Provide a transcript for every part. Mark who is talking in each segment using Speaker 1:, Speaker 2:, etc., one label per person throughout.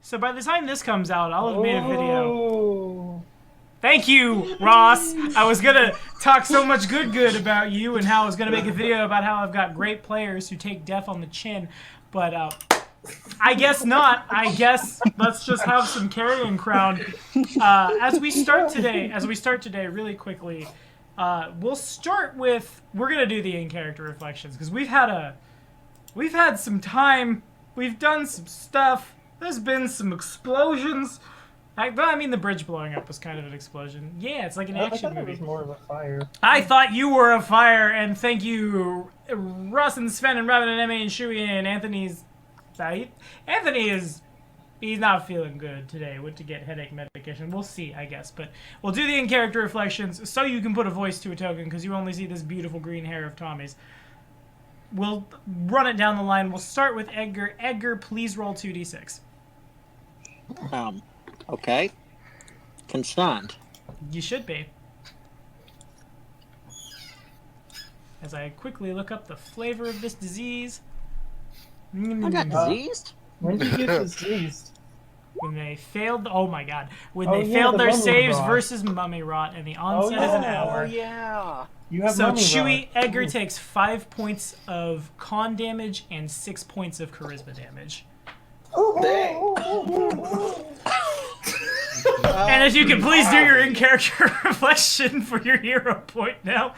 Speaker 1: So by the time this comes out, I'll have made a video.
Speaker 2: Oh.
Speaker 1: Thank you, Ross. I was gonna talk so much good about you and how I was gonna make a video about how I've got great players who take death on the chin, but I guess not. I guess let's just have some Carrion crown. As we start today, really quickly, we'll start with we're gonna do the in-character reflections because we've had some time. We've done some stuff. There's been some explosions. I mean, the bridge blowing up was kind of an explosion. Yeah, it's like an action
Speaker 2: I thought
Speaker 1: movie.
Speaker 2: it was more of a fire.
Speaker 1: I thought you were a fire, and thank you, Russ and Sven and Robin and Emmy and Shuey and Anthony's. Anthony he's not feeling good today. Went to get headache medication. We'll see, I guess. But we'll do the in-character reflections so you can put a voice to a token because you only see this beautiful green hair of Tommy's. We'll run it down the line. We'll start with Edgar. Edgar, please roll 2d6.
Speaker 3: Okay. Concerned.
Speaker 1: You should be. As I quickly look up the flavor of this disease.
Speaker 3: I got diseased?
Speaker 2: When did you get diseased?
Speaker 1: When they failed, oh my god. When
Speaker 2: Oh,
Speaker 1: they
Speaker 2: yeah,
Speaker 1: failed
Speaker 2: the
Speaker 1: their
Speaker 2: mummy
Speaker 1: saves
Speaker 2: rot.
Speaker 1: versus mummy rot, and the onset
Speaker 2: Oh,
Speaker 1: is an
Speaker 2: yeah.
Speaker 1: hour.
Speaker 3: Oh, yeah.
Speaker 2: You have
Speaker 1: So
Speaker 2: mummy
Speaker 1: Chewy,
Speaker 2: rot.
Speaker 1: Edgar takes 5 points of con damage and 6 points of charisma damage. And if you can please do your in-character reflection for your hero point now.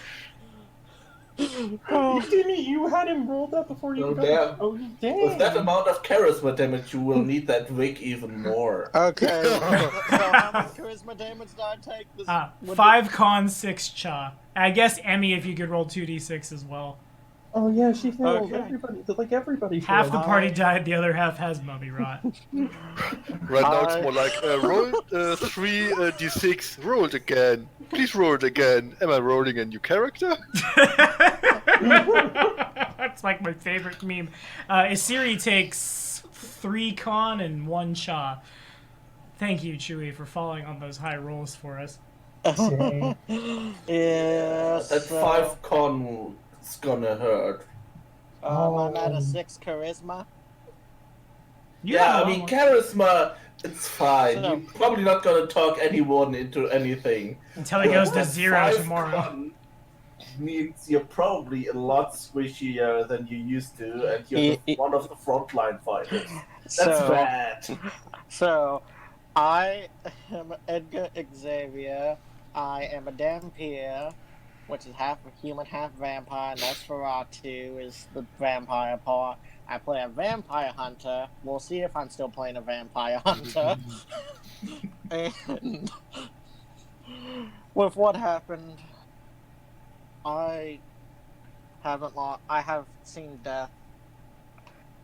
Speaker 2: You had him rolled up before you got
Speaker 4: damn.
Speaker 2: it. Oh, dang.
Speaker 4: With that amount of charisma damage, you will need that wig even more.
Speaker 3: Okay. So how much charisma damage did I take? This
Speaker 1: 5 con, 6 cha. I guess Emmy, if you could roll 2d6 as well.
Speaker 2: Oh, yeah, she failed.
Speaker 3: Okay.
Speaker 2: Everybody
Speaker 1: Half
Speaker 2: failed.
Speaker 1: the party died, the other half has mummy rot.
Speaker 5: Right now it's more like roll 3d6, roll it again. Please roll it again. Am I rolling a new character?
Speaker 1: That's like my favorite meme. Isiri takes 3 con and 1 cha. Thank you, Chewy, for following on those high rolls for us.
Speaker 2: Dang.
Speaker 3: Yes.
Speaker 4: That 5 con is gonna hurt.
Speaker 3: I'm at a 6 charisma.
Speaker 4: Yeah, I mean, charisma, it's fine.
Speaker 3: So-
Speaker 4: You're probably not gonna talk anyone into anything.
Speaker 1: Until he goes to
Speaker 4: That
Speaker 1: 0
Speaker 4: 5
Speaker 1: tomorrow.
Speaker 4: con means you're probably a lot squishier than you used to, and you're one of the frontline fighters. That's bad.
Speaker 3: So, I am Edgar Xavier. I am a Dampier, which is half human, half vampire. Nosferatu is the vampire part. I play a vampire hunter. We'll see if I'm still playing a vampire hunter. And with what happened, I have seen death.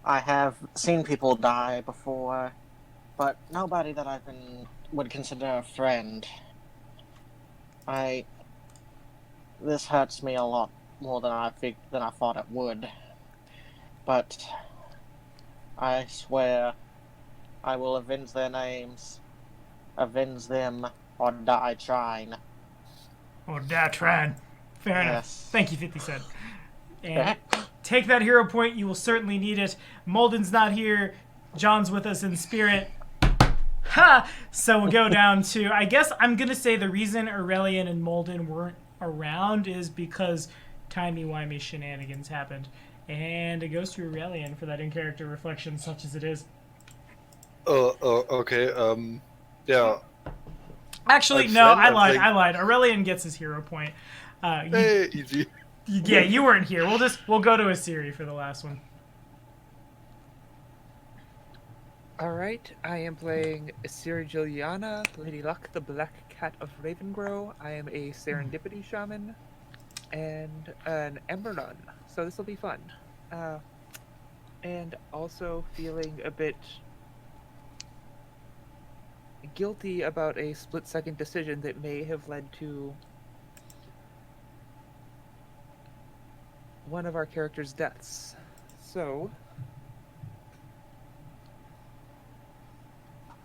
Speaker 3: I have seen people die before, but nobody that would consider a friend. This hurts me a lot more than I thought it would. But I swear I will avenge their names, avenge them, or die trying.
Speaker 1: Or die trying. Fair enough.
Speaker 3: Yes.
Speaker 1: Thank you, 50 Cent. And take that hero point. You will certainly need it. Molden's not here. John's with us in spirit. Ha! So we'll go down to, I guess I'm going to say the reason Aurelian and Molden weren't around is because timey-wimey shenanigans happened. And it goes to Aurelian for that in-character reflection, such as it is.
Speaker 5: Okay, yeah.
Speaker 1: Actually,
Speaker 5: I'm
Speaker 1: no,
Speaker 5: Sven,
Speaker 1: I
Speaker 5: I'm
Speaker 1: lied.
Speaker 5: playing-
Speaker 1: I lied. Aurelian gets his hero point.
Speaker 5: Hey, easy.
Speaker 1: Yeah, you weren't here. We'll go to Isiri for the last one.
Speaker 6: Alright, I am playing Isiri Juliana, Lady Luck, the Black Cat of Ravengrow. I am a Serendipity Shaman and an Ember Nun, so this will be fun. And also feeling a bit guilty about a split-second decision that may have led to one of our characters' deaths. So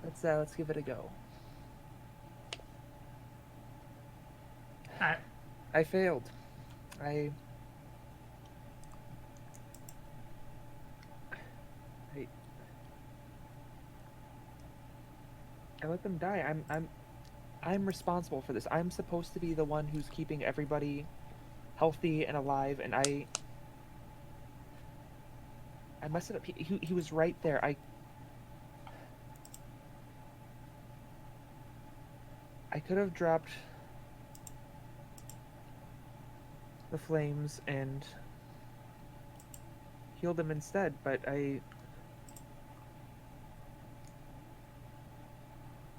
Speaker 6: let's give it a go. I failed. I let them die. I'm responsible for this. I'm supposed to be the one who's keeping everybody healthy and alive, and I messed it up. He was right there. I could have dropped the flames and healed him instead, but I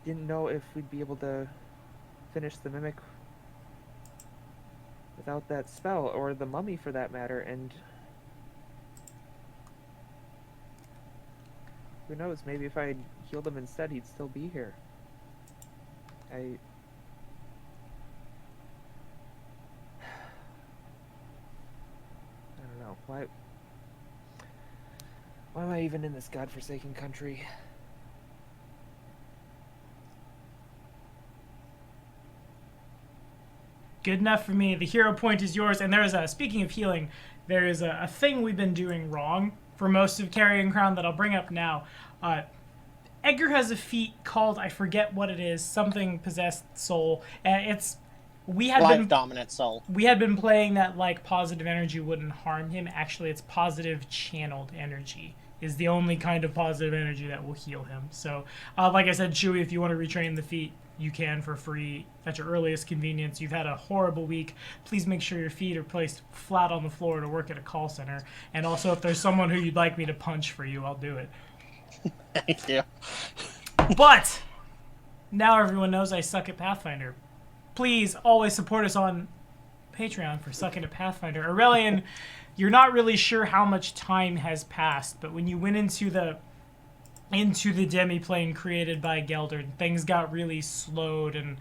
Speaker 6: didn't know if we'd be able to finish the mimic without that spell, or the mummy for that matter, and who knows, maybe if I healed him instead, he'd still be here. I don't know. Why am I even in this godforsaken country?
Speaker 1: Good enough for me. The hero point is yours. And there's speaking of healing, there is a thing we've been doing wrong for most of Carrion Crown that I'll bring up now. Edgar has a feat called, I forget what it is, something possessed soul. And
Speaker 3: Life dominant soul.
Speaker 1: We had been playing that like positive energy wouldn't harm him. Actually, it's positive channeled energy is the only kind of positive energy that will heal him. So, like I said, Chewie, if you want to retrain the feat, you can for free at your earliest convenience. You've had a horrible week. Please make sure your feet are placed flat on the floor to work at a call center. And also, if there's someone who you'd like me to punch for you, I'll do it.
Speaker 3: Thank you.
Speaker 1: But now everyone knows I suck at Pathfinder. Please always support us on Patreon for Sucking at Pathfinder. Aurelian, you're not really sure how much time has passed, but when you went into the demiplane created by Gelder, things got really slowed, and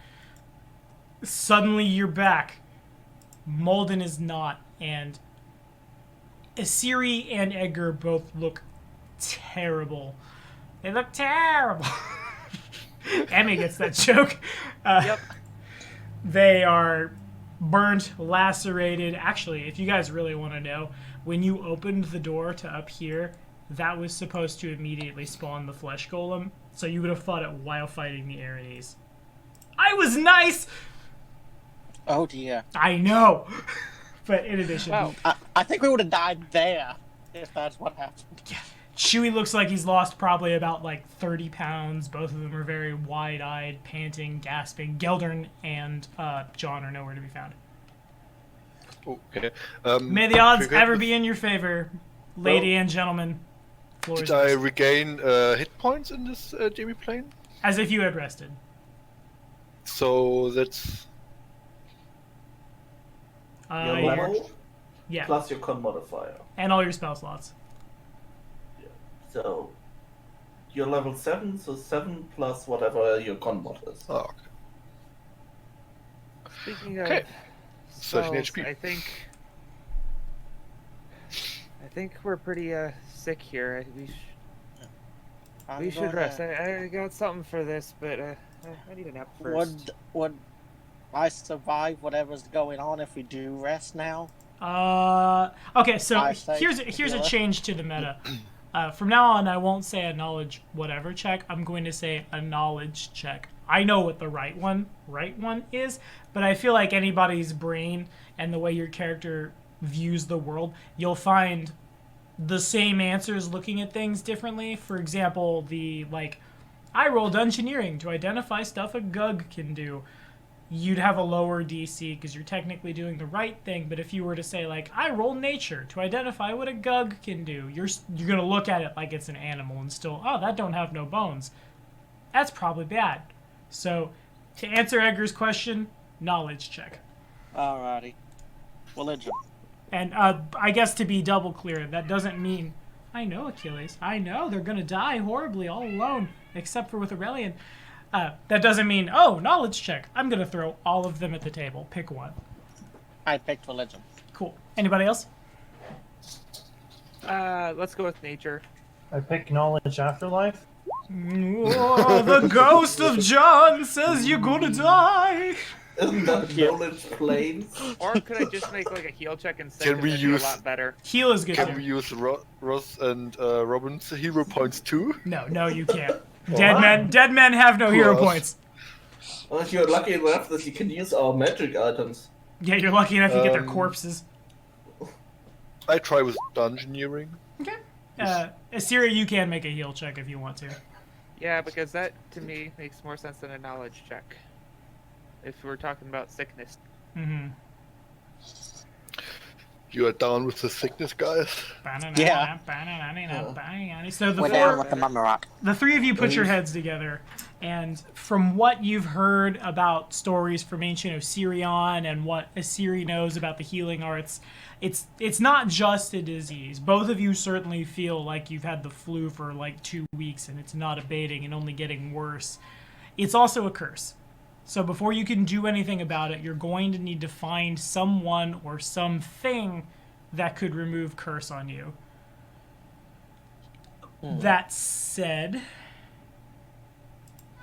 Speaker 1: suddenly you're back. Molden is not, and Asiri and Edgar both look terrible. They look terrible. Emmy gets that joke.
Speaker 6: Yep.
Speaker 1: They are burnt, lacerated. Actually, if you guys really want to know, when you opened the door to up here, that was supposed to immediately spawn the flesh golem, so you would have fought it while fighting the Aranese. I was nice!
Speaker 3: Oh dear.
Speaker 1: I know! But in addition...
Speaker 6: Wow.
Speaker 3: I think we would have died there if that's what happened.
Speaker 1: Yeah. Chewie looks like he's lost probably about like 30 pounds. Both of them are very wide-eyed, panting, gasping. Geldern and John are nowhere to be found.
Speaker 5: Okay.
Speaker 1: May the odds ever be in your favor, lady and gentlemen. Floor is
Speaker 5: Did I
Speaker 1: yours.
Speaker 5: regain hit points in this demiplane?
Speaker 1: As if you had rested.
Speaker 5: So that's...
Speaker 4: Your
Speaker 1: You're-
Speaker 4: level
Speaker 1: yeah,
Speaker 4: plus your con modifier.
Speaker 1: and all your spell slots.
Speaker 4: So you're level 7, so 7 plus whatever your con mod is.
Speaker 5: Oh, okay.
Speaker 6: Speaking
Speaker 5: Okay.
Speaker 6: of
Speaker 5: 13
Speaker 6: spells,
Speaker 5: HP.
Speaker 6: I think we're pretty sick here.
Speaker 3: I'm
Speaker 6: We should
Speaker 3: gonna-
Speaker 6: rest. I got something for this, but I need a nap first.
Speaker 3: Would I survive whatever's going on if we do rest now?
Speaker 1: Okay, so
Speaker 3: I say
Speaker 1: here's a
Speaker 3: healer.
Speaker 1: change to the meta. From now on, I won't say a knowledge whatever check. I'm going to say a knowledge check. I know what the right one is, but I feel like anybody's brain and the way your character views the world, you'll find the same answers looking at things differently. For example, I rolled engineering to identify stuff a Gug can do. You'd have a lower DC because you're technically doing the right thing, but if you were to say, like, I roll nature to identify what a Gug can do, you're going to look at it like it's an animal and still, oh, that don't have no bones. That's probably bad. So, to answer Edgar's question, knowledge check.
Speaker 3: Alrighty. Religion.
Speaker 1: And I guess to be double clear, that doesn't mean, I know Achilles, I know they're going to die horribly all alone, except for with Aurelian. That doesn't mean, oh, knowledge check. I'm going to throw all of them at the table. Pick one.
Speaker 3: I picked religion.
Speaker 1: Cool. Anybody else?
Speaker 6: Let's go with nature.
Speaker 2: I pick knowledge afterlife.
Speaker 1: Oh, the ghost of John says you're going to die.
Speaker 4: Isn't that knowledge planes?
Speaker 6: Or could I just make like a heal check instead?
Speaker 5: Can we
Speaker 6: That'd be
Speaker 5: use-
Speaker 6: a lot better?
Speaker 1: Heal is good
Speaker 5: Can
Speaker 1: too.
Speaker 5: we use Ross and Robin's hero points too?
Speaker 1: No, you can't. Dead men have no hero
Speaker 5: Plus.
Speaker 1: points.
Speaker 4: Unless you're lucky enough that you can use our magic items.
Speaker 1: Yeah, you're lucky enough you get their
Speaker 5: Um,
Speaker 1: corpses.
Speaker 5: I try with dungeoneering.
Speaker 1: Okay. Assyria, you can make a heal check if you want to.
Speaker 6: Yeah, because that to me makes more sense than a knowledge check. If we're talking about sickness.
Speaker 1: Mm-hmm.
Speaker 5: You are down with the sickness, guys.
Speaker 3: Yeah.
Speaker 1: So
Speaker 3: We're down with the mummy rot.
Speaker 1: the three of you put your heads together, and from what you've heard about stories from ancient Osirion and what Assyri knows about the healing arts, it's not just a disease. Both of you certainly feel like you've had the flu for like 2 weeks and it's not abating and only getting worse. It's also a curse. So before you can do anything about it, you're going to need to find someone or something that could remove curse on you. That said,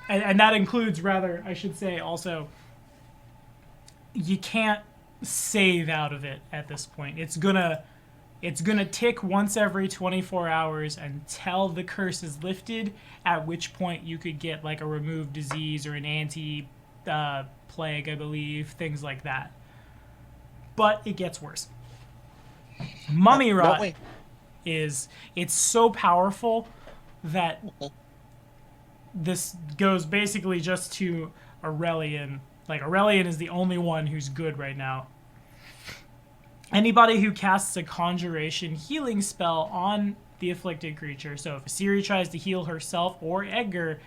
Speaker 1: and that includes, rather, I should say also, you can't save out of it at this point. It's gonna tick once every 24 hours until the curse is lifted, at which point you could get like a removed disease or an plague, I believe, things like that. But it gets worse. Mummy rot it's so powerful that this goes basically just to Aurelian. Like, Aurelian is the only one who's good right now. Anybody who casts a conjuration healing spell on the afflicted creature, so if Assyri tries to heal herself or Edgar,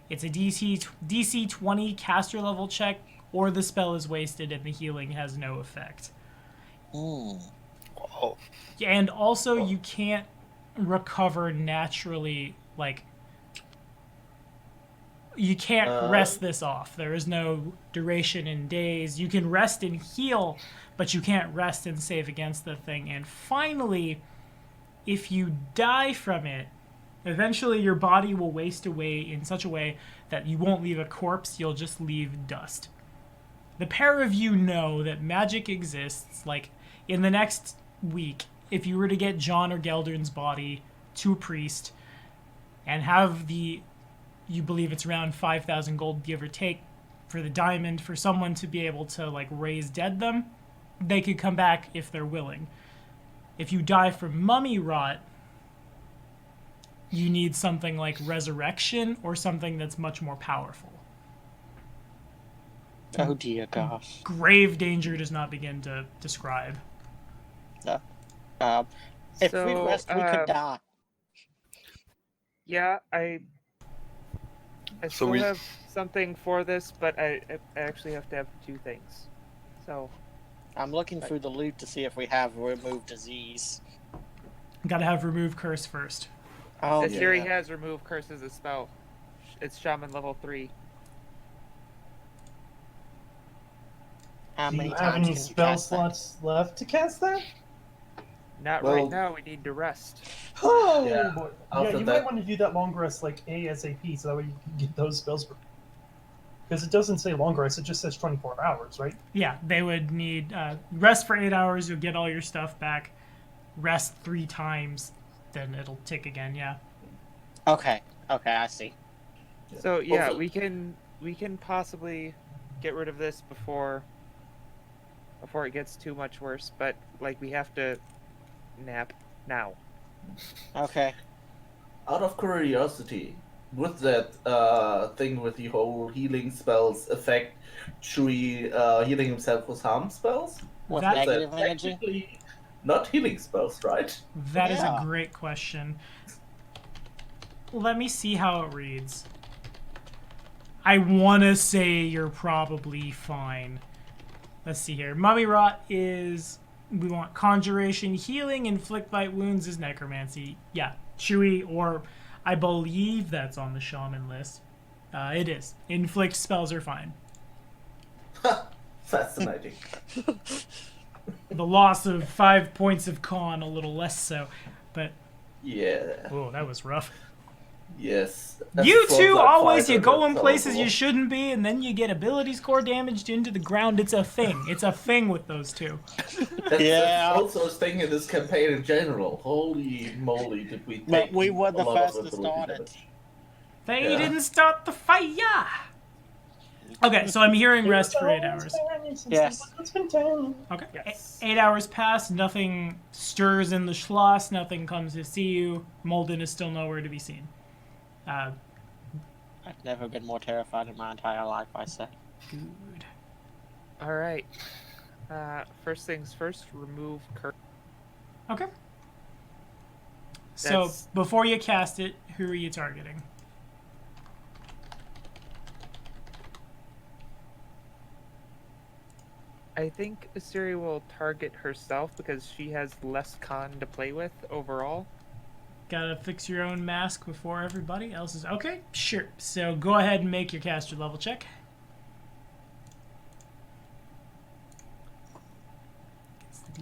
Speaker 1: it's a DC 20 caster level check, or the spell is wasted and the healing has no effect.
Speaker 5: Wow.
Speaker 1: And also, you can't recover naturally, like, you can't rest this off. There is no duration in days. You can rest and heal, but you can't rest and save against the thing. And finally, if you die from it, eventually your body will waste away in such a way that you won't leave a corpse, you'll just leave dust. The pair of you know that magic exists. Like, in the next week, if you were to get John or Geldern's body to a priest and have you believe it's around 5,000 gold, give or take, for the diamond, for someone to be able to, like, raise dead them, they could come back if they're willing. If you die from mummy rot, you need something like resurrection or something that's much more powerful.
Speaker 3: Oh dear gosh.
Speaker 1: Grave danger does not begin to describe.
Speaker 3: If we rest, we could die.
Speaker 6: Yeah, I still have something for this, but I actually have to have 2 things. So
Speaker 3: I'm looking through the loot to see if we have removed disease.
Speaker 1: Gotta have remove curse first.
Speaker 3: Oh,
Speaker 6: Assyri has remove curse as a spell. It's shaman level 3.
Speaker 3: How
Speaker 2: Do
Speaker 3: many
Speaker 2: you have
Speaker 3: times
Speaker 2: any
Speaker 3: can you
Speaker 2: spell
Speaker 3: cast that?
Speaker 2: slots left to cast that?
Speaker 6: Not
Speaker 4: Well-
Speaker 6: right now. We need to rest.
Speaker 2: Oh,
Speaker 4: Yeah,
Speaker 2: boy.
Speaker 4: after
Speaker 2: Yeah, you
Speaker 4: that-
Speaker 2: might want to do that long rest like ASAP, so that way you can get those spells. Because it doesn't say long rest; it just says 24 hours, right?
Speaker 1: Yeah, they would need rest for 8 hours. You'll get all your stuff back. Rest 3 times, then it'll tick again. Yeah.
Speaker 3: Okay, I see.
Speaker 6: So yeah,
Speaker 4: Also-
Speaker 6: we can possibly get rid of this before it gets too much worse. But like, we have to nap now.
Speaker 3: Okay.
Speaker 4: Out of curiosity, would that thing with the whole healing spells affect Shui healing himself with harm spells?
Speaker 3: With
Speaker 1: That-
Speaker 3: negative
Speaker 4: That
Speaker 3: energy?
Speaker 4: technically not healing spells, right?
Speaker 1: That is
Speaker 3: Yeah.
Speaker 1: a great question. Let me see how it reads. I want to say you're probably fine. Let's see here. Mummy rot is... We want conjuration, healing, inflict light wounds is necromancy. Yeah, Chewie, or I believe that's on the shaman list. It is. Inflict spells are fine.
Speaker 4: Fascinating.
Speaker 1: The loss of 5 points of con, a little less so. But,
Speaker 4: Yeah.
Speaker 1: oh, that was rough.
Speaker 4: Yes. As
Speaker 1: You
Speaker 4: a
Speaker 1: two
Speaker 4: frontline
Speaker 1: always,
Speaker 4: fighter,
Speaker 1: you go in
Speaker 4: that's
Speaker 1: places
Speaker 4: horrible.
Speaker 1: you shouldn't be, and then you get ability score damaged into the ground. It's a thing. It's a thing with those two.
Speaker 4: That's also a thing in this campaign in general. Holy moly, did we take
Speaker 3: But we were the
Speaker 4: a lot of
Speaker 3: first to
Speaker 4: ability
Speaker 3: start it.
Speaker 4: damage.
Speaker 1: They
Speaker 4: Yeah.
Speaker 1: didn't start the fire. Okay, so I'm hearing rest for 8 hours.
Speaker 3: Yes.
Speaker 1: Okay,
Speaker 6: Yes.
Speaker 1: 8 hours pass. Nothing stirs in the Schloss. Nothing comes to see you. Molden is still nowhere to be seen.
Speaker 3: I've never been more terrified in my entire life, I say.
Speaker 1: Good.
Speaker 6: All right. First things first, remove curse.
Speaker 1: Okay. So
Speaker 6: That's-
Speaker 1: before you cast it, who are you targeting?
Speaker 6: I think Asiri will target herself because she has less con to play with overall.
Speaker 1: Gotta fix your own mask before everybody else is... Okay, sure. So go ahead and make your caster level check.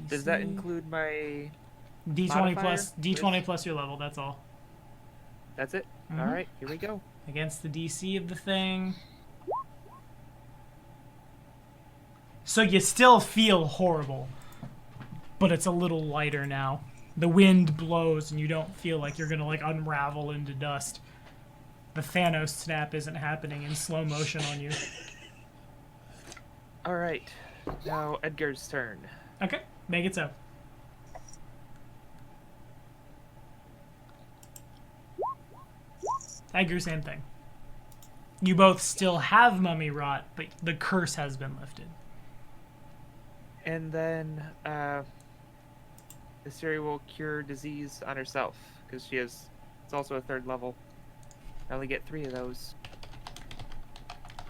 Speaker 6: Does that include my...
Speaker 1: D20
Speaker 6: modifier?
Speaker 1: plus D20 plus your level, that's all.
Speaker 6: That's it?
Speaker 1: Mhm.
Speaker 6: All right, here we go.
Speaker 1: Against the DC of the thing. So you still feel horrible, but it's a little lighter now. The wind blows and you don't feel like you're gonna like unravel into dust. The Thanos snap isn't happening in slow motion on you.
Speaker 6: All right, now Edgar's turn.
Speaker 1: Okay, make it so. Edgar, same thing. You both still have mummy rot, but the curse has been lifted.
Speaker 6: And then Asiri will cure disease on herself because she has. It's also a 3rd level. I only get 3 of those.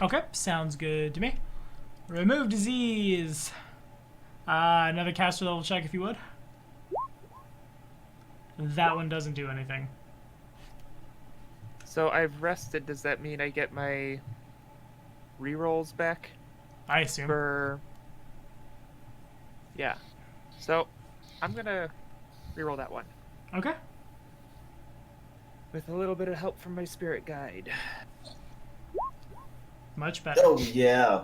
Speaker 1: Okay, sounds good to me. Remove disease. Another caster level check if you would. That one doesn't do anything.
Speaker 6: So I've rested. Does that mean I get my rerolls back
Speaker 1: I assume.
Speaker 6: for? Yeah. So I'm gonna reroll that one
Speaker 1: Okay.
Speaker 6: with a little bit of help from my spirit guide.
Speaker 1: Much better.
Speaker 4: Oh yeah.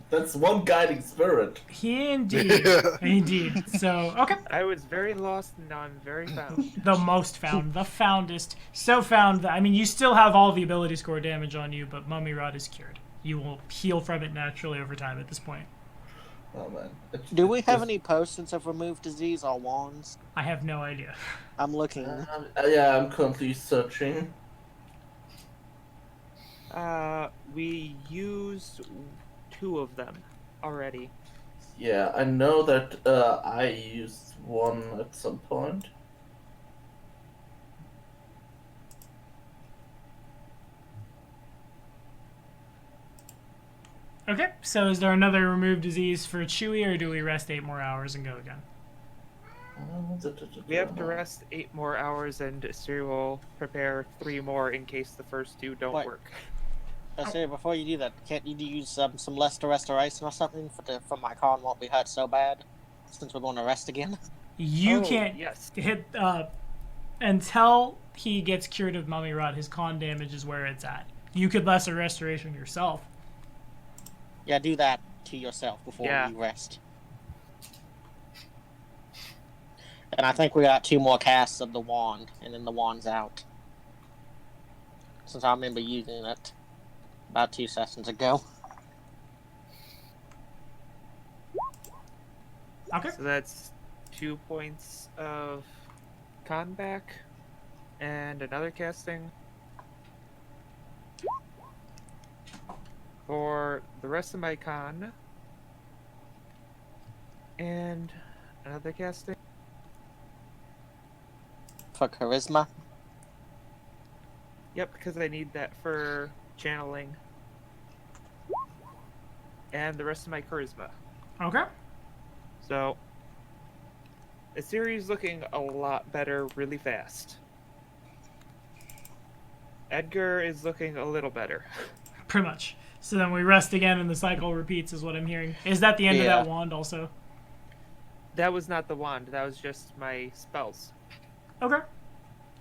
Speaker 4: That's one guiding spirit.
Speaker 1: Indeed. Indeed. So, okay.
Speaker 6: I was very lost, and now I'm very found.
Speaker 1: The most found. The foundest. So found that, I mean, you still have all the ability score damage on you, but Mummy Rot is cured. You will heal from it naturally over time at this point.
Speaker 4: Oh man.
Speaker 3: Do we have any potions of remove disease or wands?
Speaker 1: I have no idea.
Speaker 3: I'm looking.
Speaker 4: Yeah, I'm currently searching.
Speaker 6: We used 2 of them already.
Speaker 4: Yeah, I know that I used one at some point.
Speaker 1: Okay, so is there another remove disease for Chewie, or do we rest 8 more hours and go again?
Speaker 6: We have to rest 8 more hours, and Asiri will prepare 3 more in case the first 2 don't
Speaker 3: What?
Speaker 6: work.
Speaker 3: Say, before you do that, can't you use some Lester Restoration or something for my con won't be hurt so bad? Since we're going to rest again?
Speaker 1: You
Speaker 6: Oh,
Speaker 1: can't
Speaker 6: yes.
Speaker 1: hit, until he gets cured of Mummy Rot, his con damage is where it's at. You could lesser restoration yourself.
Speaker 3: Yeah, do that to yourself before
Speaker 6: Yeah.
Speaker 3: you rest. And I think we got 2 more casts of the wand, and then the wand's out. Since I remember using it about 2 sessions ago.
Speaker 1: Okay.
Speaker 6: So that's 2 points of con back, and another casting. For the rest of my con, and another casting.
Speaker 3: For charisma.
Speaker 6: Yep, because I need that for channeling. And the rest of my charisma.
Speaker 1: Okay.
Speaker 6: So, the series looking a lot better really fast. Edgar is looking a little better.
Speaker 1: Pretty much. So then we rest again and the cycle repeats is what I'm hearing. Is that the end of
Speaker 3: Yeah.
Speaker 1: that wand also?
Speaker 6: That was not the wand, that was just my spells.
Speaker 1: Okay.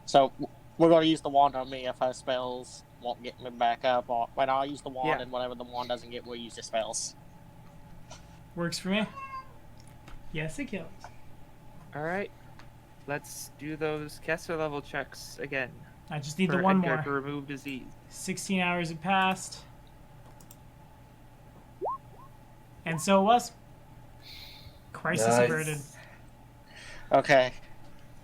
Speaker 3: So, we're going to use the wand on me if her spells won't get me back up. Or when I'll use the wand,
Speaker 6: Yeah.
Speaker 3: and whatever the wand doesn't get, we'll use the spells.
Speaker 1: Works for me. Yes, it kills.
Speaker 6: Alright, let's do those caster level checks again.
Speaker 1: I just need
Speaker 6: for
Speaker 1: the one
Speaker 6: Edgar
Speaker 1: more.
Speaker 6: to remove disease.
Speaker 1: 16 hours have passed. And so it was. Crisis
Speaker 4: Nice.
Speaker 1: averted.
Speaker 3: Okay.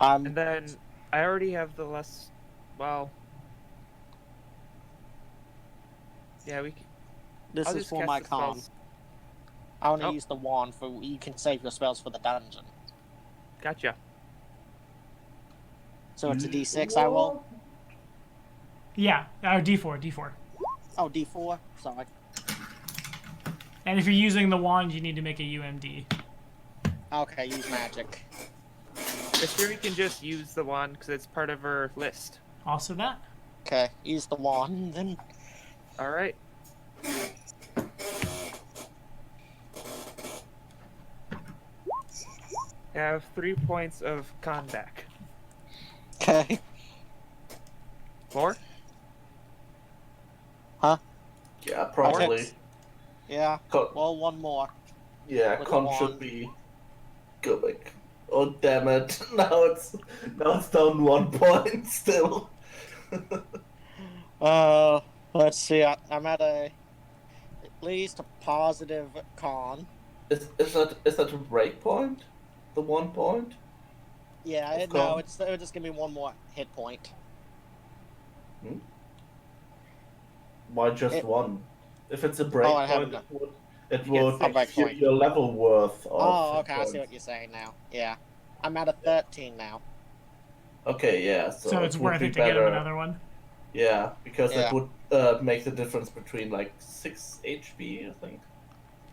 Speaker 6: And then I already have the less. Well. Yeah, we can.
Speaker 3: This
Speaker 6: I'll
Speaker 3: is
Speaker 6: just
Speaker 3: for
Speaker 6: cast
Speaker 3: my
Speaker 6: the
Speaker 3: con.
Speaker 6: spells.
Speaker 3: I want to
Speaker 6: Oh.
Speaker 3: use the wand for you can save your spells for the dungeon.
Speaker 6: Gotcha.
Speaker 3: So it's a D6 I roll?
Speaker 1: Yeah, D4, D4.
Speaker 3: Oh, D4? Sorry.
Speaker 1: And if you're using the wand, you need to make a UMD.
Speaker 3: Okay, use magic.
Speaker 6: Siri can just use the wand because it's part of her list.
Speaker 1: Also that.
Speaker 3: Okay, use the wand then.
Speaker 6: All right. Have 3 points of con back.
Speaker 3: Okay.
Speaker 6: 4?
Speaker 4: Yeah, probably.
Speaker 3: Okay. Yeah,
Speaker 4: Con-
Speaker 3: well, one more.
Speaker 4: yeah,
Speaker 3: with
Speaker 4: con
Speaker 3: the
Speaker 4: should
Speaker 3: wand.
Speaker 4: be going. Oh damn it! Now it's down 1 point still.
Speaker 3: Let's see. I'm at at least a positive con.
Speaker 4: Is that a break point? The 1 point?
Speaker 3: Yeah,
Speaker 4: Of
Speaker 3: no,
Speaker 4: con?
Speaker 3: it's just give me one more hit point.
Speaker 4: Why just
Speaker 3: It-
Speaker 4: one? If it's a break
Speaker 3: Oh, I
Speaker 4: point,
Speaker 3: haven't-
Speaker 4: it
Speaker 6: You
Speaker 4: would
Speaker 3: get six.
Speaker 4: give you a level worth of.
Speaker 3: Oh,
Speaker 4: hit
Speaker 3: okay, I see what
Speaker 4: points.
Speaker 3: you're saying now. Yeah. I'm at a 13 now.
Speaker 4: Okay, yeah. So,
Speaker 1: it's
Speaker 4: would
Speaker 1: worth
Speaker 4: be
Speaker 1: it to get him
Speaker 4: better.
Speaker 1: another one.
Speaker 4: Yeah, because
Speaker 3: Yeah.
Speaker 4: it would make the difference between like 6 HP, I think.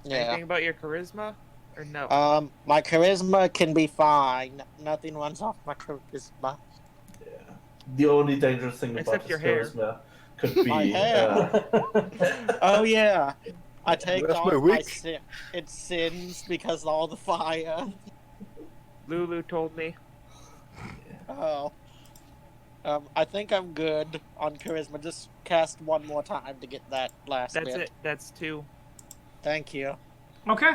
Speaker 3: Yeah.
Speaker 6: Anything about your charisma? Or no?
Speaker 3: My charisma can be fine. Nothing runs off my charisma.
Speaker 4: Yeah. The only dangerous thing
Speaker 6: Except
Speaker 4: about
Speaker 6: your
Speaker 4: his
Speaker 6: hair.
Speaker 4: charisma could be.
Speaker 3: My hair. Oh yeah. I take
Speaker 5: Where's
Speaker 3: off
Speaker 5: my
Speaker 3: my
Speaker 5: wig?
Speaker 3: its sins because of all the fire.
Speaker 6: Lulu told me.
Speaker 3: Oh. I think I'm good on charisma. Just cast one more time to get that last
Speaker 6: That's
Speaker 3: bit.
Speaker 6: it. That's 2.
Speaker 3: Thank you.
Speaker 1: Okay.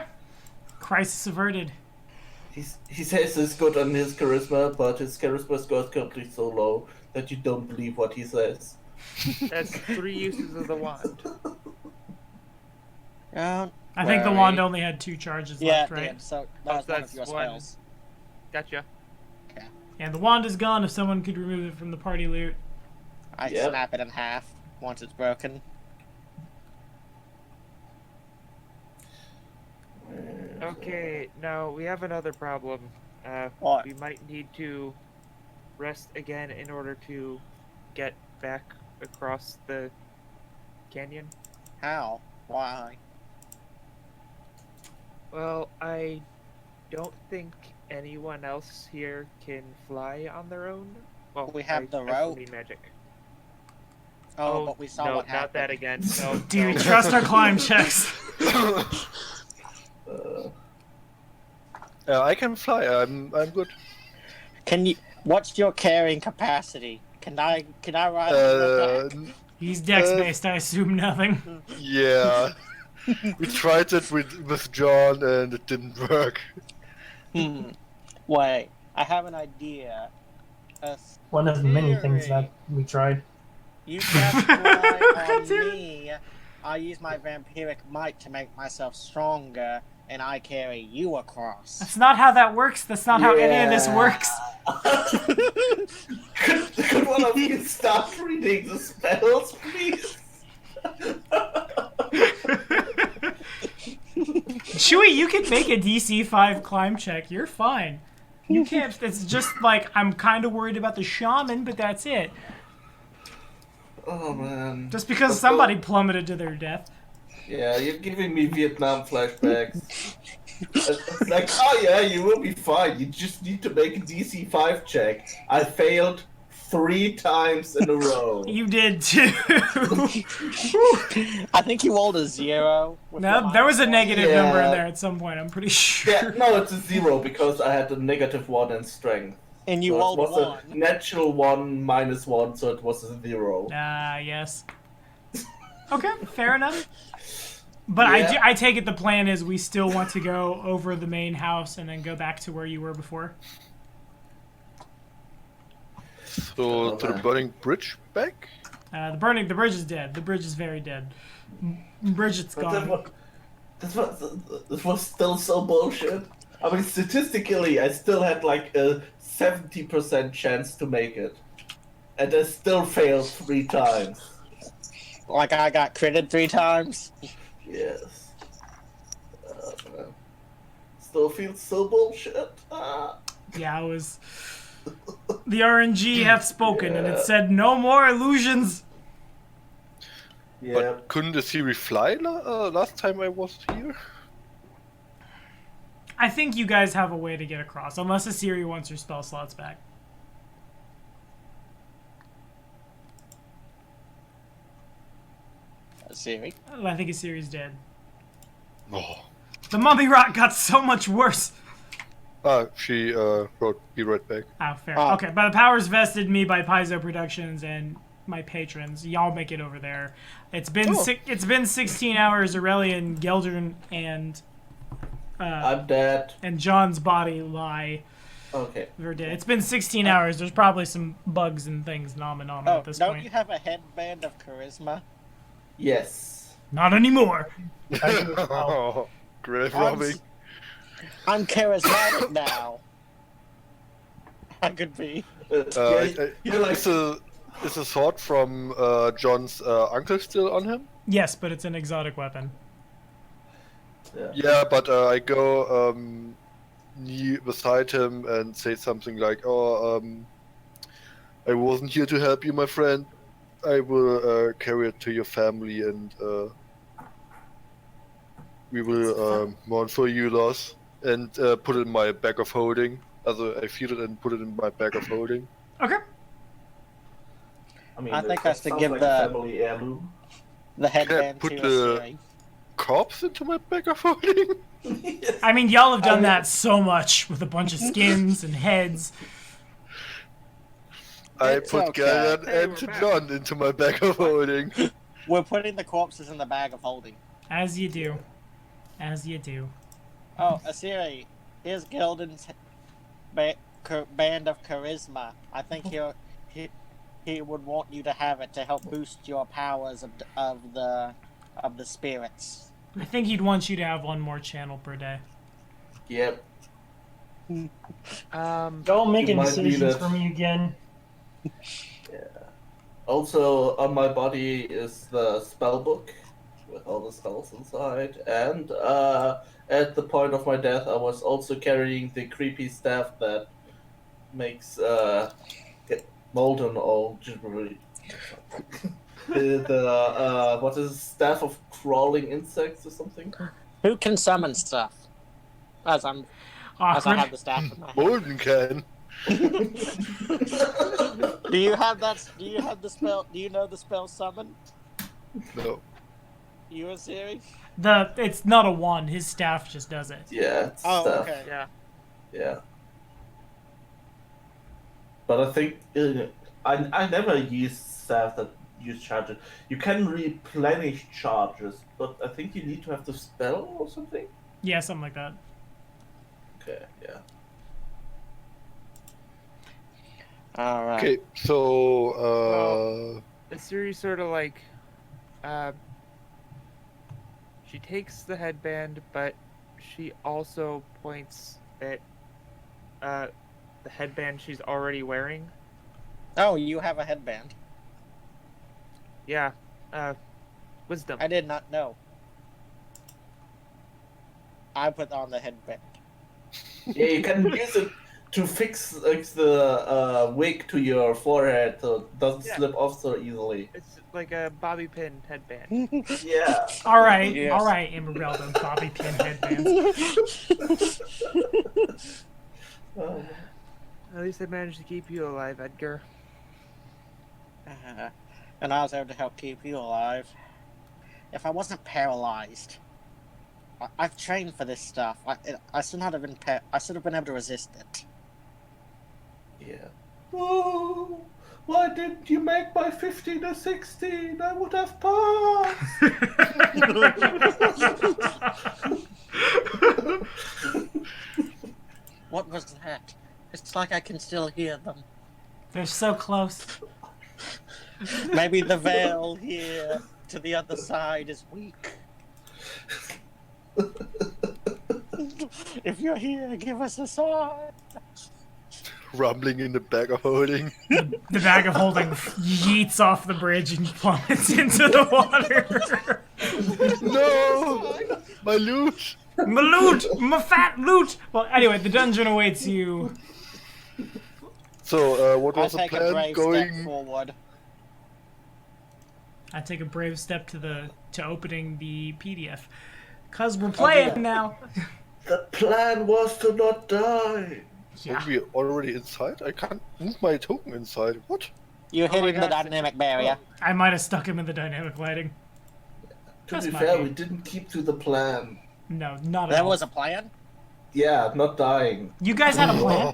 Speaker 1: Crisis averted.
Speaker 4: He says he's good on his charisma, but his charisma score is currently so low that you don't believe what he says.
Speaker 6: That's 3 uses of the wand.
Speaker 1: I think the
Speaker 3: Right.
Speaker 1: wand only had 2 charges
Speaker 3: Yeah,
Speaker 1: left,
Speaker 3: it
Speaker 1: right?
Speaker 3: did. So that was one
Speaker 6: that's
Speaker 3: of your
Speaker 6: one.
Speaker 3: spells.
Speaker 6: Gotcha.
Speaker 1: And the wand is gone if someone could remove it from the party loot.
Speaker 3: I
Speaker 4: Yep.
Speaker 3: snap it in half once it's broken.
Speaker 6: Okay, now we have another problem.
Speaker 3: What?
Speaker 6: We might need to rest again in order to get back across the canyon.
Speaker 3: How? Why?
Speaker 6: Well, I don't think anyone else here can fly on their own. Well,
Speaker 3: We have
Speaker 6: I
Speaker 3: the
Speaker 6: also
Speaker 3: rope.
Speaker 6: need magic.
Speaker 3: Oh, but we saw
Speaker 6: no,
Speaker 3: what happened.
Speaker 6: not that again. No,
Speaker 1: Do we
Speaker 6: no.
Speaker 1: trust our climb checks?
Speaker 5: I can fly. I'm good.
Speaker 3: Can you? What's your carrying capacity? Can I ride on the back?
Speaker 1: He's dex-based, I assume nothing.
Speaker 5: Yeah. We tried it with John and it didn't work.
Speaker 3: Wait, I have an idea.
Speaker 2: One of the many things
Speaker 3: Theory.
Speaker 2: that we tried.
Speaker 3: You cast fly on
Speaker 1: Goddammit.
Speaker 3: me. I use my vampiric might to make myself stronger, and I carry you across.
Speaker 1: That's not how that works. That's not how any of this works.
Speaker 4: Could one of you stop reading the spells, please?
Speaker 1: Chewie, you can make a DC 5 climb check. You're fine. You can't. It's just like, I'm kind of worried about the shaman, but that's it.
Speaker 4: Oh man.
Speaker 1: Just because somebody plummeted to their death.
Speaker 4: Yeah, you're giving me Vietnam flashbacks. It's like, oh yeah, you will be fine. You just need to make a DC 5 check. I failed 3 times in a row.
Speaker 1: You did too.
Speaker 3: I think you rolled a 0. with
Speaker 1: No,
Speaker 3: your
Speaker 1: there was a
Speaker 3: minus
Speaker 1: negative
Speaker 4: Yeah.
Speaker 1: number in there at some point, I'm pretty sure.
Speaker 4: Yeah, no, it's a 0 because I had a -1 in strength.
Speaker 3: one. And you
Speaker 4: So
Speaker 3: rolled
Speaker 4: it was
Speaker 3: 1.
Speaker 4: a natural 1 -1, so it was a 0.
Speaker 1: Ah, yes. Okay, fair enough. But
Speaker 4: Yeah.
Speaker 1: I take it the plan is we still want to go over the main house and then go back to where you were before.
Speaker 5: So to the burning bridge back?
Speaker 1: The bridge is dead. The bridge is very dead. Bridget's
Speaker 4: But
Speaker 1: gone.
Speaker 4: that was still so bullshit. I mean, statistically, I still had like a 70% chance to make it. And I still failed 3 times.
Speaker 3: Like I got critted 3 times.
Speaker 4: Yes. Man. Still feels so bullshit.
Speaker 1: Yeah, it was. The RNG hath spoken, and it
Speaker 4: Yeah.
Speaker 1: said no more illusions.
Speaker 4: Yeah.
Speaker 5: But couldn't the Siri fly last time I was here?
Speaker 1: I think you guys have a way to get across, unless Asiri wants her spell slots back.
Speaker 3: Siri.
Speaker 1: I think Asiri's dead.
Speaker 5: Oh.
Speaker 1: The mummy rot got so much worse.
Speaker 5: She wrote, be right back.
Speaker 1: Oh, fair.
Speaker 3: Oh.
Speaker 1: Okay, by the powers vested in me by Paizo Productions and my patrons, y'all make it over there. It's been it's been 16 hours. Aurelian, Geldern, and
Speaker 4: I'm dead.
Speaker 1: John's body lie.
Speaker 4: Okay.
Speaker 1: They're dead. It's been 16 hours. There's probably some bugs and things nom at this
Speaker 3: don't
Speaker 1: point.
Speaker 3: you have a headband of charisma?
Speaker 4: Yes.
Speaker 1: Not anymore.
Speaker 5: Oh, grave robbing.
Speaker 3: I'm charismatic now. I could be.
Speaker 4: You're like
Speaker 5: Is the sword from John's uncle still on him?
Speaker 1: Yes, but it's an exotic weapon.
Speaker 5: Yeah, but I go beside him and say something like, "Oh, I wasn't here to help you, my friend. I will carry it to your family, and we will mourn for your loss, and put it in my bag of holding. Also, I feel it and put it in my bag of holding."
Speaker 1: Okay.
Speaker 4: I mean,
Speaker 3: I think
Speaker 4: that
Speaker 3: that's to
Speaker 4: sounds
Speaker 3: give
Speaker 4: like
Speaker 3: the-
Speaker 4: a family heirloom.
Speaker 3: The headband
Speaker 5: put
Speaker 3: to
Speaker 5: the-
Speaker 3: Asiri.
Speaker 5: Corpse into my bag of holding?
Speaker 1: I mean, y'all have done
Speaker 4: I mean-
Speaker 1: that so much with a bunch of skins and heads.
Speaker 5: I
Speaker 3: It's
Speaker 5: put
Speaker 3: okay.
Speaker 5: Carrion
Speaker 6: Hey,
Speaker 5: and
Speaker 6: we're back.
Speaker 5: John into my bag of holding.
Speaker 3: We're putting the corpses in the bag of holding.
Speaker 1: As you do. As you do.
Speaker 3: Oh, Asiri, here's Gilden's band of charisma. I think he would want you to have it to help boost your powers of the spirits.
Speaker 1: I think he'd want you to have one more channel per day.
Speaker 4: Yep.
Speaker 2: Don't make
Speaker 4: You
Speaker 2: any
Speaker 4: might need
Speaker 2: decisions
Speaker 4: it.
Speaker 2: for me again.
Speaker 4: Also, on my body is the spell book with all the spells inside, and at the point of my death, I was also carrying the creepy staff that makes Molden all gibbery. the what is it, staff of crawling insects or something?
Speaker 3: Who can summon stuff? As I
Speaker 1: Awkward.
Speaker 3: have the staff in my hand.
Speaker 5: Molden can.
Speaker 3: Do you have that? Do you have the spell? Do you know the spell summon?
Speaker 5: No.
Speaker 3: You and Siri?
Speaker 1: It's not a wand. His staff just does it.
Speaker 4: Yeah, it's
Speaker 3: Oh,
Speaker 4: staff.
Speaker 3: okay.
Speaker 6: Yeah.
Speaker 4: Yeah. But I think I never use staff that use charges. You can replenish charges, but I think you need to have the spell or something.
Speaker 1: Yeah, something like that.
Speaker 4: Okay, yeah.
Speaker 3: All right.
Speaker 5: Okay, so
Speaker 6: Asiri sort of like, she takes the headband, but she also points at the headband she's already wearing.
Speaker 3: Oh, you have a headband.
Speaker 6: Yeah, wisdom.
Speaker 3: I did not know. I put on the headband.
Speaker 4: Yeah, you can use it to fix like, the wig to your forehead so it doesn't
Speaker 6: Yeah.
Speaker 4: slip off so easily.
Speaker 6: It's like a bobby pin headband.
Speaker 4: Yeah.
Speaker 1: All right,
Speaker 3: Yes.
Speaker 1: all right, Emerald, Bobby Pin headbands.
Speaker 4: Oh.
Speaker 6: At least I managed to keep you alive, Edgar.
Speaker 3: And I was able to help keep you alive. If I wasn't paralyzed, I've trained for this stuff. I should not have been. I should have been able to resist it.
Speaker 4: Yeah. Oh, why didn't you make my 15 or 16? I would have passed.
Speaker 3: What was that? It's like I can still hear them.
Speaker 1: They're so close.
Speaker 3: Maybe the veil here to the other side is weak. If you're here, give us a sign.
Speaker 5: Rumbling in the bag of holding.
Speaker 1: The bag of holding yeets off the bridge and plummets into the water.
Speaker 5: No! My loot!
Speaker 1: My loot! My fat loot! Well, anyway, the dungeon awaits you.
Speaker 5: So, what
Speaker 3: I
Speaker 5: was the
Speaker 3: take a
Speaker 5: plan
Speaker 3: brave
Speaker 5: going?
Speaker 3: step forward.
Speaker 1: I take a brave step to opening the PDF. Cause we're playing now.
Speaker 4: The plan was to not die.
Speaker 1: Yeah.
Speaker 5: Are we already inside? I can't move my token inside. What?
Speaker 3: You're
Speaker 6: Oh my
Speaker 3: hitting the
Speaker 6: God.
Speaker 3: dynamic barrier.
Speaker 1: I might have stuck him in the dynamic lighting.
Speaker 4: To
Speaker 1: That's
Speaker 4: be
Speaker 1: my
Speaker 4: fair,
Speaker 1: game.
Speaker 4: we didn't keep to the plan.
Speaker 1: No, not at
Speaker 3: There
Speaker 1: all.
Speaker 3: was a plan?
Speaker 4: Yeah, not dying.
Speaker 1: You guys had a plan?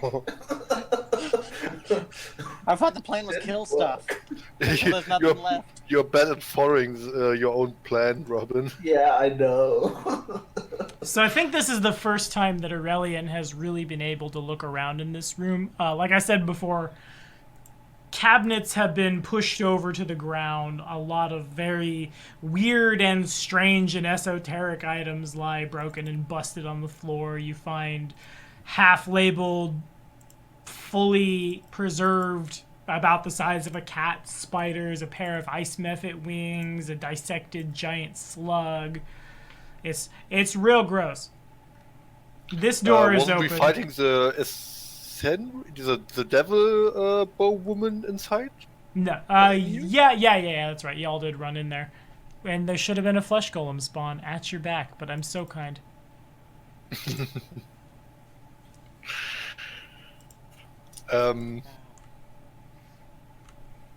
Speaker 3: I thought the plan was kill stuff. So there's nothing
Speaker 5: you're,
Speaker 3: left.
Speaker 5: you're bad at following your own plan, Robin.
Speaker 4: Yeah, I know.
Speaker 1: So I think this is the first time that Aurelian has really been able to look around in this room. Like I said before, cabinets have been pushed over to the ground. A lot of very weird and strange and esoteric items lie broken and busted on the floor. You find half-labeled, fully preserved, about the size of a cat, spiders, a pair of ice mephit wings, a dissected giant slug. It's real gross. This door is
Speaker 5: wasn't
Speaker 1: open.
Speaker 5: we fighting the the devil bow woman inside?
Speaker 1: No. Yeah, that's right. Y'all did run in there. And there should have been a flesh golem spawn at your back, but I'm so kind.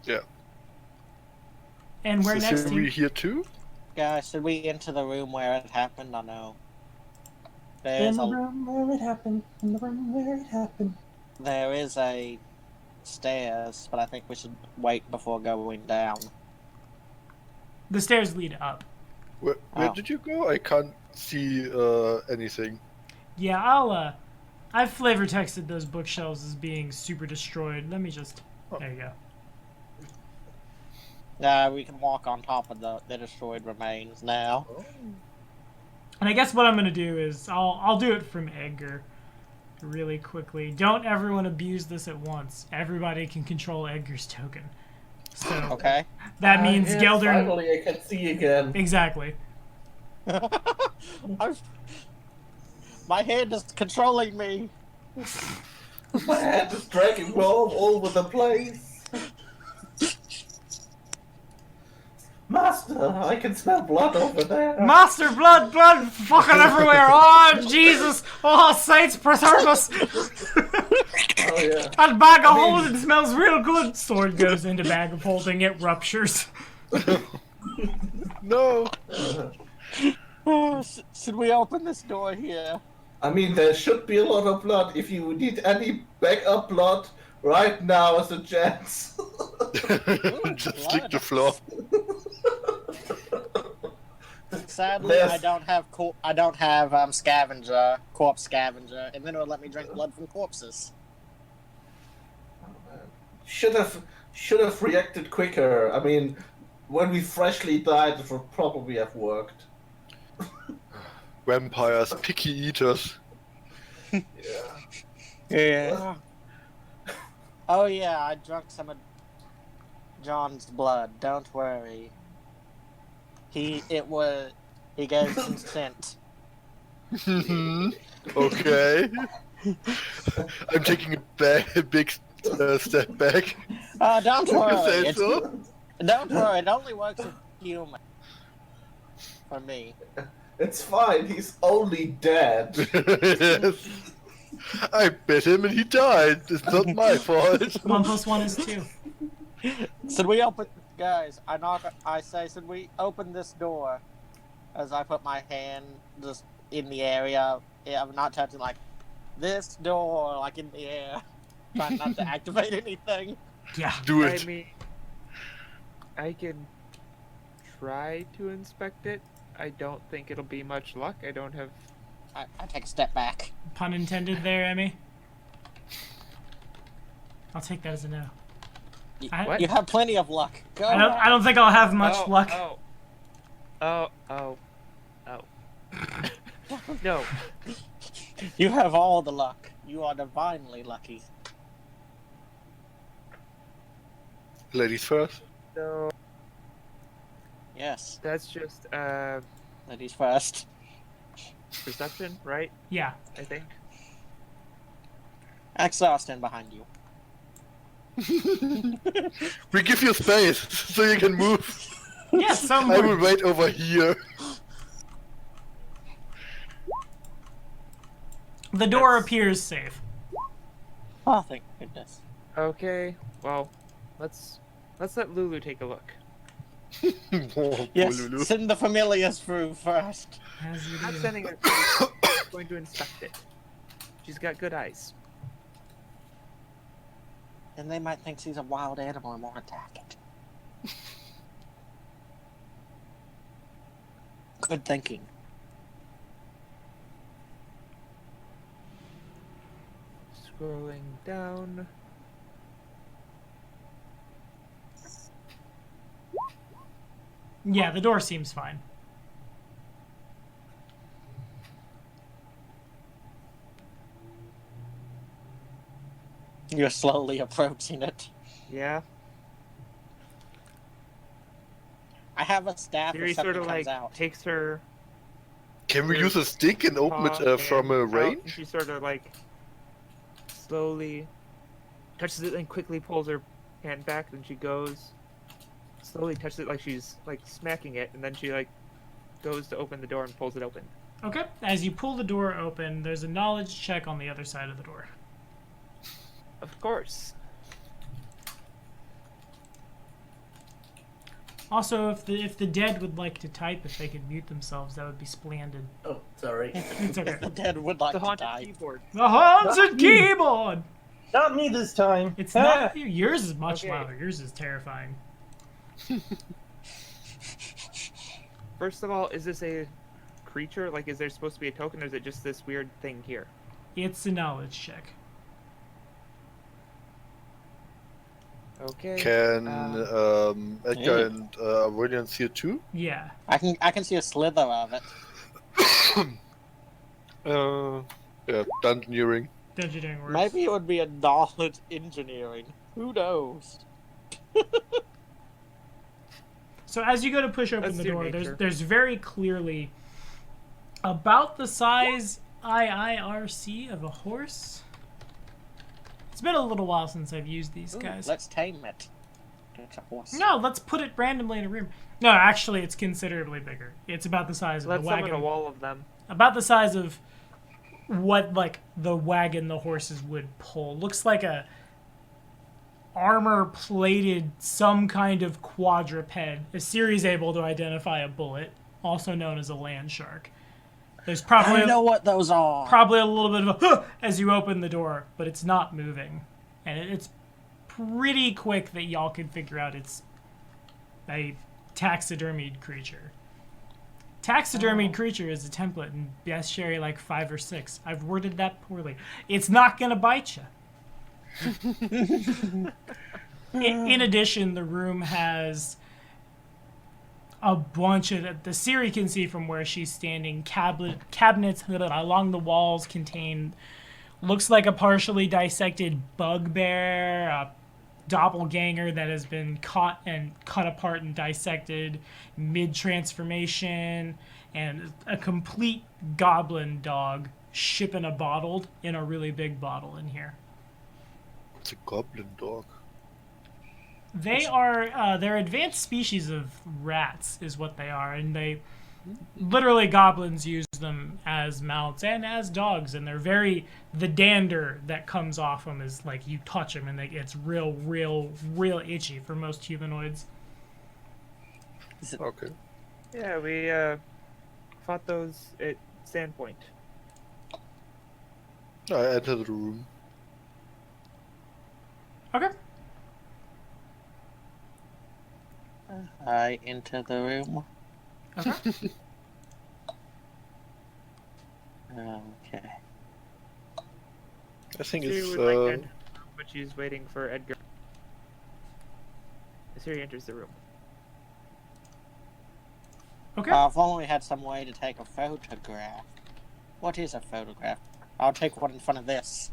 Speaker 5: Yeah.
Speaker 1: And we're
Speaker 5: Is
Speaker 1: next to
Speaker 5: we
Speaker 1: you.
Speaker 5: here too?
Speaker 3: Guys, should we enter the room where it happened? I know.
Speaker 2: In
Speaker 3: There's
Speaker 2: the
Speaker 3: a,
Speaker 2: room where it happened. In the room where it happened.
Speaker 3: there is a stairs, but I think we should wait before going down.
Speaker 1: The stairs lead up.
Speaker 5: Where
Speaker 3: Oh.
Speaker 5: did you go? I can't see anything.
Speaker 1: Yeah, I've flavor texted those bookshelves as being super destroyed. Let me just... There you go.
Speaker 3: We can walk on top of the destroyed remains now.
Speaker 1: And I guess what I'm gonna do is I'll do it from Edgar really quickly. Don't everyone abuse this at once. Everybody can control Edgar's token. So
Speaker 3: Okay.
Speaker 1: that means
Speaker 4: Yeah,
Speaker 1: Geldern...
Speaker 4: finally, I can see again.
Speaker 1: Exactly.
Speaker 3: My hand is controlling me.
Speaker 4: My hand is dragging all over the place. Master, I can smell blood over there.
Speaker 1: Master, blood fucking everywhere. Oh, Jesus. Oh, saints preserve us.
Speaker 4: Oh yeah.
Speaker 1: That bag of holding smells real good. Sword goes into bag of holding. It ruptures.
Speaker 5: No.
Speaker 3: Should we open this door here?
Speaker 4: I mean, there should be a lot of blood. If you need any backup blood, right now is a chance.
Speaker 5: Just lick the floor.
Speaker 3: Sadly,
Speaker 4: There's-
Speaker 3: I don't have corpse scavenger, and then it'll let me drink blood from corpses.
Speaker 4: Should have reacted quicker. I mean, when we freshly died, it would probably have worked.
Speaker 5: Vampires, picky eaters.
Speaker 3: Yeah. Oh yeah, I drank some of John's blood. Don't worry. He gave consent.
Speaker 5: Okay. I'm taking a big step back.
Speaker 3: Don't
Speaker 5: You
Speaker 3: worry.
Speaker 5: say so?
Speaker 3: Don't worry. It only works with human. For me.
Speaker 4: It's fine. He's only dead.
Speaker 5: Yes. I bit him and he died. It's not my fault.
Speaker 1: 1 + 1 is 2.
Speaker 3: Should we open, guys? I say, should we open this door? As I put my hand just in the area. Yeah, I'm not touching like this door, like in the air, trying not to activate anything.
Speaker 1: Yeah.
Speaker 5: Do
Speaker 6: I
Speaker 5: it.
Speaker 6: mean, I can try to inspect it. I don't think it'll be much luck. I don't have...
Speaker 3: I take a step back.
Speaker 1: Pun intended there, Emmy. I'll take that as a no.
Speaker 6: What?
Speaker 3: You have plenty of luck. Go.
Speaker 1: I don't think I'll have much luck.
Speaker 6: Oh. No.
Speaker 3: You have all the luck. You are divinely lucky.
Speaker 5: Ladies first.
Speaker 6: So
Speaker 3: Yes.
Speaker 6: that's just
Speaker 3: Ladies first.
Speaker 6: perception, right?
Speaker 1: Yeah.
Speaker 6: I think.
Speaker 3: Axel, I'll stand behind you.
Speaker 5: We give you space so you can move.
Speaker 1: Yeah,
Speaker 5: I will wait over here.
Speaker 1: The door
Speaker 6: That's-
Speaker 1: appears safe.
Speaker 3: Oh, thank goodness.
Speaker 6: Okay. Well, let's let Lulu take a look.
Speaker 5: Oh,
Speaker 3: Yes,
Speaker 5: Lulu.
Speaker 3: send the familiars through first.
Speaker 1: As you
Speaker 6: I'm
Speaker 1: do.
Speaker 6: sending her. Going to inspect it. She's got good eyes.
Speaker 3: And they might think she's a wild animal and won't attack it. Good thinking.
Speaker 6: Scrolling down.
Speaker 1: Yeah, the door seems fine.
Speaker 3: You're slowly approaching it.
Speaker 6: Yeah.
Speaker 3: I have a staff
Speaker 6: Siri
Speaker 3: if something
Speaker 6: sort of
Speaker 3: comes
Speaker 6: like
Speaker 3: out.
Speaker 6: takes her
Speaker 5: Can we use a stick and open
Speaker 6: paw
Speaker 5: it from a
Speaker 6: and out,
Speaker 5: range?
Speaker 6: and she sort of like slowly touches it and quickly pulls her hand back. Then she goes slowly touches it like she's like smacking it, and then she like goes to open the door and pulls it open.
Speaker 1: Okay. As you pull the door open, there's a knowledge check on the other side of the door.
Speaker 6: Of course.
Speaker 1: Also, if the dead would like to type, if they could mute themselves, that would be splendid.
Speaker 4: Oh, sorry.
Speaker 1: It's okay.
Speaker 3: The dead would like
Speaker 6: The
Speaker 3: to
Speaker 6: haunted
Speaker 3: die.
Speaker 6: keyboard.
Speaker 1: The haunted keyboard!
Speaker 2: Not me this time.
Speaker 1: It's not you. Yours is much
Speaker 6: Okay.
Speaker 1: louder. Yours is terrifying.
Speaker 6: First of all, is this a creature? Like, is there supposed to be a token, or is it just this weird thing here?
Speaker 1: It's a knowledge check.
Speaker 6: Okay.
Speaker 5: Can Edgar
Speaker 3: Yeah.
Speaker 5: and William see it too?
Speaker 1: Yeah.
Speaker 3: I can see a slither of it.
Speaker 5: Yeah, dungeoneering.
Speaker 1: Dungeoneering works.
Speaker 3: Maybe it would be a knowledge engineering. Who knows?
Speaker 1: So as you go to push open
Speaker 6: That's
Speaker 1: the
Speaker 6: your
Speaker 1: door,
Speaker 6: nature.
Speaker 1: there's very clearly about the size IIRC of a horse. It's been a little while since I've used these
Speaker 3: Ooh,
Speaker 1: guys.
Speaker 3: let's tame it. It's a horse.
Speaker 1: No, let's put it randomly in a room. No, actually, it's considerably bigger. It's about the size of
Speaker 6: Let's
Speaker 1: the
Speaker 6: summon
Speaker 1: wagon.
Speaker 6: a wall of them.
Speaker 1: About the size of what like the wagon the horses would pull. Looks like a armor-plated some kind of quadruped. Assyri's able to identify a bullet, also known as a land shark. There's probably
Speaker 3: I know what those are.
Speaker 1: probably a little bit of a huh as you open the door, but it's not moving, and it's pretty quick that y'all can figure out it's a taxidermied creature. Taxidermied creature is a template in Best Sherry like 5 or 6. I've worded that poorly. It's not gonna bite you. In addition, the room has a bunch of the Siri can see from where she's standing. Cabinets along the walls contain looks like a partially dissected bugbear, a doppelganger that has been caught and cut apart and dissected mid-transformation, and a complete goblin dog shipping a bottled in a really big bottle in here.
Speaker 5: It's a goblin dog.
Speaker 1: They are they're advanced species of rats is what they are, and they literally goblins use them as mounts and as dogs, and they're very the dander that comes off them is like you touch them and it's real itchy for most humanoids.
Speaker 5: Okay.
Speaker 6: Yeah, we fought those at Sandpoint.
Speaker 5: I enter the room.
Speaker 1: Okay.
Speaker 3: I enter the room.
Speaker 1: Okay.
Speaker 3: Okay.
Speaker 5: I think
Speaker 6: She
Speaker 5: it's
Speaker 6: would like to enter, but she's waiting for Edgar. Siri enters the room.
Speaker 1: Okay.
Speaker 3: If only we had some way to take a photograph. What is a photograph? I'll take one in front of this.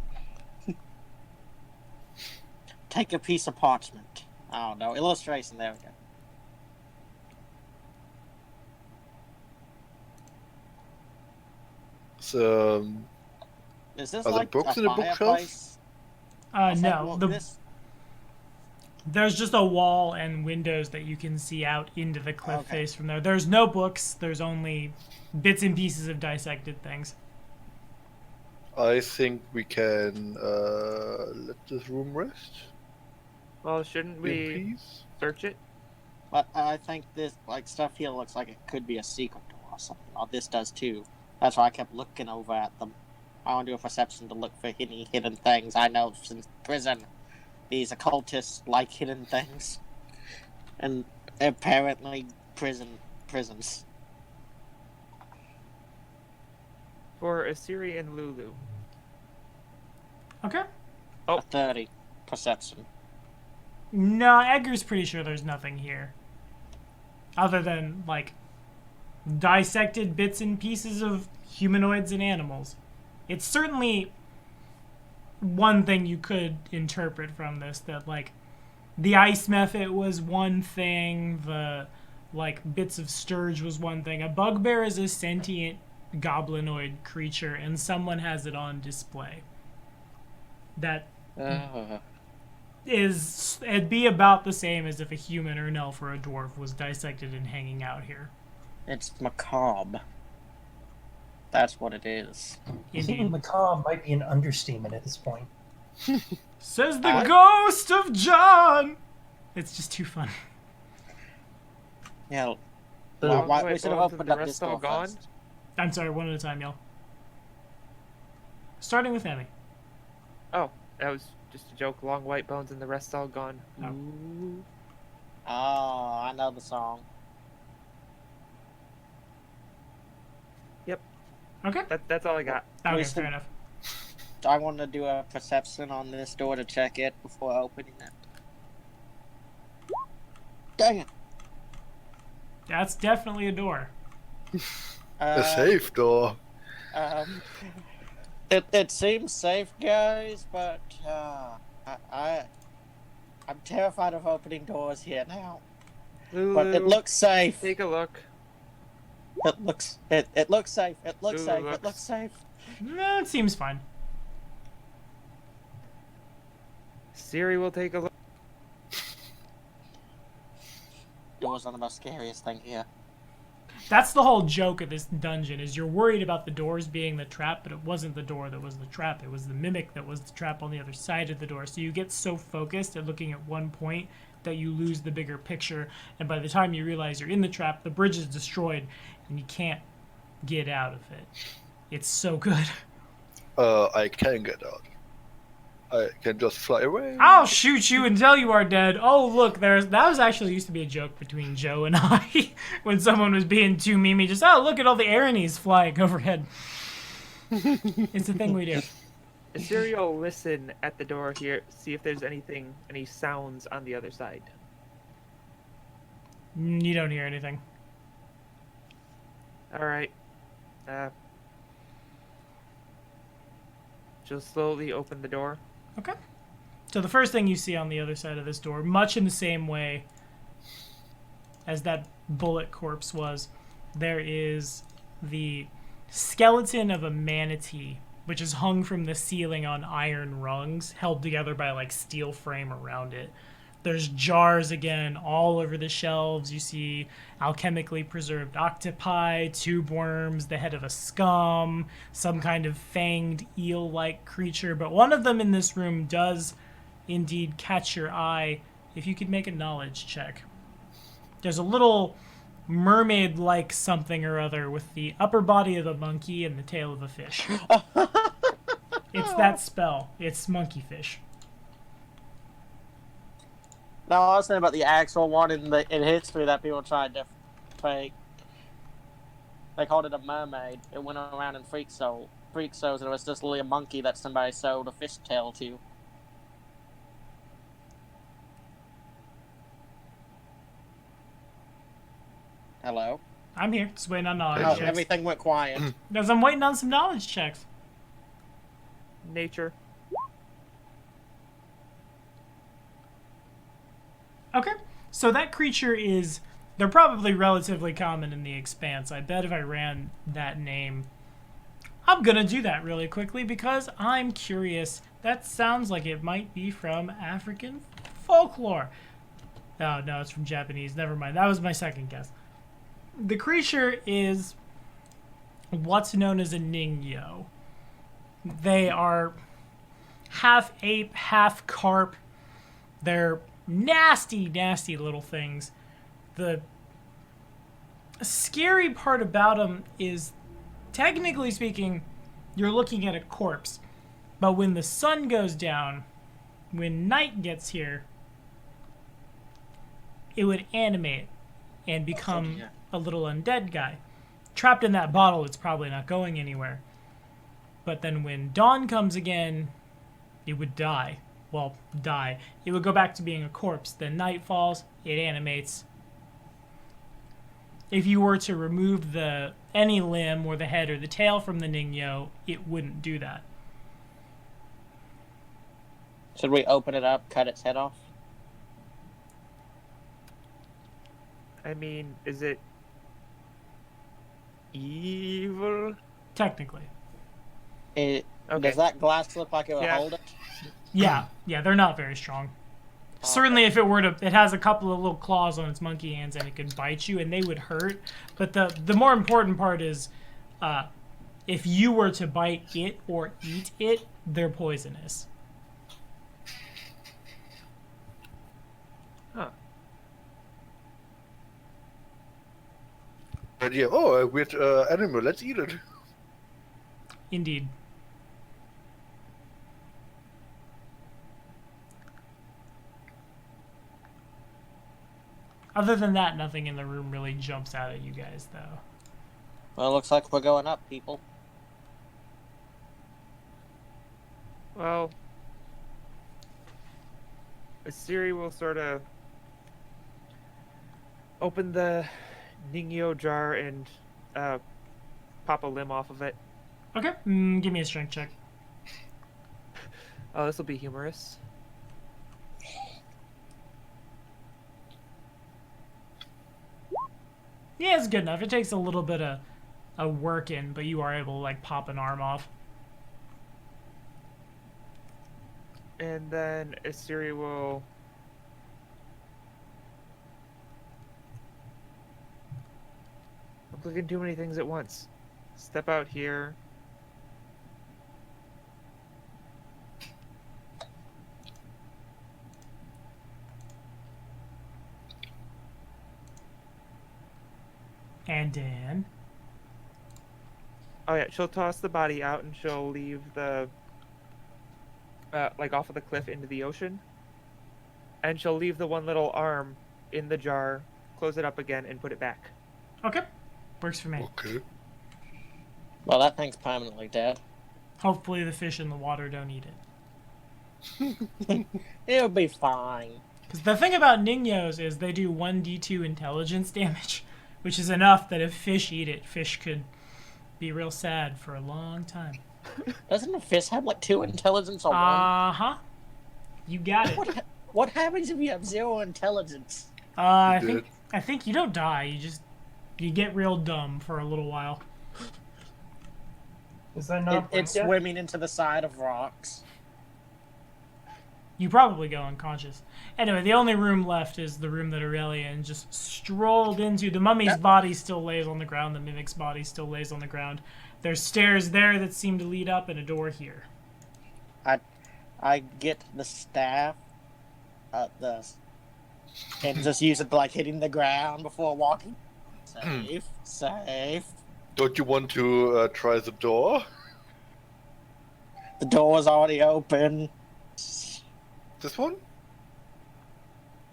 Speaker 3: Take a piece of parchment. I don't know. Illustration, there we go.
Speaker 5: So,
Speaker 3: Is this
Speaker 5: Are there
Speaker 3: like
Speaker 5: books
Speaker 3: a
Speaker 5: in the bookshelf?
Speaker 3: fireplace?
Speaker 1: No.
Speaker 3: This...
Speaker 1: There's just a wall and windows that you can see out into the cliff
Speaker 3: Okay.
Speaker 1: face from there. There's no books. There's only bits and pieces of dissected things.
Speaker 5: I think we can let this room rest
Speaker 6: Well, shouldn't
Speaker 5: in
Speaker 6: we
Speaker 5: peace.
Speaker 6: search it?
Speaker 3: But I think this like stuff here looks like it could be a secret door or something. Or this does too. That's why I kept looking over at them. I want to do a perception to look for any hidden things. I know since prison, these occultists like hidden things, and apparently prisons.
Speaker 6: For Assyri and Lulu.
Speaker 1: Okay.
Speaker 6: Oh.
Speaker 3: A 30 perception.
Speaker 1: No, Edgar's pretty sure there's nothing here. Other than, like, dissected bits and pieces of humanoids and animals. It's certainly one thing you could interpret from this, that, like, the ice method was one thing, the, like, bits of sturge was one thing. A bugbear is a sentient goblinoid creature, and someone has it on display. That it'd be about the same as if a human or an elf or a dwarf was dissected and hanging out here.
Speaker 3: It's macabre. That's what it is.
Speaker 1: Indeed.
Speaker 2: Macabre might be an understatement at this point.
Speaker 1: Says the ghost of John! It's just too fun.
Speaker 3: Yeah.
Speaker 2: The-
Speaker 3: Why we
Speaker 6: Wait,
Speaker 3: should have
Speaker 6: both of
Speaker 3: opened
Speaker 6: the
Speaker 3: up this
Speaker 6: rest all
Speaker 3: door
Speaker 6: gone?
Speaker 3: first.
Speaker 1: I'm sorry, one at a time, y'all. Starting with Emmy.
Speaker 6: Oh, that was just a joke. Long white bones and the rest all gone.
Speaker 1: Oh.
Speaker 6: Ooh.
Speaker 3: Oh, I know the song.
Speaker 1: Okay.
Speaker 6: That's all I got.
Speaker 1: Okay,
Speaker 3: Wasted.
Speaker 1: fair enough.
Speaker 3: I want to do a perception on this door to check it before opening it. Dang it.
Speaker 1: That's definitely a door.
Speaker 5: A safe door.
Speaker 3: It seems safe, guys, but I'm terrified of opening doors here now.
Speaker 6: Lulu,
Speaker 3: But it looks safe.
Speaker 6: take a look.
Speaker 3: It looks safe. It looks safe. It
Speaker 6: looks-
Speaker 3: looks safe.
Speaker 1: No, it seems fine.
Speaker 6: Siri will take a look.
Speaker 3: Doors are the most scariest thing here.
Speaker 1: That's the whole joke of this dungeon, is you're worried about the doors being the trap, but it wasn't the door that was the trap. It was the mimic that was the trap on the other side of the door. So you get so focused at looking at one point that you lose the bigger picture. And by the time you realize you're in the trap, the bridge is destroyed, and you can't get out of it. It's so good.
Speaker 5: I can get out. I can just fly away.
Speaker 1: I'll shoot you until you are dead. Oh, look, that was actually used to be a joke between Joe and I when someone was being too memey. Just, oh, look at all the Aranies flying overhead. It's a thing we do.
Speaker 6: Siri will listen at the door here, see if there's any sounds on the other side.
Speaker 1: You don't hear anything.
Speaker 6: Alright. She'll slowly open the door.
Speaker 1: Okay. So the first thing you see on the other side of this door, much in the same way as that bullet corpse was, there is the skeleton of a manatee, which is hung from the ceiling on iron rungs, held together by like steel frame around it. There's jars again all over the shelves. You see alchemically preserved octopi, tube worms, the head of a scum, some kind of fanged eel-like creature. But one of them in this room does indeed catch your eye if you could make a knowledge check. There's a little mermaid-like something or other with the upper body of a monkey and the tail of a fish. It's that spell. It's monkey fish.
Speaker 3: No, I was thinking about the actual one in history that people tried to fake. They called it a mermaid. It went around in freak shows, and it was just literally a monkey that somebody sewed a fish tail to. Hello.
Speaker 1: I'm here. Just waiting on knowledge
Speaker 3: Oh,
Speaker 1: checks.
Speaker 3: everything went quiet.
Speaker 1: Because I'm waiting on some knowledge checks.
Speaker 6: Nature.
Speaker 1: Okay. So that creature is... They're probably relatively common in the Expanse. I bet if I ran that name... I'm going to do that really quickly because I'm curious. That sounds like it might be from African folklore. Oh, no, it's from Japanese. Never mind. That was my second guess. The creature is what's known as a Ningyo. They are half ape, half carp. They're nasty, nasty little things. The scary part about them is, technically speaking, you're looking at a corpse. But when the sun goes down, when night gets here, it would animate and become a little undead guy. Trapped in that bottle, it's probably not going anywhere. But then when dawn comes again, it would die. Well, die. It would go back to being a corpse. Then night falls, it animates. If you were to remove any limb or the head or the tail from the Ningyo, it wouldn't do that.
Speaker 3: Should we open it up, cut its head off?
Speaker 6: I mean, is it evil?
Speaker 1: Technically.
Speaker 3: Okay.
Speaker 6: Okay.
Speaker 3: Does that glass look like it would
Speaker 6: Yeah.
Speaker 3: hold it?
Speaker 1: Yeah, they're not very strong. Certainly if it were to... It has a couple of little claws on its monkey hands and it could bite you and they would hurt. But the more important part is if you were to bite it or eat it, they're poisonous.
Speaker 6: Huh.
Speaker 5: Idea. Oh, a weird animal. Let's eat it.
Speaker 1: Indeed. Other than that, nothing in the room really jumps out at you guys, though.
Speaker 3: Well, looks like we're going up, people.
Speaker 6: Well, Siri will sort of open the Ningyo jar and pop a limb off of it.
Speaker 1: Okay, give me a strength check.
Speaker 6: Oh, this will be humorous.
Speaker 1: Yeah, it's good enough. It takes a little bit of work in, but you are able to, like, pop an arm off.
Speaker 6: And then Siri will... I'm clicking too many things at once. Step out here.
Speaker 1: And Dan.
Speaker 6: Oh yeah, she'll toss the body out and she'll leave the like off of the cliff into the ocean. And she'll leave the one little arm in the jar, close it up again, and put it back.
Speaker 1: Okay, works for me.
Speaker 5: Okay.
Speaker 3: Well, that thing's permanently dead.
Speaker 1: Hopefully the fish in the water don't eat it.
Speaker 3: It'll be fine.
Speaker 1: Because the thing about Ningyos is they do 1d2 intelligence damage, which is enough that if fish eat it, fish could be real sad for a long time.
Speaker 3: Doesn't a fish have like 2 intelligence or 1?
Speaker 1: Uh-huh. You got it.
Speaker 3: What happens if you have 0 intelligence?
Speaker 1: I think you don't die. You get real dumb for a little while.
Speaker 2: Is that not?
Speaker 3: It's
Speaker 2: yet?
Speaker 3: swimming into the side of rocks.
Speaker 1: You probably go unconscious. Anyway, the only room left is the room that Aurelian just strolled into. The mummy's body still lays on the ground. The mimic's body still lays on the ground. There's stairs there that seem to lead up and a door here.
Speaker 3: I get the staff, and just use it like hitting the ground before walking. Safe.
Speaker 5: Don't you want to try the door?
Speaker 3: The door's already open.
Speaker 5: This one?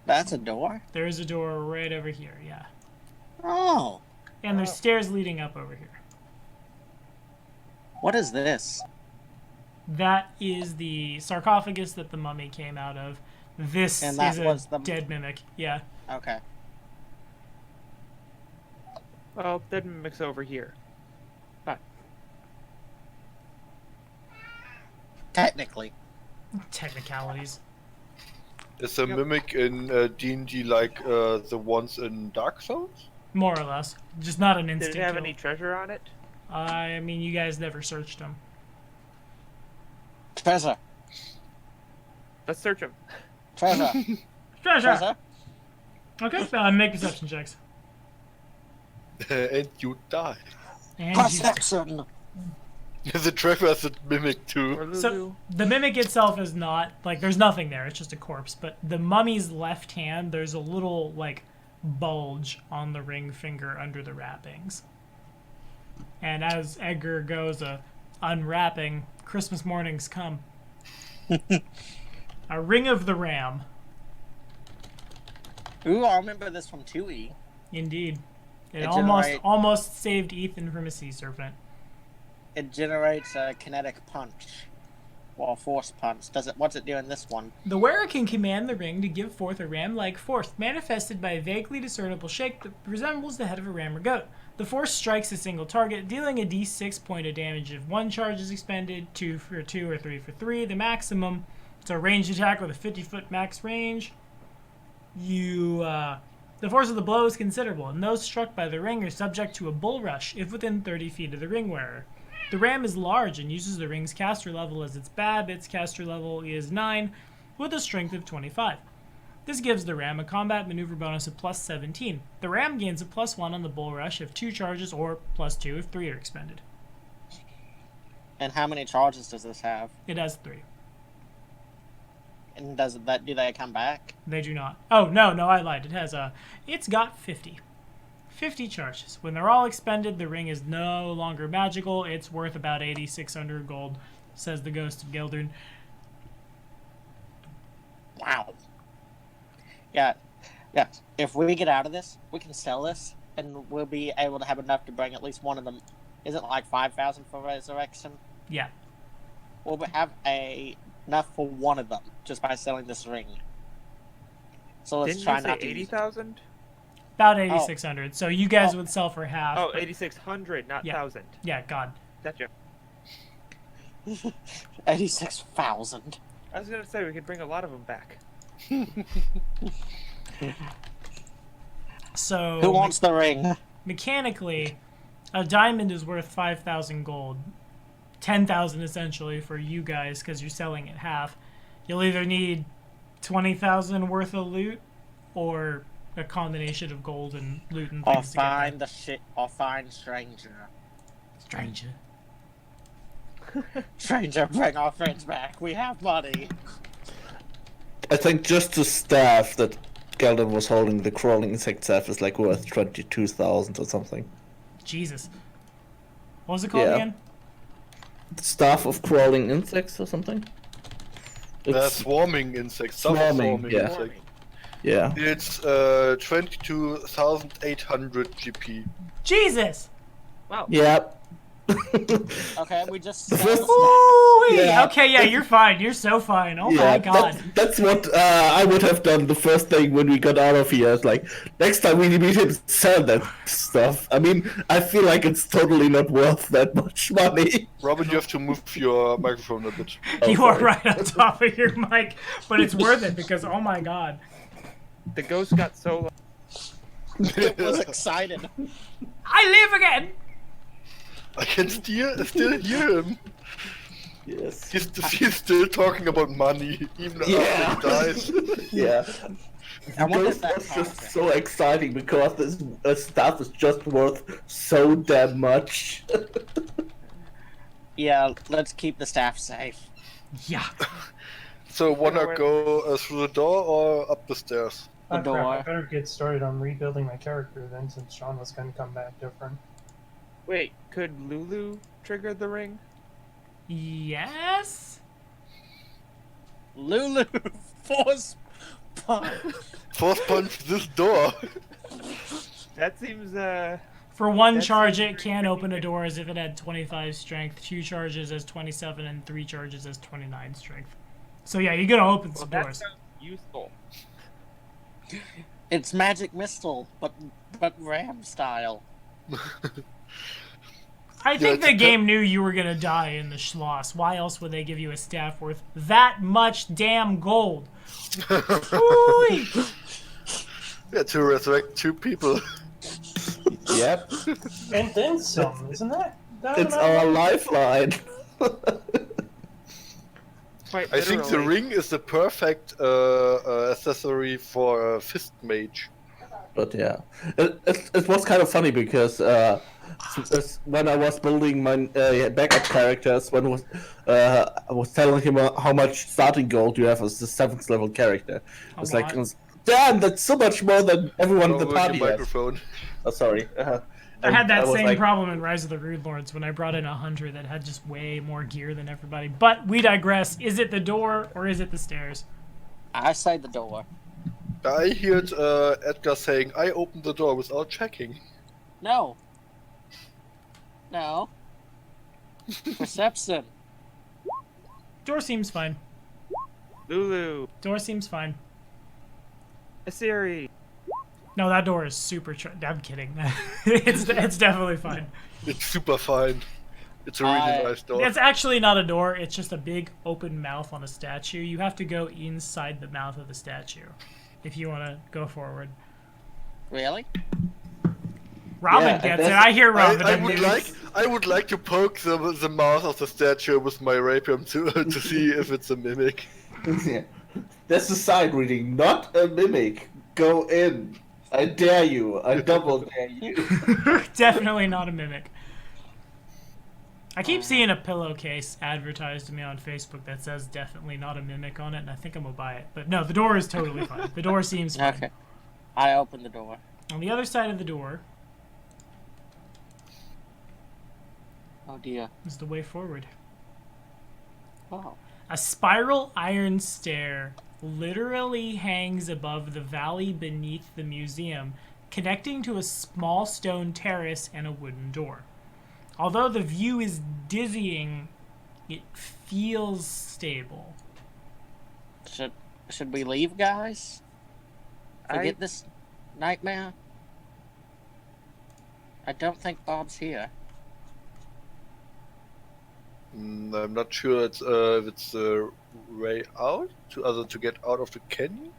Speaker 3: That's a door?
Speaker 1: There is a door right over here, yeah.
Speaker 3: Oh.
Speaker 1: And there's stairs leading up over here.
Speaker 3: What is this?
Speaker 1: That is the sarcophagus that the mummy came out of. This
Speaker 3: And that
Speaker 1: is
Speaker 3: was
Speaker 1: a
Speaker 3: the-
Speaker 1: dead mimic, yeah.
Speaker 3: Okay.
Speaker 6: Well, that mimics over here. But
Speaker 3: Technically.
Speaker 1: Technicalities.
Speaker 5: Is a
Speaker 6: Yep.
Speaker 5: mimic in D&D like the ones in Dark Souls?
Speaker 1: More or less. Just not an
Speaker 6: did
Speaker 1: instant
Speaker 6: it have
Speaker 1: kill.
Speaker 6: any treasure on it?
Speaker 1: I mean, you guys never searched them.
Speaker 3: Treasure.
Speaker 6: Let's search him.
Speaker 3: Treasure.
Speaker 1: Treasure!
Speaker 3: Treasure.
Speaker 1: Okay, make perception checks.
Speaker 5: And you die.
Speaker 1: And you...
Speaker 3: Perception.
Speaker 5: The treasure has a mimic
Speaker 6: Or
Speaker 5: too.
Speaker 6: Lulu.
Speaker 1: So, the mimic itself is not, like, there's nothing there, it's just a corpse, but the mummy's left hand, there's a little, like, bulge on the ring finger under the wrappings. And as Edgar goes unwrapping, Christmas mornings come. A ring of the ram.
Speaker 3: Ooh, I remember this from 2E.
Speaker 1: Indeed. It
Speaker 3: It
Speaker 1: almost saved Ethan from a sea serpent.
Speaker 3: It generates a kinetic punch. Or a force punch. What's it do in this one?
Speaker 1: The wearer can command the ring to give forth a ram-like force, manifested by a vaguely discernible shape that resembles the head of a ram or goat. The force strikes a single target, dealing a d6 point of damage if 1 charge is expended, 2 for 2, or 3 for 3. The maximum. It's a ranged attack with a 50-foot max range. The force of the blow is considerable, and those struck by the ring are subject to a bull rush if within 30 feet of the ring wearer. The ram is large and uses the ring's caster level as its bab. Its caster level is 9, with a strength of 25. This gives the ram a combat maneuver bonus of plus 17. The ram gains a plus 1 on the bull rush if 2 charges, or plus 2 if 3 are expended.
Speaker 3: And how many charges does this have?
Speaker 1: It has 3.
Speaker 3: And do they come back?
Speaker 1: They do not. Oh, no, I lied. It's got 50. 50 charges. When they're all expended, the ring is no longer magical. It's worth about 8,600 gold, says the Ghost of Gildern.
Speaker 3: Wow. Yeah. If we get out of this, we can sell this, and we'll be able to have enough to bring at least one of them. Is it like 5,000 for resurrection?
Speaker 1: Yeah.
Speaker 3: We'll have enough for one of them just by selling this ring. So let's
Speaker 6: Didn't
Speaker 3: try
Speaker 6: you say
Speaker 3: not to
Speaker 6: 80,000?
Speaker 1: About 8,600. So you guys
Speaker 3: Oh.
Speaker 1: would sell for half.
Speaker 6: Oh,
Speaker 1: but-
Speaker 6: 8,600, not
Speaker 1: Yeah.
Speaker 6: 1,000.
Speaker 1: Yeah, God.
Speaker 6: Gotcha.
Speaker 3: 86,000.
Speaker 6: I was gonna say we could bring a lot of them back.
Speaker 1: So
Speaker 3: Who wants the ring?
Speaker 1: mechanically, a diamond is worth 5,000 gold. 10,000 essentially for you guys because you're selling it half. You'll either need 20,000 worth of loot or a combination of gold and loot and
Speaker 3: Or
Speaker 1: things to get there.
Speaker 3: find the shit. Or find stranger.
Speaker 1: Stranger.
Speaker 3: Stranger, bring our friends back. We have money.
Speaker 4: I think just the staff that Gelden was holding, the crawling insect staff, is like worth 22,000 or something.
Speaker 1: Jesus. What was it called
Speaker 4: Yeah.
Speaker 1: again?
Speaker 4: Staff of crawling insects or something? It's,
Speaker 5: Swarming insects.
Speaker 4: Swarming, yeah.
Speaker 5: insect.
Speaker 4: yeah.
Speaker 5: It's 22,800 GP.
Speaker 1: Jesus!
Speaker 6: Wow.
Speaker 4: Yeah.
Speaker 3: Okay, we just
Speaker 4: The
Speaker 3: sell
Speaker 4: first-
Speaker 3: the
Speaker 1: Ooh-wee.
Speaker 4: Yeah.
Speaker 1: Okay, yeah, you're fine. You're so fine. Oh my god.
Speaker 4: That's what I would have done the first thing when we got out of here. It's like, next time we meet him, sell that stuff. I mean, I feel like it's totally not worth that much money.
Speaker 5: Robin, you have to move your microphone a bit.
Speaker 1: You are
Speaker 4: sorry.
Speaker 1: right on top of your mic, but it's worth it because, oh my god.
Speaker 6: The ghost got so
Speaker 3: It was excited.
Speaker 1: I live again!
Speaker 5: I can still hear him.
Speaker 4: Yes.
Speaker 5: He's still talking about money, even
Speaker 4: Yeah.
Speaker 5: after he dies.
Speaker 4: Yeah.
Speaker 3: I wonder
Speaker 4: Ghost
Speaker 3: if that
Speaker 4: was just
Speaker 3: counts.
Speaker 4: so exciting because this stuff is just worth so damn much.
Speaker 3: Yeah, let's keep the staff safe.
Speaker 1: Yeah.
Speaker 5: So, wanna go through the door or up the stairs?
Speaker 3: The
Speaker 2: Crap, I
Speaker 3: door.
Speaker 2: better get started on rebuilding my character then, since Sean was going to come back different.
Speaker 6: Wait, could Lulu trigger the ring?
Speaker 1: Yes?
Speaker 3: Lulu, force punch.
Speaker 5: Force punch this door.
Speaker 6: That seems,
Speaker 1: For one
Speaker 6: That's
Speaker 1: charge, it
Speaker 6: pretty
Speaker 1: can open a
Speaker 6: good.
Speaker 1: door as if it had 25 strength, 2 charges as 27, and 3 charges as 29 strength. So yeah, you're gonna open
Speaker 6: well,
Speaker 1: some
Speaker 6: that
Speaker 1: doors.
Speaker 6: sounds useful.
Speaker 3: It's magic missile, but ram style.
Speaker 1: I think
Speaker 5: it's
Speaker 1: the
Speaker 5: a
Speaker 1: game knew you were gonna die in the Schloss. Why else would they give you a staff worth that much damn gold? Ooh-wee.
Speaker 5: Yeah, to resurrect 2 people.
Speaker 4: Yep.
Speaker 2: And then some, isn't that?
Speaker 4: It's our lifeline.
Speaker 6: Quite
Speaker 5: I think the
Speaker 6: literally.
Speaker 5: ring is the perfect accessory for a fist mage.
Speaker 4: But yeah, it was kind of funny because when I was building my backup characters, I was telling him how much starting gold you have as the 7th level character. It's like,
Speaker 1: lot.
Speaker 4: damn, that's so much more than everyone in the
Speaker 5: Over your
Speaker 4: party has.
Speaker 5: microphone.
Speaker 4: Oh, sorry.
Speaker 1: I had that
Speaker 4: was
Speaker 1: same
Speaker 4: like,
Speaker 1: problem in Rise of the Rude Lords when I brought in a hunter that had just way more gear than everybody. But we digress. Is it the door or is it the stairs?
Speaker 3: I say the door.
Speaker 5: I heard Edgar saying, I opened the door without checking.
Speaker 3: No. No. Perception.
Speaker 1: Door seems fine.
Speaker 6: Lulu.
Speaker 1: Door seems fine.
Speaker 6: Asiri.
Speaker 1: No, that door is super. I'm kidding. it's definitely fine.
Speaker 5: It's super fine. It's a really nice door.
Speaker 1: It's actually not a door. It's just a big open mouth on a statue. You have to go inside the mouth of the statue if you want to go forward.
Speaker 3: Really?
Speaker 1: Robin
Speaker 4: Yeah,
Speaker 1: gets it.
Speaker 4: that's-
Speaker 1: I hear Robin.
Speaker 5: I would like to poke the mouth of the statue with my rapier to see if it's a mimic.
Speaker 4: yeah. That's the side reading, not a mimic. Go in. I dare you. I double dare you.
Speaker 1: Definitely not a mimic. I keep seeing a pillowcase advertised to me on Facebook that says definitely not a mimic on it, and I think I'm gonna buy it. But no, the door is totally fine. The door seems fine.
Speaker 3: Okay. I open the door.
Speaker 1: On the other side of the door
Speaker 3: Oh dear.
Speaker 1: is the way forward.
Speaker 3: Oh.
Speaker 1: A spiral iron stair literally hangs above the valley beneath the museum, connecting to a small stone terrace and a wooden door. Although the view is dizzying, it feels stable.
Speaker 3: Should we leave, guys? Forget
Speaker 6: I
Speaker 3: this nightmare? I don't think Bob's here.
Speaker 5: I'm not sure if it's the way out, to get out of the canyon?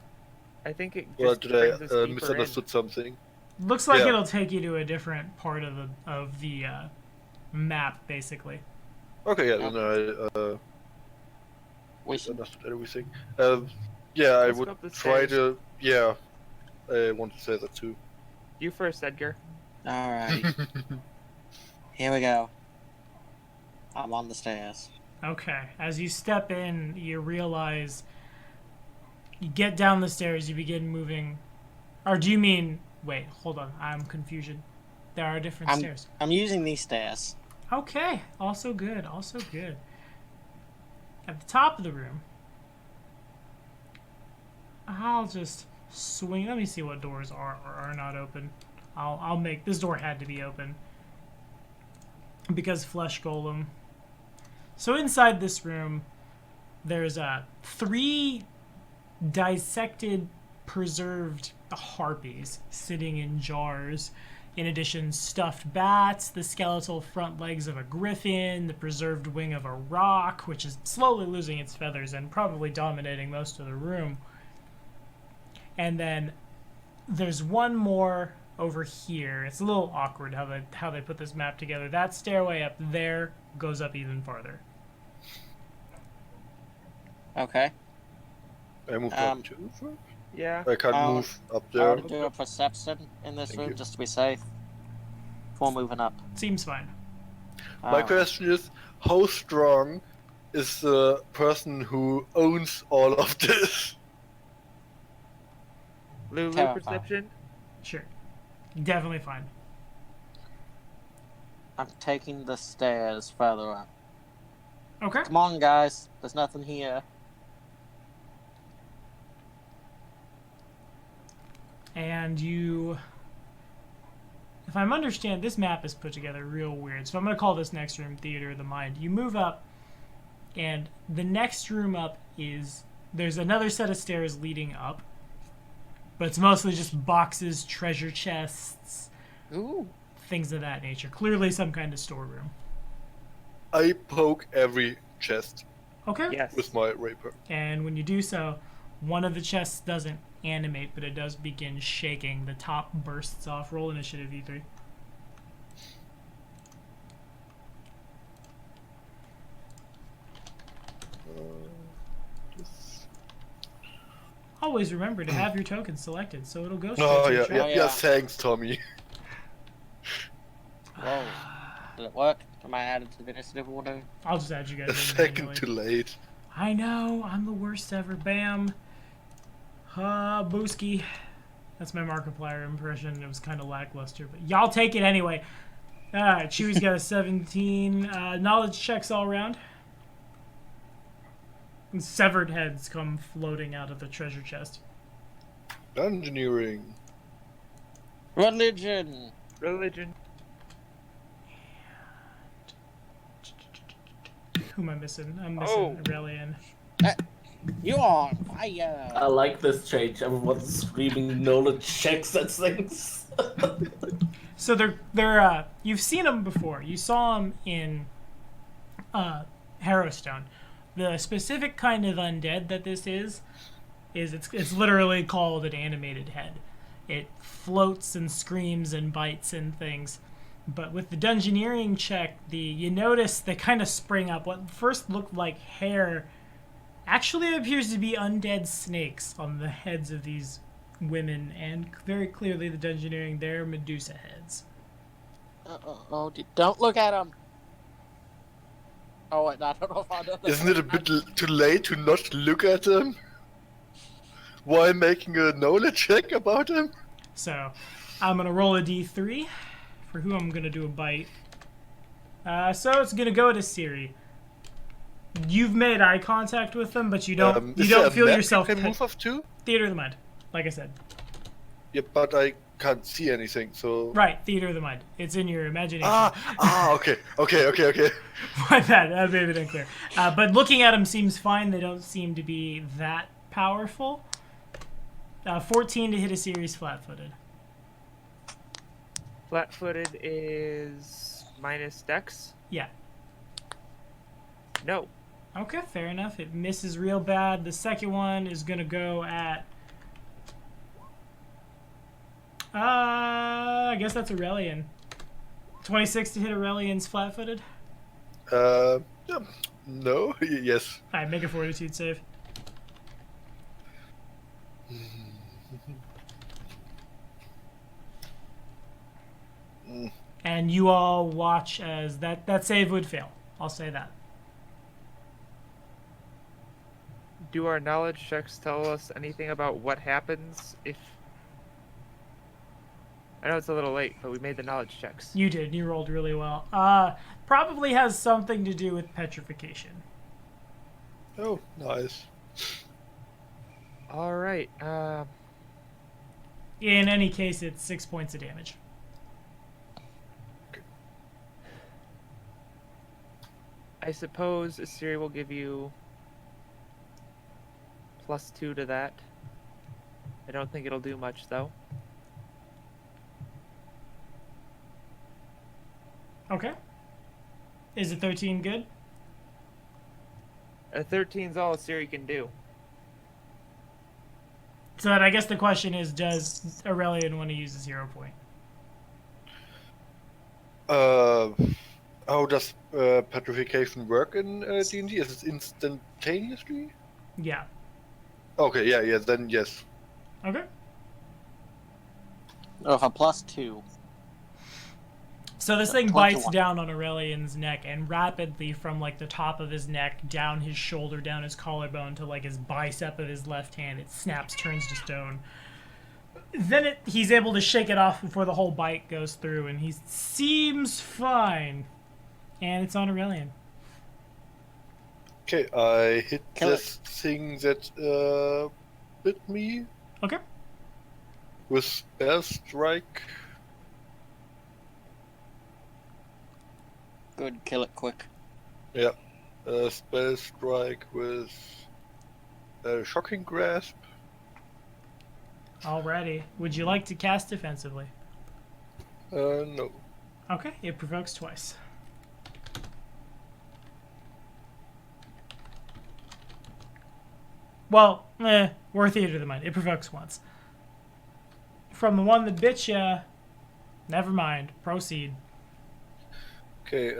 Speaker 6: I think it
Speaker 5: Or
Speaker 6: just
Speaker 5: did
Speaker 6: brings
Speaker 5: I
Speaker 6: us deeper in.
Speaker 5: misunderstood something?
Speaker 1: Looks like
Speaker 5: Yeah.
Speaker 1: it'll take you to a different part of the map, basically.
Speaker 5: Okay, yeah, then I
Speaker 3: We should.
Speaker 5: understood everything. Yeah, I
Speaker 6: Let's go
Speaker 5: would
Speaker 6: up the
Speaker 5: try
Speaker 6: stairs.
Speaker 5: to. Yeah, I want to say that too.
Speaker 6: You first, Edgar.
Speaker 3: Alright. Here we go. I'm on the stairs.
Speaker 1: Okay. As you step in, you realize you get down the stairs, you begin moving. Or do you mean... Wait, hold on. I'm confusion. There are different stairs.
Speaker 3: I'm using these stairs.
Speaker 1: Okay. Also good. Also good. At the top of the room, I'll just swing. Let me see what doors are or are not open. I'll make... This door had to be open. Because Flesh Golem. So inside this room, there's 3 dissected, preserved harpies sitting in jars. In addition, stuffed bats, the skeletal front legs of a griffin, the preserved wing of a rock, which is slowly losing its feathers and probably dominating most of the room. And then there's one more over here. It's a little awkward how they put this map together. That stairway up there goes up even farther.
Speaker 3: Okay.
Speaker 5: I moved
Speaker 3: Um,
Speaker 5: up too. Sure.
Speaker 6: Yeah.
Speaker 5: I can't
Speaker 3: I'll-
Speaker 5: move up
Speaker 3: I
Speaker 5: there.
Speaker 3: want to do a perception in this
Speaker 5: Thank
Speaker 3: room
Speaker 5: you.
Speaker 3: just to be safe. Before moving up.
Speaker 1: Seems fine.
Speaker 5: My
Speaker 3: Oh.
Speaker 5: question is, how strong is the person who owns all of this?
Speaker 6: Lulu
Speaker 3: Terrifying.
Speaker 6: perception.
Speaker 1: Sure. Definitely fine.
Speaker 3: I'm taking the stairs further up.
Speaker 1: Okay.
Speaker 3: Come on, guys. There's nothing here.
Speaker 1: And you... If I'm understand, this map is put together real weird. So I'm going to call this next room Theater of the Mind. You move up, and the next room up is... There's another set of stairs leading up. But it's mostly just boxes, treasure chests,
Speaker 3: Ooh.
Speaker 1: things of that nature. Clearly some kind of storeroom.
Speaker 5: I poke every chest
Speaker 1: Okay.
Speaker 6: Yes.
Speaker 5: with my rapier.
Speaker 1: And when you do so, one of the chests doesn't animate, but it does begin shaking. The top bursts off. Roll initiative, E3. Always remember to have your token selected, so it'll go straight
Speaker 5: Oh
Speaker 1: to the
Speaker 5: yeah,
Speaker 1: trap.
Speaker 5: yeah, thanks, Tommy.
Speaker 3: Whoa. Did it work? Am I added to the initiative order?
Speaker 1: I'll just add you guys
Speaker 5: A
Speaker 1: in
Speaker 5: second
Speaker 1: manually.
Speaker 5: too late.
Speaker 1: I know, I'm the worst ever. Bam. Booski. That's my Markiplier impression. It was kind of lackluster, but y'all take it anyway. Alright, Chewie's got a 17. Knowledge checks all around. And severed heads come floating out of the treasure chest.
Speaker 5: Engineering.
Speaker 3: Religion!
Speaker 6: Religion.
Speaker 1: Who am I missing? I'm missing Aurelian.
Speaker 3: You are on fire!
Speaker 4: I like this change. Everyone's screaming knowledge checks at things.
Speaker 1: So they're you've seen them before. You saw them in Harrowstone. The specific kind of undead that this is it's literally called an animated head. It floats and screams and bites and things. But with the dungeoneering check, you notice they kind of spring up. What first looked like hair actually appears to be undead snakes on the heads of these women, and very clearly the dungeoneering, they're Medusa heads.
Speaker 3: Don't look at them! Oh wait, no, I don't know if I know that.
Speaker 5: Isn't it a bit too late to not look at them? While making a knowledge check about them?
Speaker 1: So I'm going to roll a d3 for who I'm going to do a bite. So it's going to go to Siri. You've made eye contact with them, but you don't
Speaker 5: Is there a
Speaker 1: feel
Speaker 5: map
Speaker 1: yourself.
Speaker 5: you can move off to?
Speaker 1: Theater of the Mind, like I said.
Speaker 5: Yeah, but I can't see anything, so...
Speaker 1: Right, Theater of the Mind. It's in your imagination.
Speaker 5: Okay.
Speaker 1: My bad, that may have been unclear. But looking at them seems fine. They don't seem to be that powerful. 14 to hit a series flat-footed.
Speaker 6: Flat-footed is minus dex.
Speaker 1: Yeah.
Speaker 6: No.
Speaker 1: Okay, fair enough. It misses real bad. The second one is going to go at... I guess that's Aurelian. 26 to hit Aurelian's flat-footed.
Speaker 5: No, yes.
Speaker 1: Alright, make a fortitude save. And you all watch as that save would fail. I'll say that.
Speaker 6: Do our knowledge checks tell us anything about what happens if... I know it's a little late, but we made the knowledge checks.
Speaker 1: You did. You rolled really well. Probably has something to do with petrification.
Speaker 5: Oh, nice.
Speaker 6: Alright,
Speaker 1: In any case, it's 6 points of damage.
Speaker 6: I suppose Siri will give you +2 to that. I don't think it'll do much, though.
Speaker 1: Okay. Is a 13 good?
Speaker 6: A 13's all Siri can do.
Speaker 1: So I guess the question is, does Aurelian want to use his hero point?
Speaker 5: How does petrification work in D&D? Is it instantaneously?
Speaker 1: Yeah.
Speaker 5: Okay, yeah, then yes.
Speaker 1: Okay.
Speaker 3: Oh, for +2.
Speaker 1: So this thing
Speaker 3: 21.
Speaker 1: bites down on Aurelian's neck, and rapidly from like the top of his neck, down his shoulder, down his collarbone to like his bicep of his left hand, it snaps, turns to stone. Then he's able to shake it off before the whole bite goes through, and he seems fine. And it's on Aurelian.
Speaker 5: Okay, I hit
Speaker 3: Kill
Speaker 5: this thing that bit me
Speaker 1: Okay.
Speaker 5: with Spell Strike.
Speaker 3: Good, kill it quick.
Speaker 5: Yeah, Spell Strike with Shocking Grasp.
Speaker 1: Alrighty. Would you like to cast defensively?
Speaker 5: No.
Speaker 1: Okay, it provokes twice. Well, we're Theater of the Mind. It provokes once. From the one that bit ya, never mind. Proceed.
Speaker 5: Okay,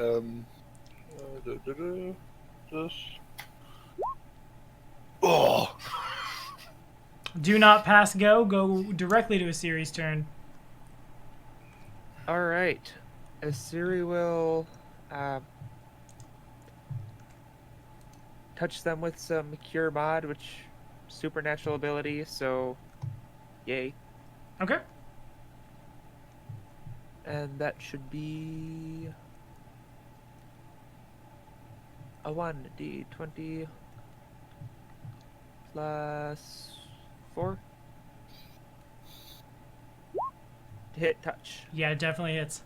Speaker 5: this. Oh!
Speaker 1: Do not pass go. Go directly to a series turn.
Speaker 6: All right. Asiri will touch them with some Cure Mod, which supernatural ability, so yay.
Speaker 1: Okay.
Speaker 6: And that should be a 1d20 plus 4 to hit touch.
Speaker 1: Yeah, it definitely hits.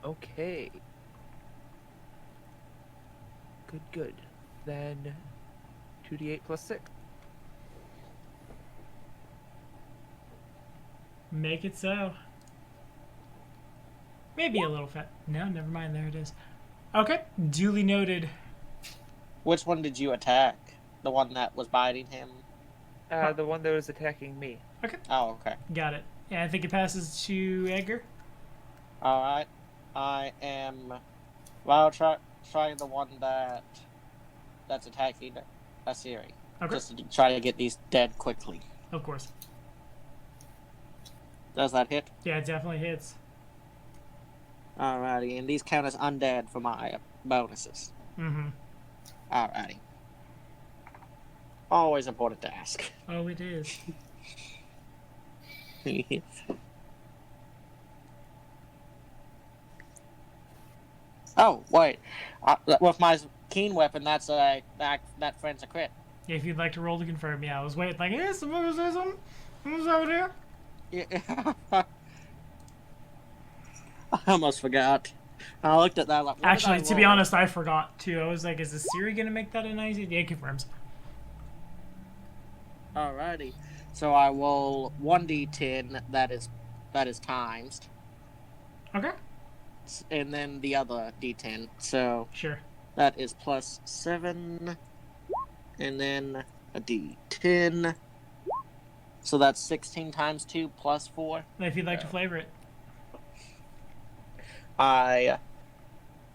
Speaker 6: Okay. Good. Then 2d8 plus 6.
Speaker 1: Make it so. Maybe a little fat. No, never mind. There it is. Okay. Duly noted.
Speaker 3: Which one did you attack? The one that was biting him?
Speaker 6: The one that was attacking me.
Speaker 1: Okay.
Speaker 3: Oh, okay.
Speaker 1: Got it. Yeah, I think it passes to Edgar.
Speaker 3: Alright. I am... Well, try the one that's attacking Asiri.
Speaker 1: Okay.
Speaker 3: Just to try to get these dead quickly.
Speaker 1: Of course.
Speaker 3: Does that hit?
Speaker 1: Yeah, it definitely hits.
Speaker 3: Alrighty, and these count as undead for my bonuses.
Speaker 1: Mm-hmm.
Speaker 3: Alrighty. Always important to ask.
Speaker 1: Oh, it is.
Speaker 3: Oh, wait. With my keen weapon, that friend's a crit.
Speaker 1: If you'd like to roll to confirm, yeah, I was waiting like, hey, someone gonna say something? Who's over there?
Speaker 3: Yeah. I almost forgot. I looked at that like, what did
Speaker 1: Actually,
Speaker 3: I
Speaker 1: to be
Speaker 3: roll?
Speaker 1: honest, I forgot too. I was like, is the Siri gonna make that a nice? Yeah, it confirms.
Speaker 3: Alrighty. So I roll 1d10 that is times,
Speaker 1: Okay.
Speaker 3: and then the other d10. So
Speaker 1: Sure.
Speaker 3: that is plus 7, and then a d10. So that's 16 times 2 plus 4.
Speaker 1: If you'd like to flavor it.
Speaker 3: I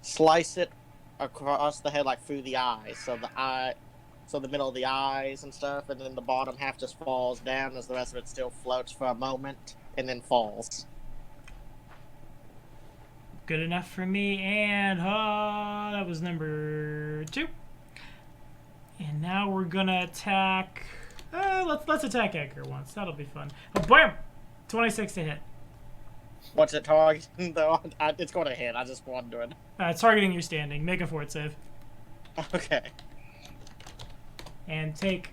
Speaker 3: slice it across the head, like through the eyes. So the middle of the eyes and stuff, and then the bottom half just falls down as the rest of it still floats for a moment and then falls.
Speaker 1: Good enough for me, and that was number 2. And now we're gonna attack. Let's attack Edgar once. That'll be fun. Oh, bam! 26 to hit.
Speaker 3: What's it targeting though? It's going to hit. I just wondered.
Speaker 1: Targeting your standing. Make a fort save,
Speaker 3: Okay.
Speaker 1: and take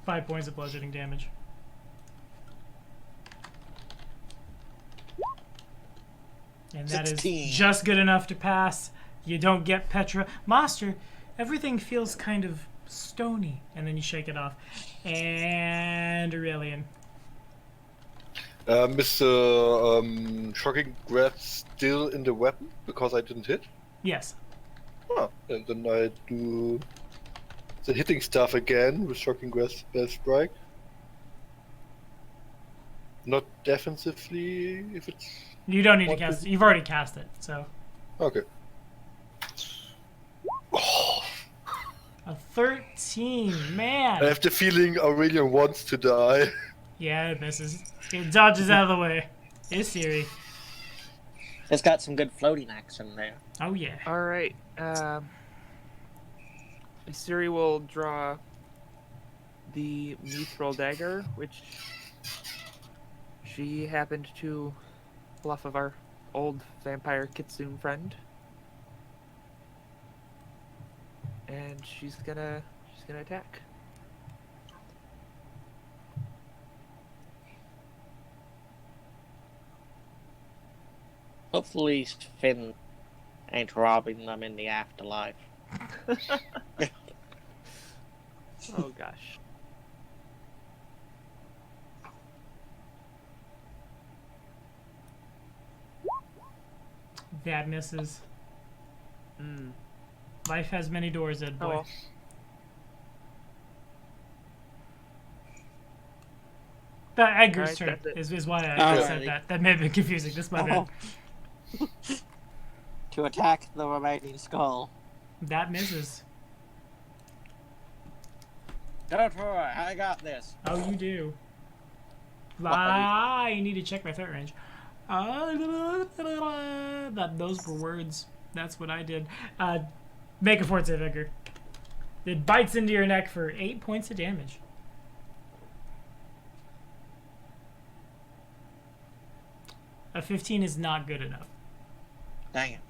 Speaker 1: 5 points of bludgeoning damage. And that
Speaker 3: 16.
Speaker 1: is just good enough to pass. You don't get Petra. Master, everything feels kind of stony. And then you shake it off. And Aurelian.
Speaker 5: Mr. Shocking Grab still in the weapon because I didn't hit?
Speaker 1: Yes.
Speaker 5: Oh, and then I do the hitting stuff again with Shocking Grasp Strike. Not defensively, if it's...
Speaker 1: You don't need to
Speaker 5: What
Speaker 1: cast
Speaker 5: is-
Speaker 1: it. You've already cast it, so.
Speaker 5: Okay. Oh,
Speaker 1: A 13, man.
Speaker 5: I have the feeling Aurelian wants to die.
Speaker 1: Yeah, it misses. It dodges out of the way. It's Siri.
Speaker 3: It's got some good floating action there.
Speaker 1: Oh, yeah.
Speaker 6: Alright, Asiri will draw the Mithril Dagger, which she happened to pull off of our old vampire Kitsune friend. And she's gonna attack.
Speaker 3: Hopefully Finn ain't robbing them in the afterlife.
Speaker 6: Oh gosh.
Speaker 1: That misses.
Speaker 6: Mm.
Speaker 1: Life has many doors, Ed
Speaker 6: Oh,
Speaker 1: boy.
Speaker 6: well.
Speaker 1: The Edgar's
Speaker 6: Alright,
Speaker 1: turn
Speaker 6: that's it.
Speaker 1: is why I
Speaker 3: Alrighty.
Speaker 1: said that. That may have been confusing. This is my bad.
Speaker 3: Oh. To attack the remaining skull.
Speaker 1: That misses.
Speaker 3: Don't worry, I got this.
Speaker 1: Oh, you do. You need to check my threat range. Those were words. That's what I did. Make a fort save, Edgar. It bites into your neck for 8 points of damage. A 15 is not good enough.
Speaker 3: Dang it.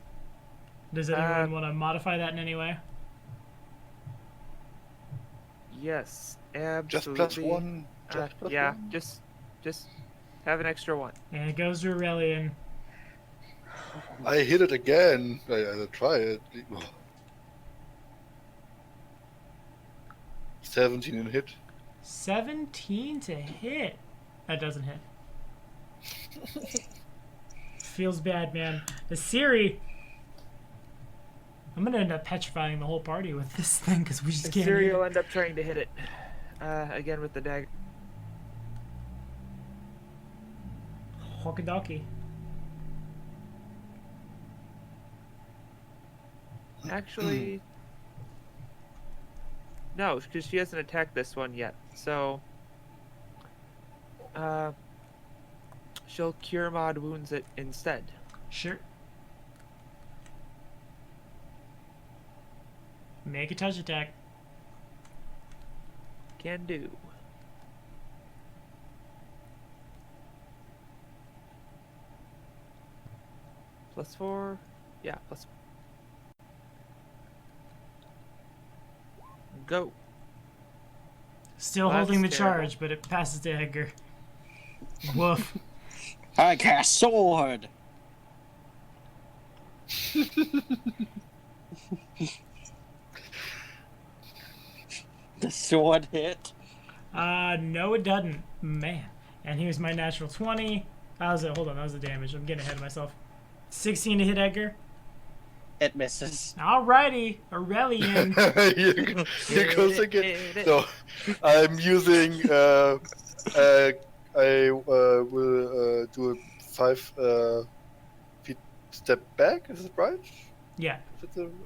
Speaker 1: Does anyone want to modify that in any way?
Speaker 6: Yes,
Speaker 5: Just
Speaker 6: absolutely.
Speaker 5: +1. Just
Speaker 6: Yeah,
Speaker 5: +1.
Speaker 6: just have an extra one.
Speaker 1: And it goes to Aurelian.
Speaker 5: I hit it again. I try it. 17 in hit.
Speaker 1: 17 to hit. That doesn't hit. Feels bad, man. The Siri. I'm gonna end up petrifying the whole party with this thing because we just can't.
Speaker 6: Siri
Speaker 1: hit
Speaker 6: will
Speaker 1: it.
Speaker 6: end up trying to hit it. Again with the dagger.
Speaker 1: Hokidoki.
Speaker 6: Actually, no, because she hasn't attacked this one yet. So, she'll cure mod wounds it instead.
Speaker 1: Sure. Make a touch attack.
Speaker 6: Can do. +4. Yeah, +4. Go.
Speaker 1: Still
Speaker 6: That's
Speaker 1: holding the
Speaker 6: terrible.
Speaker 1: charge, but it passes to Edgar. Woof.
Speaker 3: I cast sword. The sword hit.
Speaker 1: No, it doesn't. Man. And here's my natural 20. That was it. Hold on, that was the damage. I'm getting ahead of myself. 16 to hit Edgar.
Speaker 3: It misses.
Speaker 1: Alrighty, Aurelian.
Speaker 5: Here goes again. So, I'm using. I will do a 5 feet step back. Is it right?
Speaker 1: Yeah.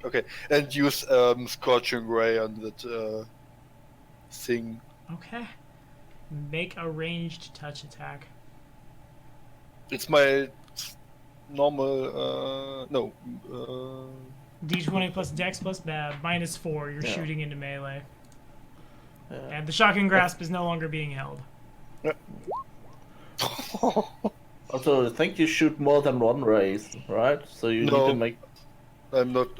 Speaker 5: Okay, and use Scorching Ray on that thing.
Speaker 1: Okay. Make a ranged touch attack.
Speaker 5: It's my normal. No.
Speaker 1: D20 plus Dex plus Bab -4. You're
Speaker 4: Yeah.
Speaker 1: shooting into melee,
Speaker 4: Yeah.
Speaker 1: and the shocking grasp is no longer being held.
Speaker 4: Also, I think you shoot more than one race, right? So you need
Speaker 5: No.
Speaker 4: to make
Speaker 5: I'm not.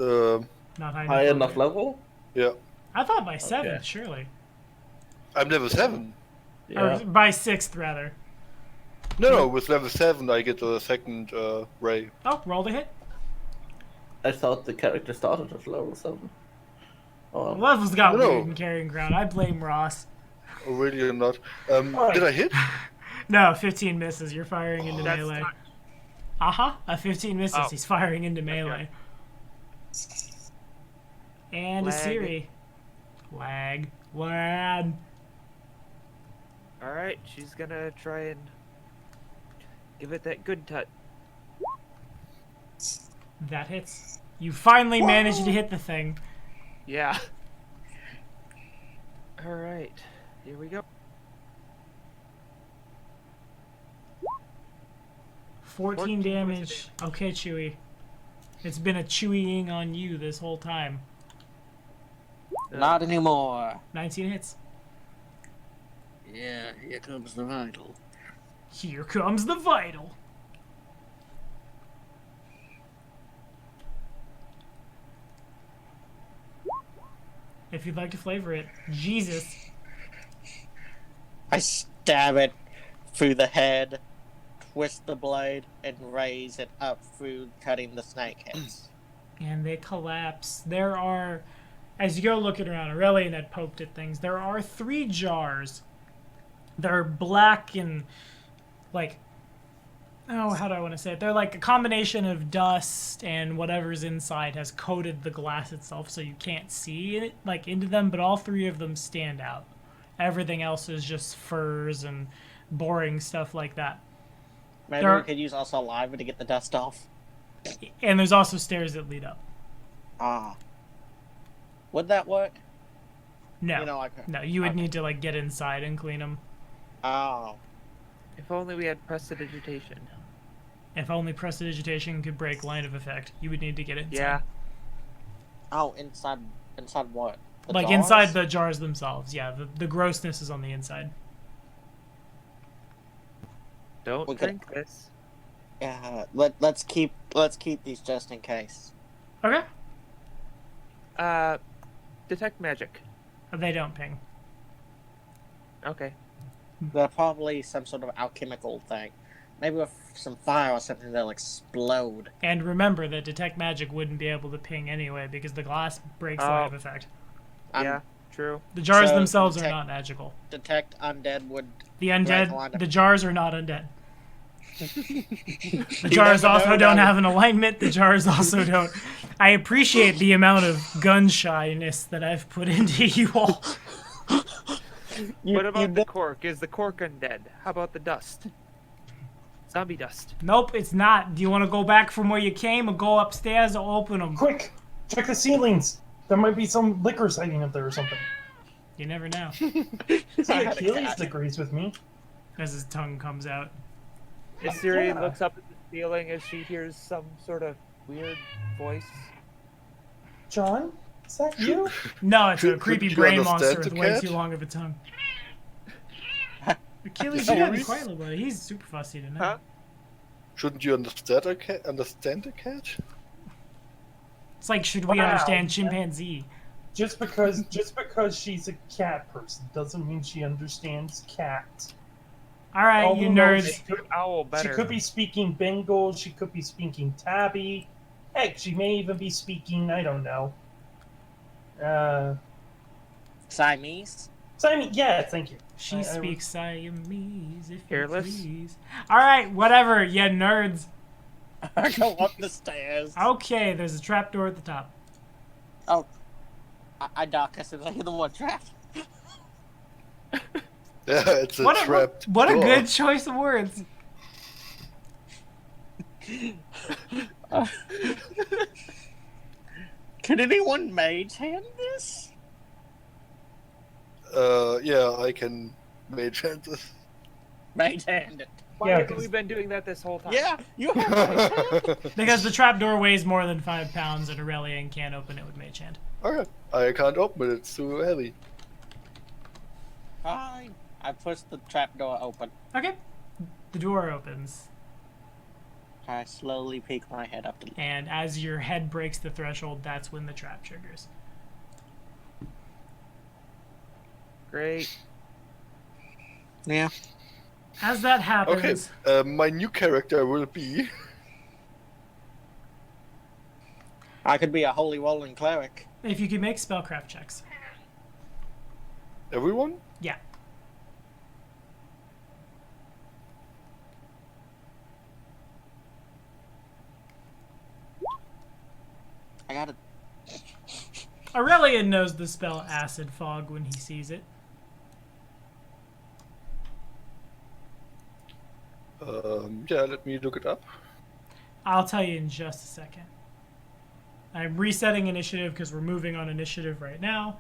Speaker 1: Not high,
Speaker 4: high enough level.
Speaker 5: Yeah.
Speaker 1: I thought by 7th,
Speaker 4: Okay.
Speaker 1: surely.
Speaker 5: I'm level 7.
Speaker 1: Or by 6th, rather.
Speaker 5: No, with level 7 I get the second ray.
Speaker 1: Oh, roll the hit.
Speaker 4: I thought the character started at level 7. Oh,
Speaker 1: Levels got
Speaker 5: No.
Speaker 1: weird in Carrying Ground. I blame Ross.
Speaker 5: Oh, really or not?
Speaker 4: Why?
Speaker 5: Did I hit?
Speaker 1: No, 15 misses. You're firing into
Speaker 6: That's
Speaker 1: melee.
Speaker 6: not-
Speaker 1: A 15 misses.
Speaker 6: Oh.
Speaker 1: He's firing into melee. And a
Speaker 6: Lag.
Speaker 1: Siri. Lag. Lag.
Speaker 6: Alright, she's gonna try and give it that good touch.
Speaker 1: That hits. You finally managed to hit the thing.
Speaker 6: Yeah. Alright, here we go.
Speaker 1: 14
Speaker 6: 14
Speaker 1: damage. Okay, Chewie. It's been a Chewieing on you this whole time.
Speaker 3: Not anymore.
Speaker 1: 19 hits.
Speaker 3: Yeah, here comes the vital.
Speaker 1: Here comes the vital. If you'd like to flavor it. Jesus.
Speaker 3: I stab it through the head, twist the blade, and raise it up through cutting the snake heads.
Speaker 1: And they collapse. There are, as you go looking around, Aurelian had poked at things. There are 3 jars that are black and, like, oh, how do I want to say it? They're like a combination of dust and whatever's inside has coated the glass itself, so you can't see it like into them. But all three of them stand out. Everything else is just furs and boring stuff like that.
Speaker 3: Maybe
Speaker 1: There-
Speaker 3: we could use also lava to get the dust off.
Speaker 1: And there's also stairs that lead up.
Speaker 3: Ah. Would that work?
Speaker 1: No,
Speaker 3: You know, like...
Speaker 1: no, you would
Speaker 3: okay.
Speaker 1: need to like get inside and clean them.
Speaker 3: Oh.
Speaker 6: If only we had prestidigitation.
Speaker 1: If only prestidigitation could break line of effect, you would need to get inside.
Speaker 6: Yeah.
Speaker 3: Oh, inside what? The
Speaker 1: Like
Speaker 3: jars?
Speaker 1: inside the jars themselves. Yeah, the grossness is on the inside.
Speaker 6: Don't
Speaker 3: We could-
Speaker 6: drink this.
Speaker 3: Yeah. Let's keep these just in case.
Speaker 1: Okay.
Speaker 6: Detect magic.
Speaker 1: They don't ping.
Speaker 6: Okay.
Speaker 3: They're probably some sort of alchemical thing. Maybe with some fire or something they'll explode.
Speaker 1: And remember that detect magic wouldn't be able to ping anyway because the glass breaks line of effect.
Speaker 6: Yeah, true.
Speaker 1: The jars
Speaker 3: So,
Speaker 1: themselves are
Speaker 3: detect-
Speaker 1: not magical.
Speaker 3: Detect undead would...
Speaker 1: The
Speaker 3: line
Speaker 1: undead,
Speaker 3: of-
Speaker 1: the jars are not undead. The
Speaker 3: You
Speaker 1: jars
Speaker 3: never
Speaker 1: also
Speaker 3: know,
Speaker 1: don't
Speaker 3: Daddy.
Speaker 1: have an alignment. The jars also don't. I appreciate the amount of gun shyness that I've put into you all.
Speaker 6: What about the cork? Is the cork undead? How about the dust? Zombie dust.
Speaker 1: Nope, it's not. Do you want to go back from where you came or go upstairs or open them?
Speaker 2: Quick! Check the ceilings! There might be some liquor hiding up there or something.
Speaker 1: You never know.
Speaker 2: Achilles agrees with me.
Speaker 1: As his tongue comes out.
Speaker 6: Siri
Speaker 2: Yeah.
Speaker 6: looks up at the ceiling as she hears some sort of weird voice.
Speaker 2: John? Is that you?
Speaker 1: No, it's a
Speaker 5: Could
Speaker 1: creepy
Speaker 5: you
Speaker 1: brain
Speaker 5: understand
Speaker 1: monster
Speaker 5: the
Speaker 1: with way
Speaker 5: cat?
Speaker 1: too long of a tongue. Achilles, you gotta be quiet, little buddy. He's super fussy tonight.
Speaker 6: Huh?
Speaker 5: Shouldn't you understand a cat? Understand a cat?
Speaker 1: It's like, should we
Speaker 2: Wow.
Speaker 1: understand chimpanzee?
Speaker 2: Just because she's a cat person doesn't mean she understands cats.
Speaker 1: All right,
Speaker 2: Oh,
Speaker 1: you
Speaker 2: no,
Speaker 1: nerds.
Speaker 2: she could-
Speaker 6: Owl
Speaker 2: She
Speaker 6: better.
Speaker 2: could be speaking Bengal, she could be speaking Tabby. Heck, she may even be speaking, I don't know.
Speaker 3: Siamese?
Speaker 2: Simon, yeah, thank you.
Speaker 1: She
Speaker 2: I-
Speaker 1: speaks Siamese, if
Speaker 6: Careless.
Speaker 1: you please. All right, whatever, you nerds.
Speaker 3: Go up the stairs.
Speaker 1: Okay, there's a trapdoor at the top.
Speaker 3: Oh. I duck as soon as I hear the word trap.
Speaker 5: Yeah, it's a
Speaker 1: What
Speaker 5: trapped
Speaker 1: what a
Speaker 5: door.
Speaker 1: good choice of words.
Speaker 3: Can anyone mage hand this?
Speaker 5: Yeah, I can mage hand this.
Speaker 3: Mage hand it.
Speaker 6: Why
Speaker 2: Yeah,
Speaker 6: haven't
Speaker 2: 'cause-
Speaker 6: we been doing that this whole time?
Speaker 3: Yeah, you have mage hand.
Speaker 1: Because the trapdoor weighs more than 5 pounds and Aurelian can't open it with mage hand.
Speaker 5: Okay, I can't open it, it's too heavy.
Speaker 3: Fine. I pushed the trapdoor open.
Speaker 1: Okay. The door opens,
Speaker 3: I slowly peek my head up.
Speaker 1: and as your head breaks the threshold, that's when the trap triggers.
Speaker 6: Great.
Speaker 3: Yeah.
Speaker 1: As that
Speaker 5: Okay,
Speaker 1: happens,
Speaker 5: my new character will be...
Speaker 3: I could be a holy rolling cleric.
Speaker 1: if you could make spellcraft checks.
Speaker 5: Everyone?
Speaker 1: Yeah.
Speaker 3: I got it.
Speaker 1: Aurelian knows the spell Acid Fog when he sees it.
Speaker 5: Yeah, let me look it up.
Speaker 1: I'll tell you in just a second. I'm resetting initiative because we're moving on initiative right now.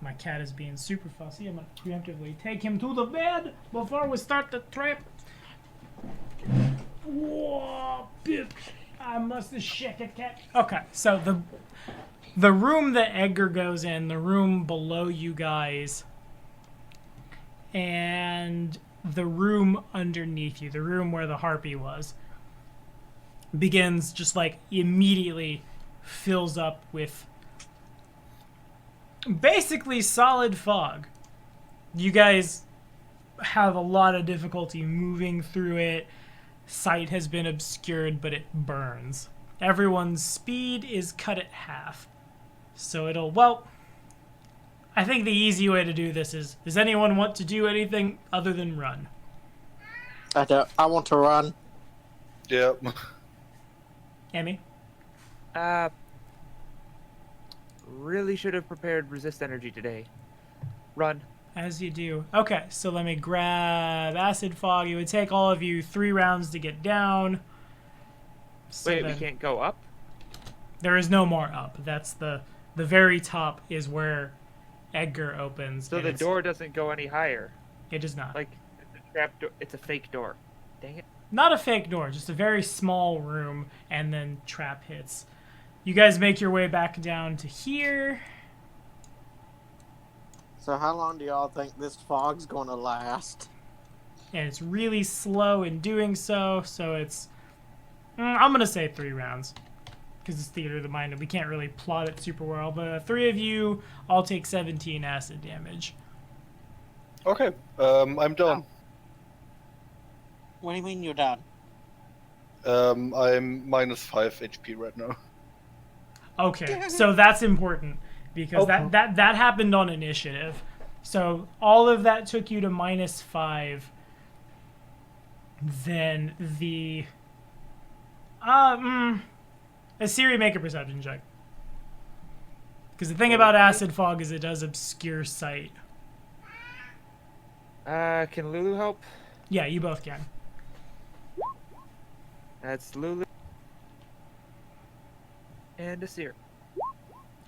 Speaker 1: My cat is being super fussy. I'm going to preemptively take him to the bed before we start the trip. Whoa, bitch. I must have shake a cat. Okay, so the room that Edgar goes in, the room below you guys, and the room underneath you, the room where the harpy was, begins just like immediately fills up with basically solid fog. You guys have a lot of difficulty moving through it. Sight has been obscured, but it burns. Everyone's speed is cut at half. So I think the easy way to do this is, does anyone want to do anything other than run?
Speaker 3: I want to run.
Speaker 5: Yeah.
Speaker 1: Emmy?
Speaker 6: Really should have prepared resist energy today. Run.
Speaker 1: As you do. Okay, so let me grab Acid Fog. It would take all of you 3 rounds to get down. So
Speaker 6: Wait, we
Speaker 1: then-
Speaker 6: can't go up?
Speaker 1: There is no more up. That's the very top is where Edgar opens.
Speaker 6: So
Speaker 1: and
Speaker 6: the
Speaker 1: it's-
Speaker 6: door doesn't go any higher.
Speaker 1: It does not.
Speaker 6: Like, it's a trap door. It's a fake door. Dang it.
Speaker 1: Not a fake door, just a very small room, and then trap hits. You guys make your way back down to here.
Speaker 3: So how long do y'all think this fog's gonna last?
Speaker 1: And it's really slow in doing so, so it's... I'm going to say 3 rounds. Because it's Theater of the Mind, and we can't really plot it super well. But 3 of you all take 17 acid damage.
Speaker 5: Okay. I'm done.
Speaker 3: What do you mean you're done?
Speaker 5: I'm -5 HP right now.
Speaker 1: Okay, so that's important. Because that happened on initiative. So all of that took you to -5. Then the... Asiri, make a perception check. Because the thing about Acid Fog is it does obscure sight.
Speaker 6: Can Lulu help?
Speaker 1: Yeah, you both can.
Speaker 6: That's Lulu. And Asir.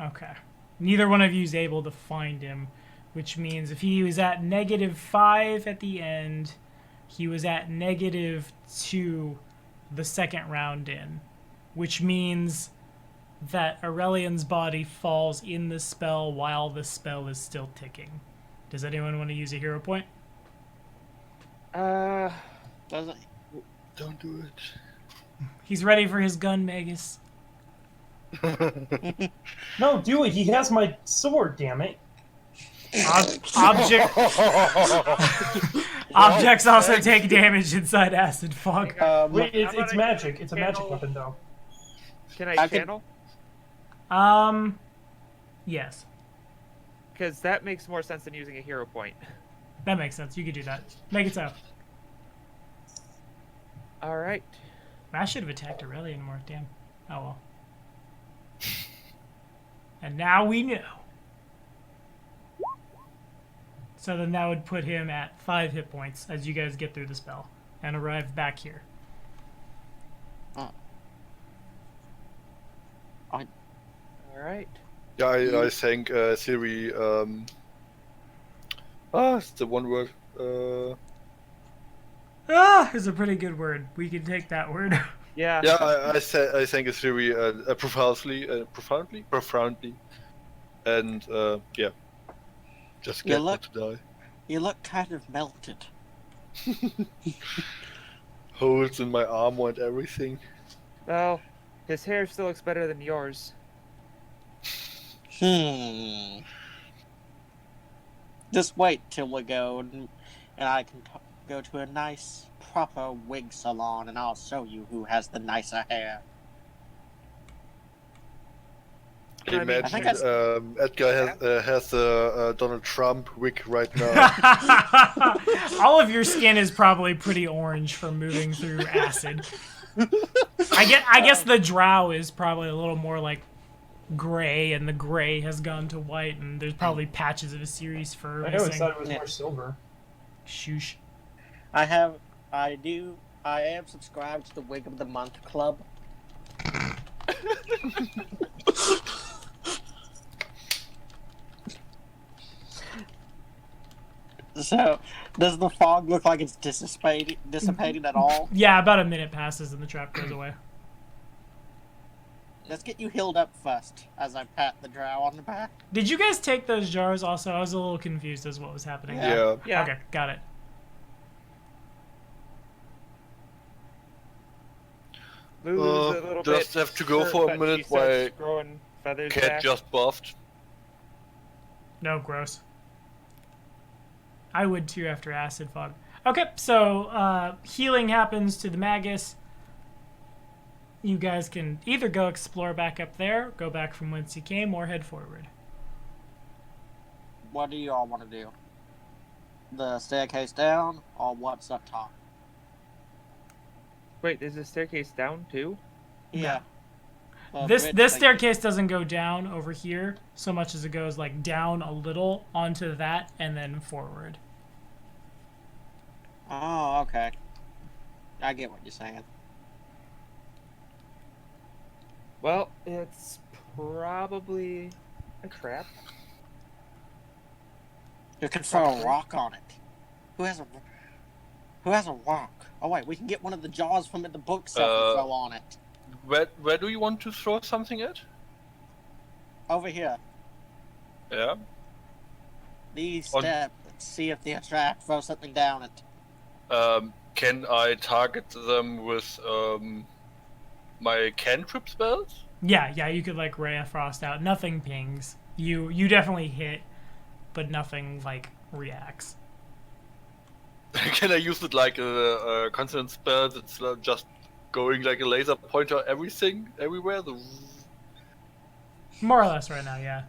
Speaker 1: Okay. Neither one of you is able to find him, which means if he was at -5 at the end, he was at -2 the second round in, which means that Aurelian's body falls in the spell while the spell is still ticking. Does anyone want to use a hero point?
Speaker 3: Doesn't
Speaker 5: Don't do it.
Speaker 1: He's ready for his gun, Magus.
Speaker 2: No, do it. He has my sword. Damn it.
Speaker 1: Objects also take damage inside Acid Fog.
Speaker 2: Wait, it's
Speaker 6: How about I
Speaker 2: magic. It's a magic
Speaker 6: channel-
Speaker 2: weapon, though.
Speaker 6: Can I
Speaker 3: I could-
Speaker 6: channel?
Speaker 1: Yes.
Speaker 6: Because that makes more sense than using a hero point.
Speaker 1: That makes sense. You could do that. Make it so.
Speaker 6: Alright.
Speaker 1: I should have attacked Aurelian more. Damn. Oh well. And now we know. So then that would put him at 5 hit points as you guys get through the spell and arrive back here.
Speaker 6: Alright.
Speaker 5: Yeah, I think Siri. It's the one word.
Speaker 1: Is a pretty good word. We can take that word.
Speaker 6: Yeah.
Speaker 5: Yeah, I think it's Siri profoundly, and yeah, just
Speaker 3: You
Speaker 5: get
Speaker 3: look-
Speaker 5: to die.
Speaker 3: you look kind of melted.
Speaker 5: Holes in my armor and everything.
Speaker 6: Well, his hair still looks better than yours.
Speaker 3: Just wait till we go, and I can go to a nice, proper wig salon, and I'll show you who has the nicer hair.
Speaker 5: Can you
Speaker 6: I mean, I
Speaker 5: imagine
Speaker 3: think
Speaker 5: Edgar has a Donald Trump wig right now?
Speaker 1: All of your skin is probably pretty orange from moving through acid. I guess the drow is probably a little more like gray, and the gray has gone to white, and there's probably patches of a series fur
Speaker 2: I always
Speaker 1: missing.
Speaker 2: thought it was
Speaker 3: Yeah.
Speaker 2: more silver.
Speaker 1: Shoosh.
Speaker 3: I am subscribed to the Wig of the Month Club. So, does the fog look like it's dissipating at all?
Speaker 1: Yeah, about a minute passes and the trap goes away.
Speaker 3: Let's get you healed up first, as I pat the drow on the back.
Speaker 1: Did you guys take those jars also? I was a little confused as what was happening.
Speaker 3: Yeah.
Speaker 5: Yeah.
Speaker 1: Okay, got it.
Speaker 6: Lulu's a little
Speaker 5: just
Speaker 6: bit
Speaker 5: have to go
Speaker 6: hurt,
Speaker 5: for a
Speaker 6: but
Speaker 5: minute
Speaker 6: she starts
Speaker 5: while
Speaker 6: growing feathers
Speaker 5: Cat
Speaker 6: back.
Speaker 5: just buffed.
Speaker 1: No, gross. I would too after acid fog. Okay, so healing happens to the Magus. You guys can either go explore back up there, go back from whence you came, or head forward.
Speaker 3: What do you all want to do? The staircase down, or what's up top?
Speaker 6: Wait, is the staircase down too?
Speaker 3: Yeah. Well,
Speaker 1: This
Speaker 3: bridge
Speaker 1: this
Speaker 3: thing-
Speaker 1: staircase doesn't go down over here so much as it goes like down a little onto that and then forward.
Speaker 3: Oh, okay. I get what you're saying.
Speaker 6: Well, it's probably a trap.
Speaker 3: You can throw a rock on it. Who has a rock? Oh wait, we can get one of the jaws from the bookshelf and throw on it.
Speaker 5: Where do you want to throw something at?
Speaker 3: Over here.
Speaker 5: Yeah.
Speaker 3: These
Speaker 5: On-
Speaker 3: steps. Let's see if they attract. Throw something down it.
Speaker 5: Can I target them with my cantrip spells?
Speaker 1: Yeah, you could like Ray of Frost out. Nothing pings. You definitely hit, but nothing like reacts.
Speaker 5: Can I use it like a consonant spell that's just going like a laser pointer everywhere?
Speaker 1: More or less right now, yeah.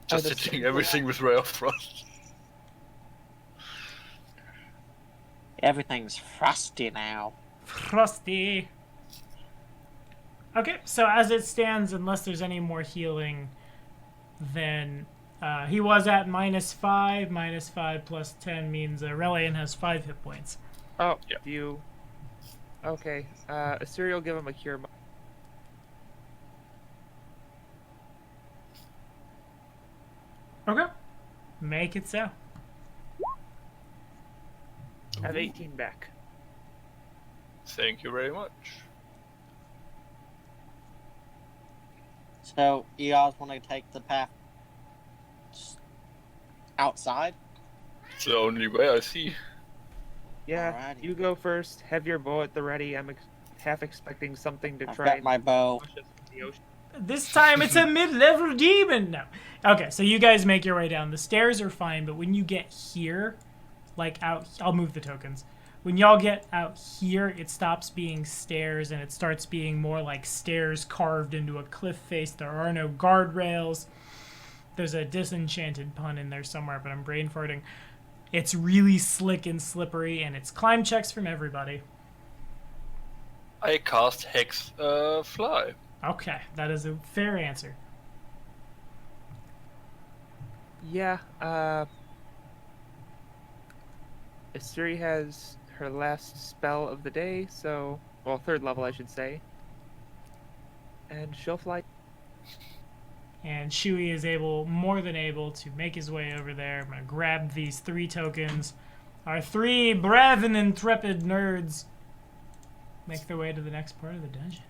Speaker 5: Just hitting everything with Ray of Frost.
Speaker 3: Everything's frosty now.
Speaker 1: Frosty. Okay, so as it stands, unless there's any more healing, then he was at -5. -5 plus 10 means Relian has 5 hit points.
Speaker 6: Oh,
Speaker 5: Yeah.
Speaker 6: you. Okay. Assyria will give him a cure.
Speaker 1: Okay. Make it so.
Speaker 6: Have 18 back.
Speaker 5: Thank you very much.
Speaker 3: So you guys want to take the path outside?
Speaker 5: It's the only way I see.
Speaker 6: Yeah,
Speaker 3: Alrighty.
Speaker 6: you go first. Have your bow at the ready. I'm half expecting something to
Speaker 3: I've
Speaker 6: try
Speaker 3: got
Speaker 6: and
Speaker 3: my bow.
Speaker 6: push us from the ocean.
Speaker 1: This time it's a mid-level demon. No. Okay, so you guys make your way down. The stairs are fine, but when you get here, like out, I'll move the tokens. When y'all get out here, it stops being stairs and it starts being more like stairs carved into a cliff face. There are no guardrails. There's a disenchanted pun in there somewhere, but I'm brain farting. It's really slick and slippery, and it's climb checks from everybody.
Speaker 5: I cast Hex Fly.
Speaker 1: Okay, that is a fair answer.
Speaker 6: Yeah, Assyria has her last spell of the day, so... Well, 3rd level, I should say. And she'll fly.
Speaker 1: And Shui is more than able to make his way over there. I'm going to grab these 3 tokens. Our 3 brave and intrepid nerds make their way to the next part of the dungeon.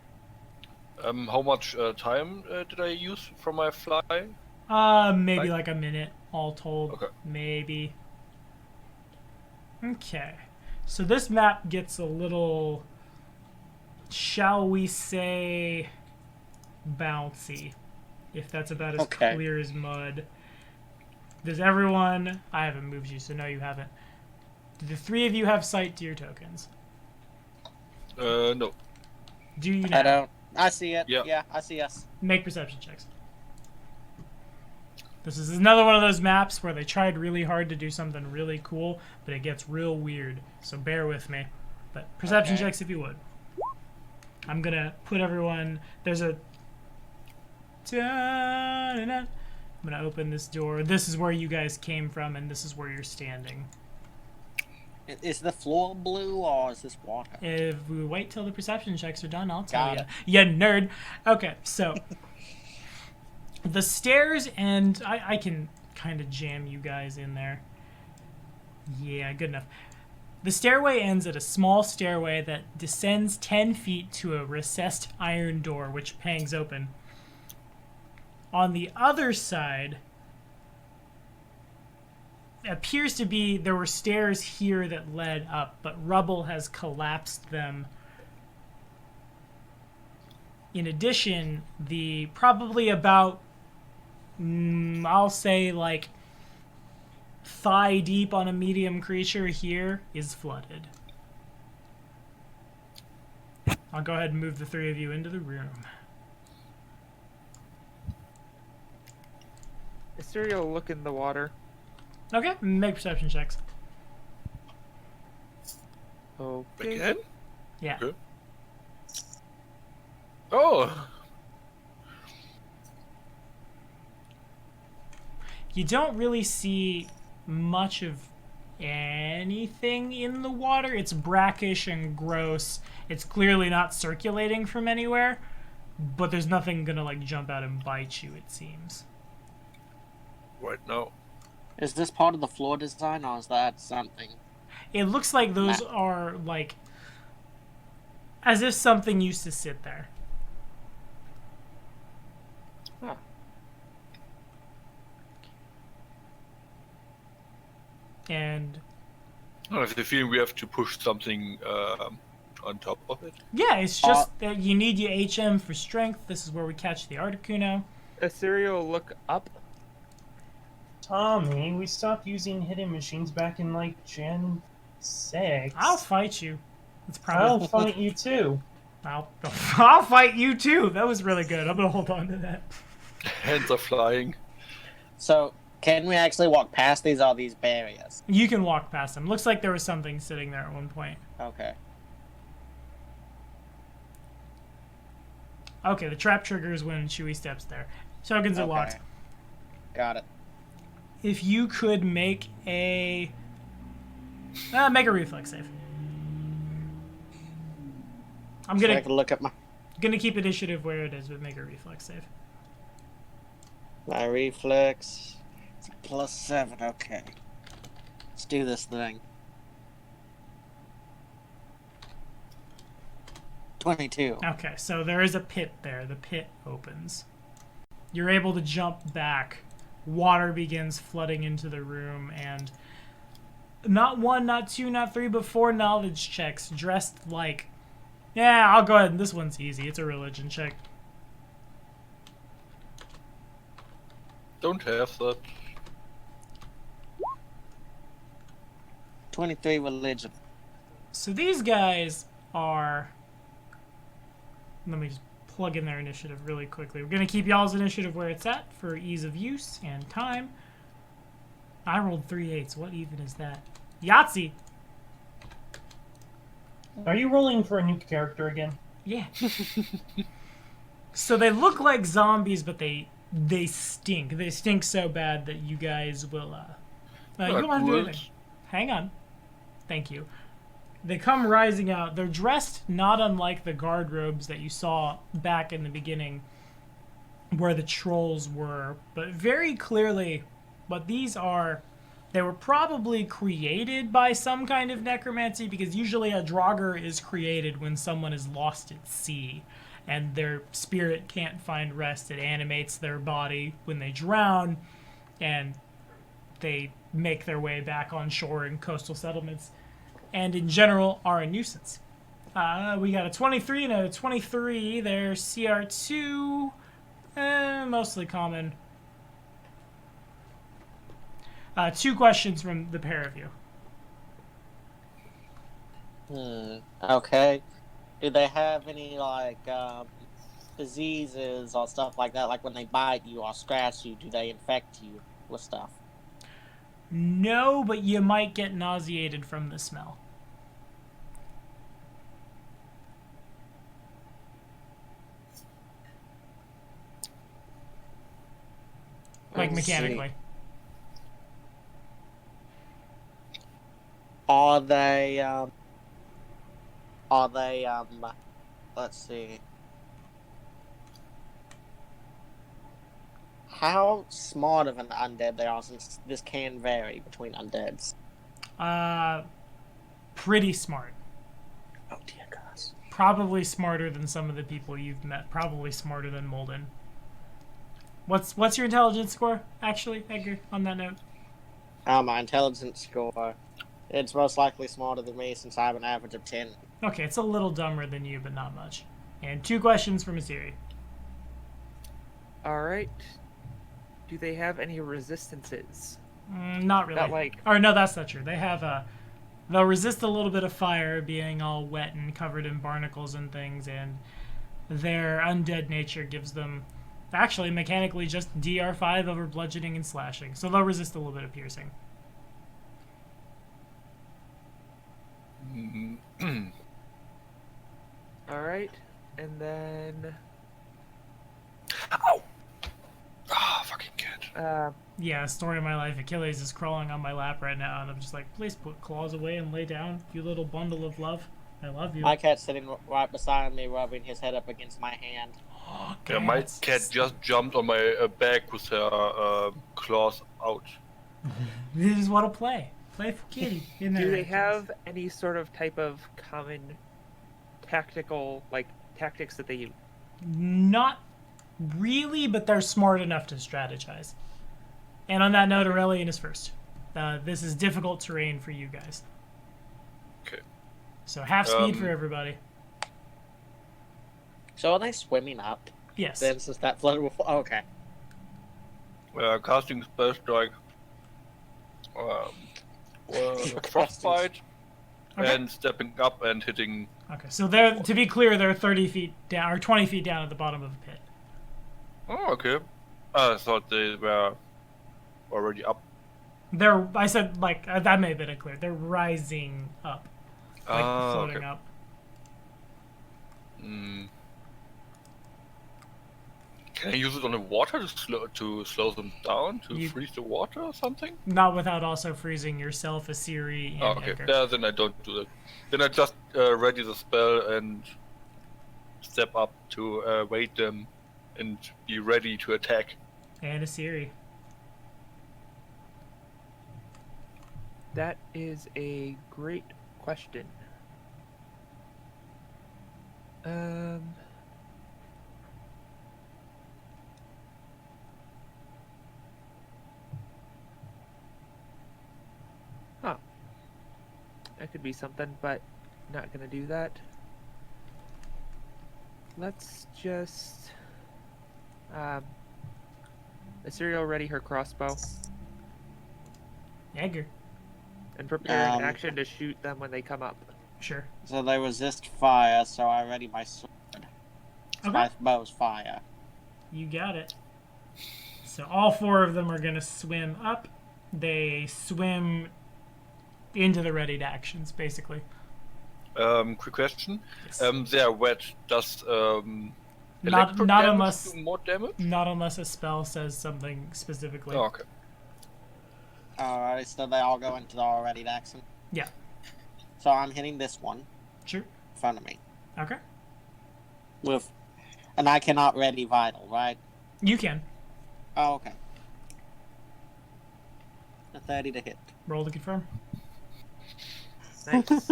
Speaker 5: How much time did I use from my fly?
Speaker 1: Maybe
Speaker 5: Right.
Speaker 1: like a minute all told.
Speaker 5: Okay.
Speaker 1: Maybe. Okay. So this map gets a little, shall we say, bouncy. If that's about as
Speaker 3: Okay.
Speaker 1: clear as mud. Does everyone... I haven't moved you, so no, you haven't. Do the 3 of you have sight to your tokens?
Speaker 5: No.
Speaker 1: Do you now?
Speaker 3: I don't. I see it.
Speaker 5: Yeah.
Speaker 3: Yeah, I see us.
Speaker 1: Make perception checks. This is another one of those maps where they tried really hard to do something really cool, but it gets real weird. So bear with me. But perception
Speaker 3: Okay.
Speaker 1: checks if you would. I'm gonna put everyone. There's a. I'm gonna open this door. This is where you guys came from, and this is where you're standing.
Speaker 3: Is the floor blue or is this water?
Speaker 1: If we wait till the perception checks are done, I'll tell
Speaker 3: Got
Speaker 1: you. You nerd. Okay, so the stairs, and I can kind of jam you guys in there. Yeah, good enough. The stairway ends at a small stairway that descends 10 feet to a recessed iron door, which hangs open. On the other side, appears to be there were stairs here that led up, but rubble has collapsed them. In addition, the probably about I'll say like thigh deep on a medium creature here is flooded. I'll go ahead and move the 3 of you into the room.
Speaker 6: Assyria will look in the water.
Speaker 1: Okay, make perception checks.
Speaker 6: Okay.
Speaker 5: Again?
Speaker 1: Yeah.
Speaker 5: Okay. Oh!
Speaker 1: You don't really see much of anything in the water. It's brackish and gross. It's clearly not circulating from anywhere, but there's nothing gonna like jump out and bite you, it seems.
Speaker 5: Right now.
Speaker 3: Is this part of the floor design, or is that something?
Speaker 1: It looks like those
Speaker 3: Nah.
Speaker 1: are like as if something used to sit there.
Speaker 3: Huh.
Speaker 1: And
Speaker 5: I have the feeling we have to push something on top of it.
Speaker 1: yeah, it's just that you need your HM for strength. This is where we catch the Articuno.
Speaker 6: Assyria will look up.
Speaker 2: Tommy, we stopped using hidden machines back in like Gen 6.
Speaker 1: I'll fight you. It's
Speaker 2: I'll
Speaker 1: probably
Speaker 2: fight you too.
Speaker 1: I'll fight you too. That was really good. I'm gonna hold on to that.
Speaker 5: Hands are flying.
Speaker 3: So, can we actually walk past these, all these barriers?
Speaker 1: You can walk past them. Looks like there was something sitting there at one point.
Speaker 3: Okay.
Speaker 1: Okay, the trap triggers when Chewie steps there. Tokens are locked.
Speaker 3: Got it.
Speaker 1: If you could make a reflex save. I'm
Speaker 3: So I
Speaker 1: gonna
Speaker 3: can look at
Speaker 1: gonna keep initiative where it is, but make a reflex save.
Speaker 3: my reflex. It's a +7. Okay. Let's do this thing. 22.
Speaker 1: Okay, so there is a pit there. The pit opens. You're able to jump back. Water begins flooding into the room, and not 1, not 2, not 3, but 4 knowledge checks dressed like... Yeah, I'll go ahead. This one's easy. It's a religion check.
Speaker 5: Don't have that.
Speaker 3: 23 religion.
Speaker 1: So these guys are... Let me just plug in their initiative really quickly. We're going to keep y'all's initiative where it's at for ease of use and time. I rolled 3 8s. What even is that? Yahtzee!
Speaker 2: Are you rolling for a new character again?
Speaker 1: Yeah. So they look like zombies, but they stink. They stink so bad that you guys will... you don't have to do anything. Hang on. Thank you. They come rising out. They're dressed not unlike the guard robes that you saw back in the beginning where the trolls were, but very clearly what these are... They were probably created by some kind of necromancy, because usually a Draugr is created when someone is lost at sea and their spirit can't find rest. It animates their body when they drown, and they make their way back on shore in coastal settlements, and in general are a nuisance. We got a 23 and a 23. They're CR2, mostly common. 2 questions from the pair of you.
Speaker 3: Okay. Do they have any, like, diseases or stuff like that? Like when they bite you or scratch you, do they infect you with stuff?
Speaker 1: No, but you might get nauseated from the smell. Like
Speaker 3: Let's
Speaker 1: mechanically.
Speaker 3: see. Are they, let's see. How smart of an undead they are, since this can vary between undeads?
Speaker 1: Pretty smart.
Speaker 3: Oh dear gosh.
Speaker 1: Probably smarter than some of the people you've met. Probably smarter than Molden. What's your intelligence score, actually, Edgar, on that note?
Speaker 3: My intelligence score. It's most likely smarter than me, since I have an average of 10.
Speaker 1: Okay, it's a little dumber than you, but not much. And 2 questions from Asiri.
Speaker 6: Alright. Do they have any resistances?
Speaker 1: Not really.
Speaker 6: Not like...
Speaker 1: Or no, that's not true. They have they'll resist a little bit of fire, being all wet and covered in barnacles and things, and their undead nature gives them, actually, mechanically just DR5 over bludgeoning and slashing. So they'll resist a little bit of piercing.
Speaker 6: and then
Speaker 5: Ow! Ah, fucking cat.
Speaker 1: Yeah, story of my life. Achilles is crawling on my lap right now, and I'm just like, please put claws away and lay down, you little bundle of love. I love you.
Speaker 3: My cat's sitting right beside me, rubbing his head up against my hand.
Speaker 5: Yeah, my
Speaker 1: Cats.
Speaker 5: cat just jumped on my back with her claws out.
Speaker 1: They just want to play. Play for kitty. In
Speaker 6: do
Speaker 1: there.
Speaker 6: they have any sort of type of common tactical, like, tactics that they use?
Speaker 1: Not really, but they're smart enough to strategize. And on that note, Aurelian is first. This is difficult terrain for you guys.
Speaker 5: Okay.
Speaker 1: So half speed for everybody.
Speaker 3: So are they swimming up?
Speaker 1: Yes.
Speaker 3: Then since that flooded with... Oh, okay.
Speaker 5: Casting spell strike. Frostbite.
Speaker 1: Okay.
Speaker 5: And stepping up and hitting.
Speaker 1: Okay. So they're, to be clear, they're 30 feet down or 20 feet down at the bottom of the pit.
Speaker 5: Oh, okay. I thought they were already up.
Speaker 1: They're. I said like that may have been clear. They're rising up, like floating
Speaker 5: okay.
Speaker 1: up.
Speaker 5: Mm. Can I use it on the water to slow them down, to freeze the water or something?
Speaker 1: Not without also freezing yourself, Asiri, and
Speaker 5: Oh, okay.
Speaker 1: Edgar.
Speaker 5: Yeah, then I don't do that. Then I just ready the spell and step up to wait them and be ready to attack.
Speaker 1: And Asiri.
Speaker 6: That is a great question. Huh. That could be something, but not gonna do that. Let's just... Assyria ready her crossbow
Speaker 1: Edgar.
Speaker 6: and prepare an action to shoot them when they come up.
Speaker 1: Sure.
Speaker 3: So they resist fire, so I ready my sword.
Speaker 1: Okay.
Speaker 3: My bow's fire.
Speaker 1: You got it. So all four of them are gonna swim up. They swim into the readied actions, basically.
Speaker 5: Quick question.
Speaker 1: Yes.
Speaker 5: They are wet. Does
Speaker 1: Not
Speaker 5: electro damage
Speaker 1: unless
Speaker 5: do more damage?
Speaker 1: not unless a spell says something specifically.
Speaker 5: Oh, okay.
Speaker 3: Alright, so they all go into the already action.
Speaker 1: Yeah.
Speaker 3: So I'm hitting this one
Speaker 1: Sure.
Speaker 3: in front of me.
Speaker 1: Okay.
Speaker 3: And I cannot ready vital, right?
Speaker 1: You can
Speaker 3: Oh, okay. A 30 to hit.
Speaker 1: roll to confirm.
Speaker 6: Nice.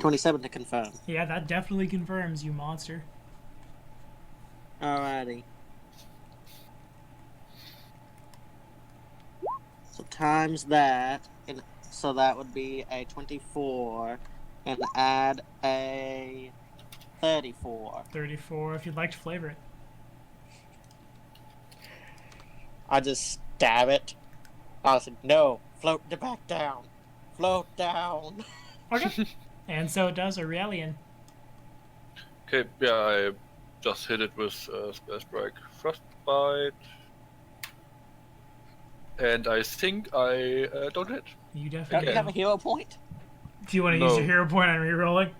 Speaker 3: 27 to confirm.
Speaker 1: Yeah, that definitely confirms, you monster.
Speaker 3: Alrighty. So times that, and so that would be a 24, and add a 34.
Speaker 1: 34. If you'd like to flavor it.
Speaker 3: I just stab it. I said, no, float it back down. Float down.
Speaker 1: Okay. And so it does Aurelian.
Speaker 5: Okay, yeah, I just hit it with spell strike, frostbite, and I think I don't hit.
Speaker 1: You
Speaker 3: Don't
Speaker 1: definitely
Speaker 3: you have a
Speaker 1: do.
Speaker 3: hero point?
Speaker 1: Do you want to use
Speaker 5: No.
Speaker 1: your hero point on rerolling?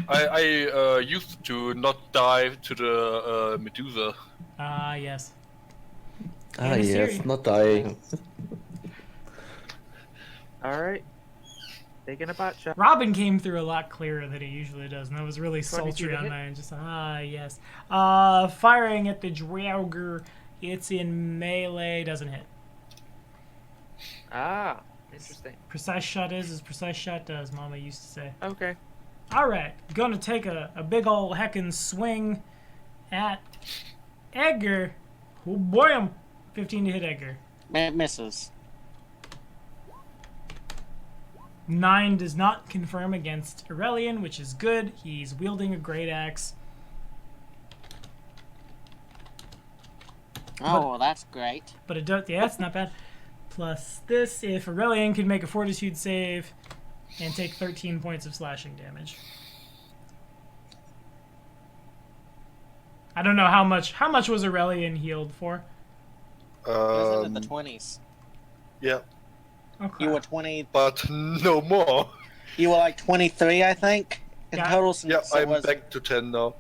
Speaker 5: I used to not die to the Medusa.
Speaker 1: Ah, yes.
Speaker 7: Ah,
Speaker 1: And
Speaker 7: yes,
Speaker 1: Asiri.
Speaker 7: not dying.
Speaker 6: Alright. Taking a bot shot.
Speaker 1: Robin came through a lot clearer than he usually does, and that was really
Speaker 6: 22
Speaker 1: sultry
Speaker 6: to
Speaker 1: on
Speaker 6: hit.
Speaker 1: mine. Just yes. Firing at the Draugr, it's in melee, doesn't hit.
Speaker 6: Ah, interesting.
Speaker 1: Precise shot is as precise shot does, Mama used to say.
Speaker 6: Okay.
Speaker 1: Alright, gonna take a big ol' heckin' swing at Edgar. Oh boy, 15 to hit Edgar.
Speaker 3: It misses.
Speaker 1: 9 does not confirm against Aurelian, which is good. He's wielding a great axe.
Speaker 3: Oh, well, that's great.
Speaker 1: But it does, yeah, it's not bad. Plus this, if Aurelian can make a fortitude save and take 13 points of slashing damage. I don't know how much was Aurelian healed for?
Speaker 3: It was in the 20s.
Speaker 5: Yeah,
Speaker 1: Okay.
Speaker 3: You were 20.
Speaker 5: but no more.
Speaker 3: You were like 23, I think. In
Speaker 1: Yeah.
Speaker 3: total,
Speaker 5: Yeah,
Speaker 3: since it
Speaker 5: I'm
Speaker 3: was
Speaker 5: back to 10 now.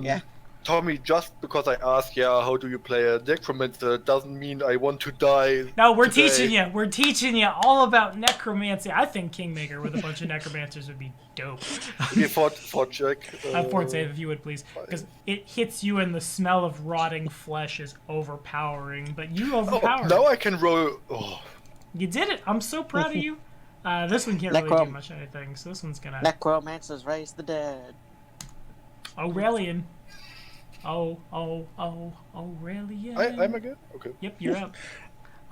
Speaker 3: Yeah.
Speaker 5: Tommy, just because I asked, how do you play a necromancer, doesn't mean I want to die.
Speaker 1: No, we're
Speaker 5: today.
Speaker 1: teaching you. We're teaching you all about necromancy. I think Kingmaker with a bunch of necromancers would be dope.
Speaker 5: Okay, fort check.
Speaker 1: Fort save if you would please, because it hits you and the smell of rotting flesh is overpowering. But you overpower.
Speaker 5: Now I can roll. Oh,
Speaker 1: You did it. I'm so proud of you. This one can't really do much anything, so this one's gonna.
Speaker 3: necromancers raise the dead.
Speaker 1: Aurelian. Aurelian.
Speaker 5: I'm again? Okay.
Speaker 1: Yep, you're up.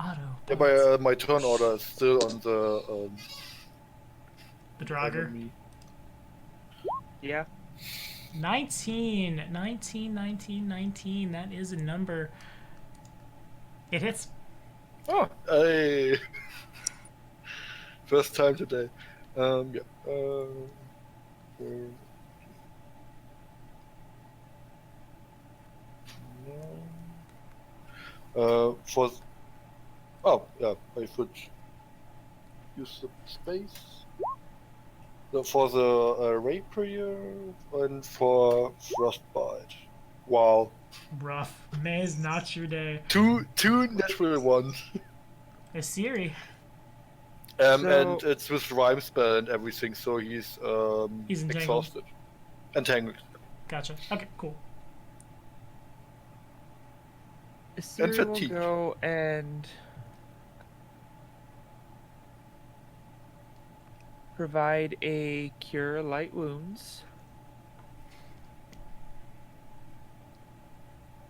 Speaker 1: Auto.
Speaker 5: Yeah, my turn order is still on
Speaker 1: The Draugr.
Speaker 5: enemy.
Speaker 6: Yeah.
Speaker 1: 19. 19, 19, 19. That is a number. It hits.
Speaker 5: Oh, hey. First time today. Yeah. For. Oh, yeah, I should use the space. For the rapier and for frostbite. Wow.
Speaker 1: Rough. May is not your day.
Speaker 5: Two natural ones.
Speaker 1: A Siri.
Speaker 5: And it's with rhyme spell and everything, so he's
Speaker 1: He's entangled.
Speaker 5: exhausted. Entangled.
Speaker 1: Gotcha. Okay, cool.
Speaker 6: Siri will
Speaker 5: fatigue.
Speaker 6: go and provide a cure light wounds.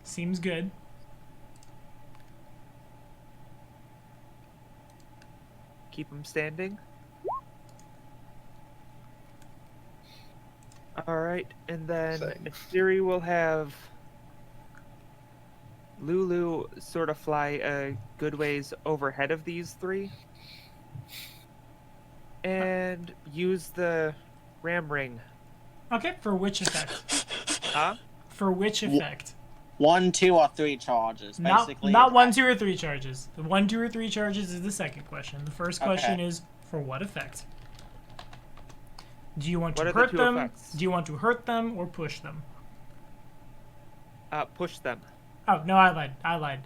Speaker 1: Seems good.
Speaker 6: Keep him standing. Alright, and then
Speaker 5: Thanks.
Speaker 6: Siri will have Lulu sort of fly a good ways overhead of these three. And use the ram ring.
Speaker 1: Okay, for which effect?
Speaker 6: Huh?
Speaker 1: For which effect?
Speaker 3: 1, 2, or 3 charges.
Speaker 1: Not
Speaker 3: Basically,
Speaker 1: 1, 2, or 3 charges. The 1, 2, or 3 charges is the second question. The first question
Speaker 3: Okay.
Speaker 1: is for what effect? Do you want
Speaker 6: What
Speaker 1: to
Speaker 6: are the
Speaker 1: hurt
Speaker 6: two
Speaker 1: them?
Speaker 6: effects?
Speaker 1: Do you want to hurt them or push them?
Speaker 6: Push them.
Speaker 1: Oh no, I lied.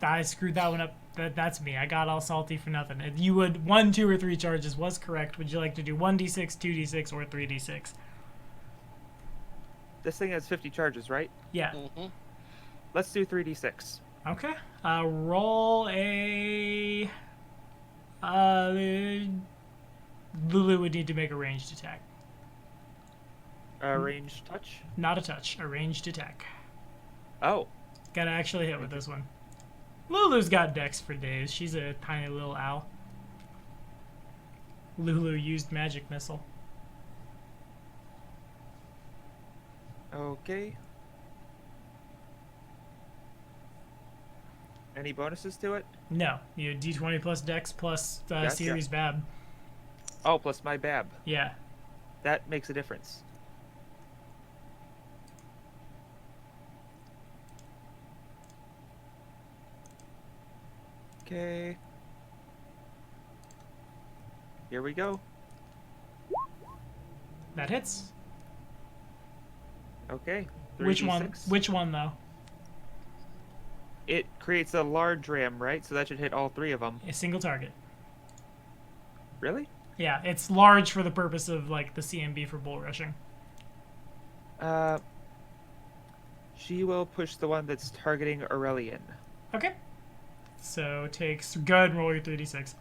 Speaker 1: I screwed that one up. That's me. I got all salty for nothing. If you would 1, 2, or 3 charges was correct. Would you like to do 1d6, 2d6, or 3d6?
Speaker 6: This thing has 50 charges, right?
Speaker 1: Yeah.
Speaker 3: Mhm.
Speaker 6: Let's do 3d6.
Speaker 1: Okay. Roll a. Lulu would need to make a ranged attack.
Speaker 6: Ranged touch.
Speaker 1: Not a touch. A ranged attack.
Speaker 6: Oh.
Speaker 1: Gotta actually hit with this one. Lulu's got dex for days. She's a tiny little owl. Lulu used magic missile.
Speaker 6: Okay. Any bonuses to it?
Speaker 1: No, you d20 plus dex plus
Speaker 6: Gotcha.
Speaker 1: series bab.
Speaker 6: Oh, plus my bab.
Speaker 1: Yeah.
Speaker 6: That makes a difference. Okay. Here we go.
Speaker 1: That hits.
Speaker 6: Okay.
Speaker 1: Which one?
Speaker 6: 3d6.
Speaker 1: Which one though?
Speaker 6: It creates a large ram, right? So that should hit all three of them.
Speaker 1: A single target.
Speaker 6: Really?
Speaker 1: Yeah, it's large for the purpose of like the CMB for bull rushing.
Speaker 6: She will push the one that's targeting Aurelian.
Speaker 1: Okay. So takes. Go ahead and roll your 3d6.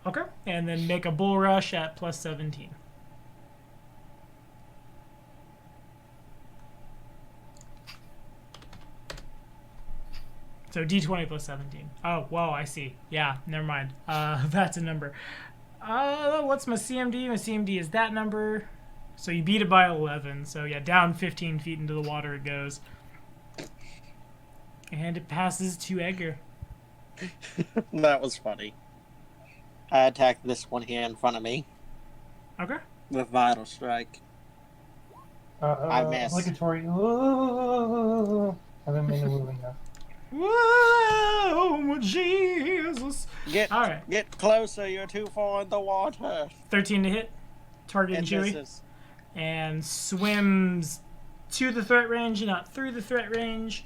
Speaker 1: Okay, and then make a bull rush at plus 17. So d20 plus 17. Oh, whoa, I see. Yeah, never mind. That's a number. What's my CMD? My CMD is that number. So you beat it by 11. So yeah, down 15 feet into the water it goes. And it passes to Edgar.
Speaker 3: That was funny. I attacked this one here in front of me
Speaker 1: Okay.
Speaker 3: with Vital Strike. I missed.
Speaker 2: Obligatory. I haven't been moving now.
Speaker 1: Whoa, Jesus.
Speaker 3: Get
Speaker 1: All right.
Speaker 3: get closer. You're too far in the water.
Speaker 1: 13 to hit. Target
Speaker 3: And
Speaker 1: Chewie.
Speaker 3: misses.
Speaker 1: And swims to the threat range, not through the threat range.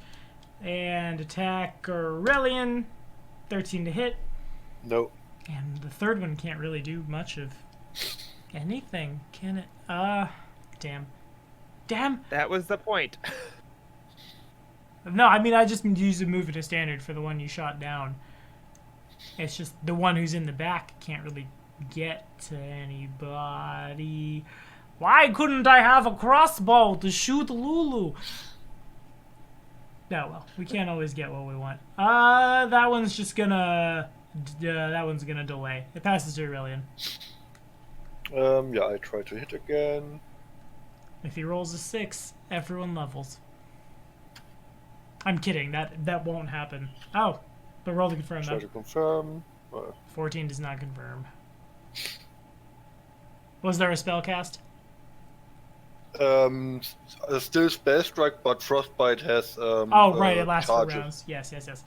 Speaker 1: And attack Aurelian. 13 to hit.
Speaker 5: No.
Speaker 1: And the third one can't really do much of anything, can it? Damn. Damn!
Speaker 6: That was the point.
Speaker 1: No, I mean, I just used a move at a standard for the one you shot down. It's just the one who's in the back can't really get to anybody. Why couldn't I have a crossbow to shoot Lulu? No, well, we can't always get what we want. That one's just gonna... that one's gonna delay. It passes to Aurelian.
Speaker 5: Yeah, I try to hit again.
Speaker 1: If he rolls a 6, everyone levels. I'm kidding. That won't happen. Oh, but roll to confirm
Speaker 5: Try
Speaker 1: though.
Speaker 5: to confirm.
Speaker 1: 14 does not confirm. Was there a spell cast?
Speaker 5: Still Spell Strike, but Frostbite has.
Speaker 1: Oh, right. It lasts for
Speaker 5: charges.
Speaker 1: rounds. Yes, yes, yes.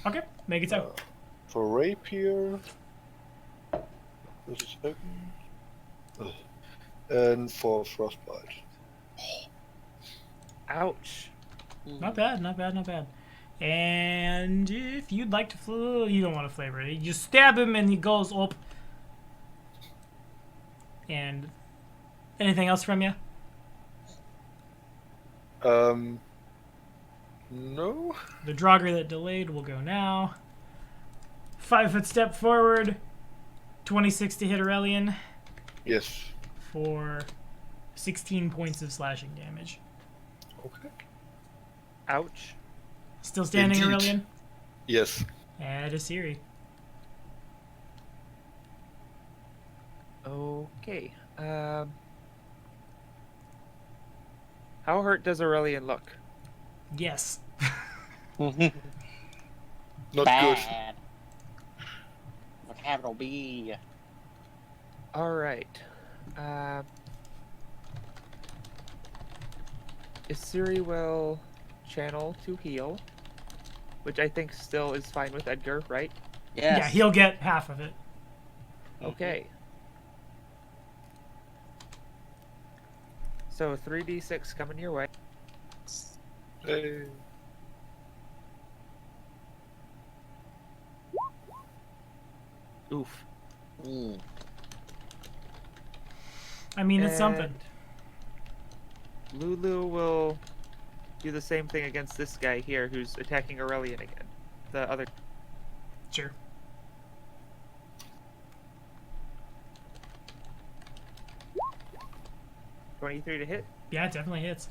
Speaker 1: Okay, make it so.
Speaker 5: For Rapier. This is second. And for Frostbite.
Speaker 6: Ouch.
Speaker 1: Not bad, not bad, not bad. And if you'd like to, you don't want to flavor it. You just stab him and he goes up. And anything else from you?
Speaker 5: No.
Speaker 1: The Draugr that delayed will go now. 5-foot step forward. 26 to hit Aurelian
Speaker 5: Yes.
Speaker 1: for 16 points of slashing damage.
Speaker 5: Okay.
Speaker 6: Ouch.
Speaker 1: Still standing,
Speaker 5: Indeed.
Speaker 1: Aurelian?
Speaker 5: Yes.
Speaker 1: Add a Siri.
Speaker 6: Okay. How hurt does Aurelian look?
Speaker 1: Yes.
Speaker 5: Not good.
Speaker 3: Bad. With a capital B.
Speaker 6: Alright. Isiri will channel to heal, which I think still is fine with Edgar, right?
Speaker 3: Yes.
Speaker 1: Yeah, he'll get half of it.
Speaker 6: Okay. So 3d6 coming your way.
Speaker 5: Hey.
Speaker 6: Oof.
Speaker 3: Mm.
Speaker 1: I mean, it's something.
Speaker 6: And Lulu will do the same thing against this guy here who's attacking Aurelian again. The other.
Speaker 1: Sure.
Speaker 6: $23 to hit.
Speaker 1: Yeah, it definitely hits.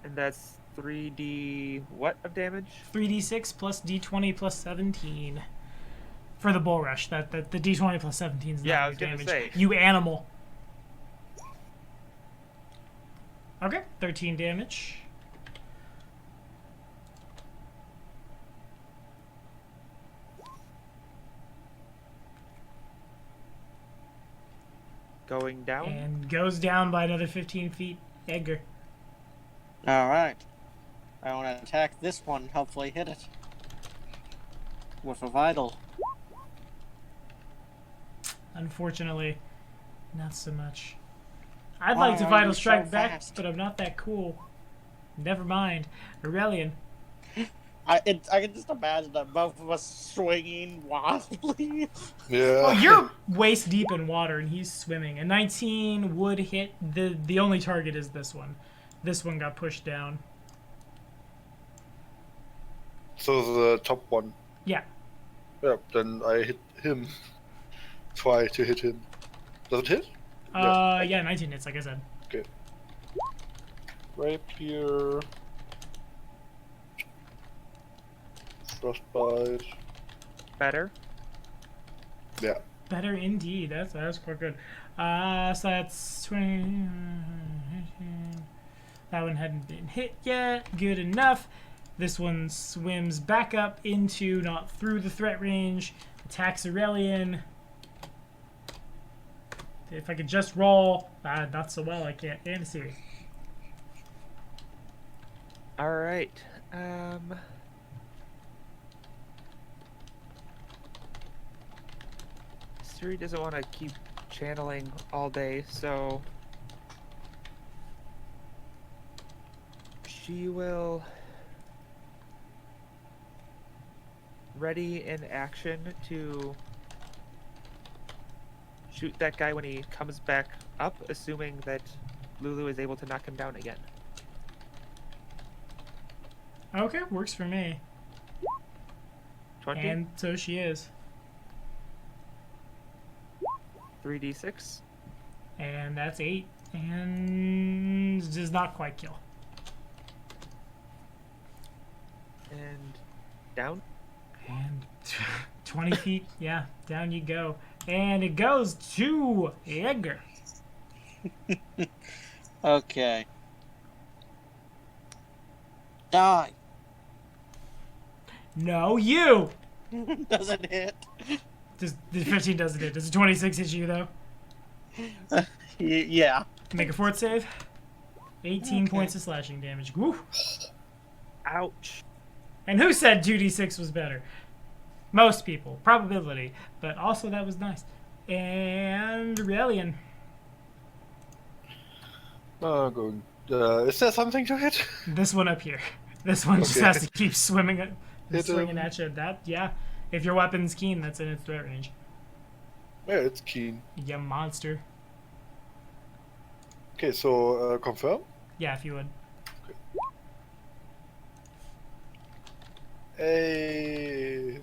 Speaker 6: And that's 3d what of damage?
Speaker 1: 3d6 plus d20 plus 17. For the bull rush. The d20 plus 17 is not
Speaker 6: Yeah, I
Speaker 1: your
Speaker 6: was gonna
Speaker 1: damage.
Speaker 6: say.
Speaker 1: You animal. Okay, 13 damage.
Speaker 6: Going down.
Speaker 1: And goes down by another 15 feet. Edgar.
Speaker 3: Alright. I want to attack this one, hopefully hit it. With a vital.
Speaker 1: Unfortunately, not so much. I'd
Speaker 3: Why
Speaker 1: like to
Speaker 3: are
Speaker 1: vital
Speaker 3: you so
Speaker 1: strike back,
Speaker 3: fast?
Speaker 1: but I'm not that cool. Never mind. Aurelian.
Speaker 3: I can just imagine that both of us swinging wildly.
Speaker 5: Yeah.
Speaker 1: Well, you're waist deep in water and he's swimming. A 19 would hit. The only target is this one. This one got pushed down.
Speaker 5: So the top one.
Speaker 1: Yeah.
Speaker 5: Yeah. Then I hit him. Try to hit him. Does it hit?
Speaker 1: Yeah, 19 hits, like I said.
Speaker 5: Okay. Rapier. Frostbite.
Speaker 6: Better.
Speaker 5: Yeah.
Speaker 1: Better indeed. That's quite good. So that's 20. That one hadn't been hit yet. Good enough. This one swims back up into, not through the threat range. Attacks Aurelian. If I could just roll. Not so well, I can't. And a series.
Speaker 6: All right. Siri doesn't want to keep channeling all day, so she will ready in action to shoot that guy when he comes back up, assuming that Lulu is able to knock him down again.
Speaker 1: Okay, works for me.
Speaker 6: 20,
Speaker 1: And so she is.
Speaker 6: 3d6.
Speaker 1: And that's 8. And does not quite kill.
Speaker 6: And down.
Speaker 1: And 20 feet, yeah, down you go. And it goes to Edgar.
Speaker 3: Okay. Die.
Speaker 1: No, you!
Speaker 3: Doesn't hit.
Speaker 1: Does, the 15 doesn't hit. Does the 26 hit you, though?
Speaker 3: Yeah.
Speaker 1: Make a fort save. 18
Speaker 3: Okay.
Speaker 1: points of slashing damage. Woo!
Speaker 6: Ouch.
Speaker 1: And who said 2d6 was better? Most people. Probability. But also that was nice. And Aurelian.
Speaker 5: Going. Is there something to hit?
Speaker 1: This one up here. This one just
Speaker 5: Okay.
Speaker 1: has to keep swimming,
Speaker 5: Hit
Speaker 1: swinging
Speaker 5: him.
Speaker 1: at you. That, yeah. If your weapon's keen, that's in its threat range.
Speaker 5: Yeah, it's keen.
Speaker 1: You monster.
Speaker 5: Okay, so confirm.
Speaker 1: Yeah, if you would.
Speaker 5: Hey,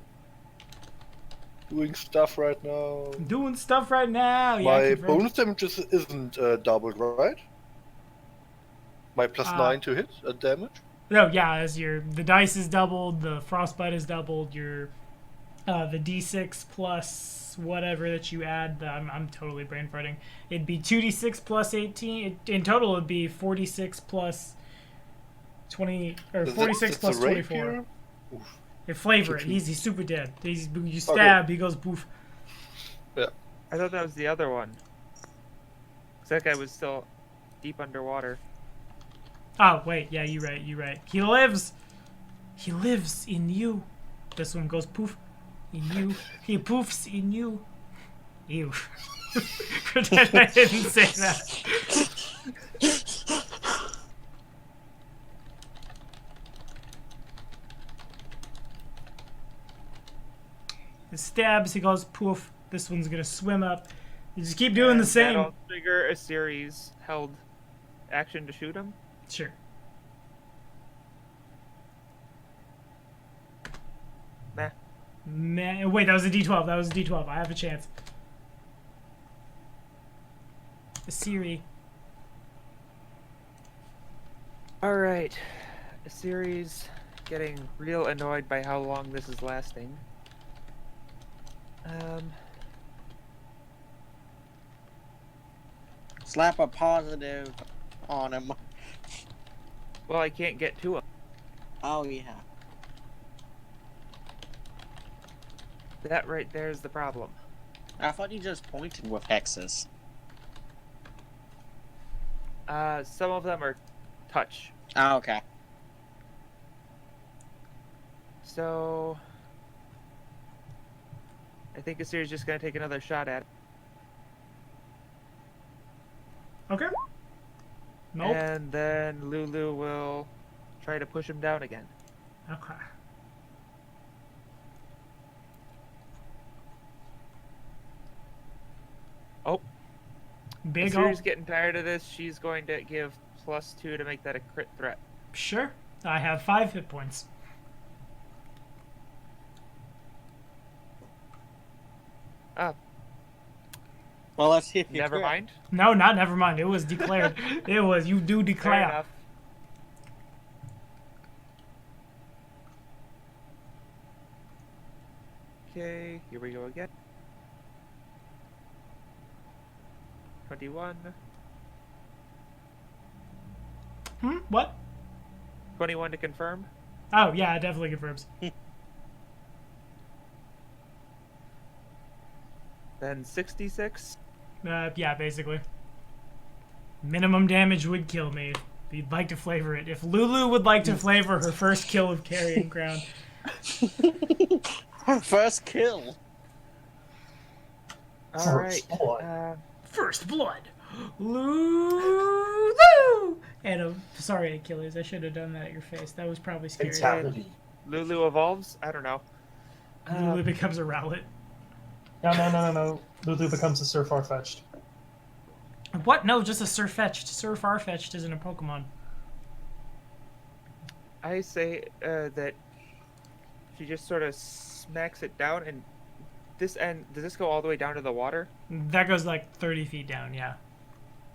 Speaker 5: doing stuff right now.
Speaker 1: Doing stuff right now. Yeah,
Speaker 5: My
Speaker 1: confirmed.
Speaker 5: bonus damage isn't doubled, right? My plus 9 to hit damage.
Speaker 1: No, yeah, as the dice is doubled, the frostbite is doubled, your the d6 plus whatever that you add. I'm totally brain farting. It'd be 2d6 plus 18. In total, it'd be 46 plus 20 or 46 plus 24. If flavor it, he's super dead. You stab, he goes poof.
Speaker 5: Yeah.
Speaker 6: I thought that was the other one. 'Cause that guy was still deep underwater.
Speaker 1: Oh wait, yeah, you're right. He lives. He lives in you. This one goes poof in you. He poofs in you. Ew. Pretend I didn't say that. He stabs, he goes poof. This one's gonna swim up. You just keep doing the
Speaker 6: And
Speaker 1: same.
Speaker 6: That'll trigger a series held action to shoot him.
Speaker 1: Sure.
Speaker 6: Nah.
Speaker 1: Man, wait, that was a D12. That was a D12. I have a chance. Siri.
Speaker 6: Alright. A series getting real annoyed by how long this is lasting.
Speaker 3: Slap a positive on him.
Speaker 6: Well, I can't get to him.
Speaker 3: Oh, yeah.
Speaker 6: That right there is the problem.
Speaker 3: I thought you just pointed with hexes.
Speaker 6: Some of them are touch.
Speaker 3: Oh, okay.
Speaker 6: So I think Asir's just gonna take another shot at it.
Speaker 1: Okay. Nope.
Speaker 6: And then Lulu will try to push him down again.
Speaker 1: Okay.
Speaker 6: Oh,
Speaker 1: Big
Speaker 6: Asir's
Speaker 1: ol'.
Speaker 6: getting tired of this. She's going to give +2 to make that a crit threat.
Speaker 1: Sure. I have 5 hit points.
Speaker 6: Ah,
Speaker 3: Well, let's see if you
Speaker 6: never
Speaker 3: crit.
Speaker 6: mind.
Speaker 1: No, not never mind. It was declared. It was. You do
Speaker 6: Fair
Speaker 1: declare.
Speaker 6: enough. Okay, here we go again. 21.
Speaker 1: What?
Speaker 6: 21 to confirm.
Speaker 1: Oh, yeah, it definitely confirms.
Speaker 6: Then 66.
Speaker 1: Yeah, basically. Minimum damage would kill me. If you'd like to flavor it. If Lulu would like to flavor her first kill of Carrion Ground.
Speaker 3: First kill.
Speaker 6: All right.
Speaker 1: First blood. Lulu! And sorry, Achilles, I should have done that at your face. That was probably scary.
Speaker 2: Fatality.
Speaker 6: Lulu evolves? I don't know.
Speaker 1: Lulu becomes a Rowlet.
Speaker 2: No. Lulu becomes a Sir Farfetch'd.
Speaker 1: What? No, just a Sirfetch'd. Sir Farfetch'd isn't a Pokemon.
Speaker 6: I say that she just sort of smacks it down, and does this go all the way down to the water?
Speaker 1: That goes like 30 feet down, yeah.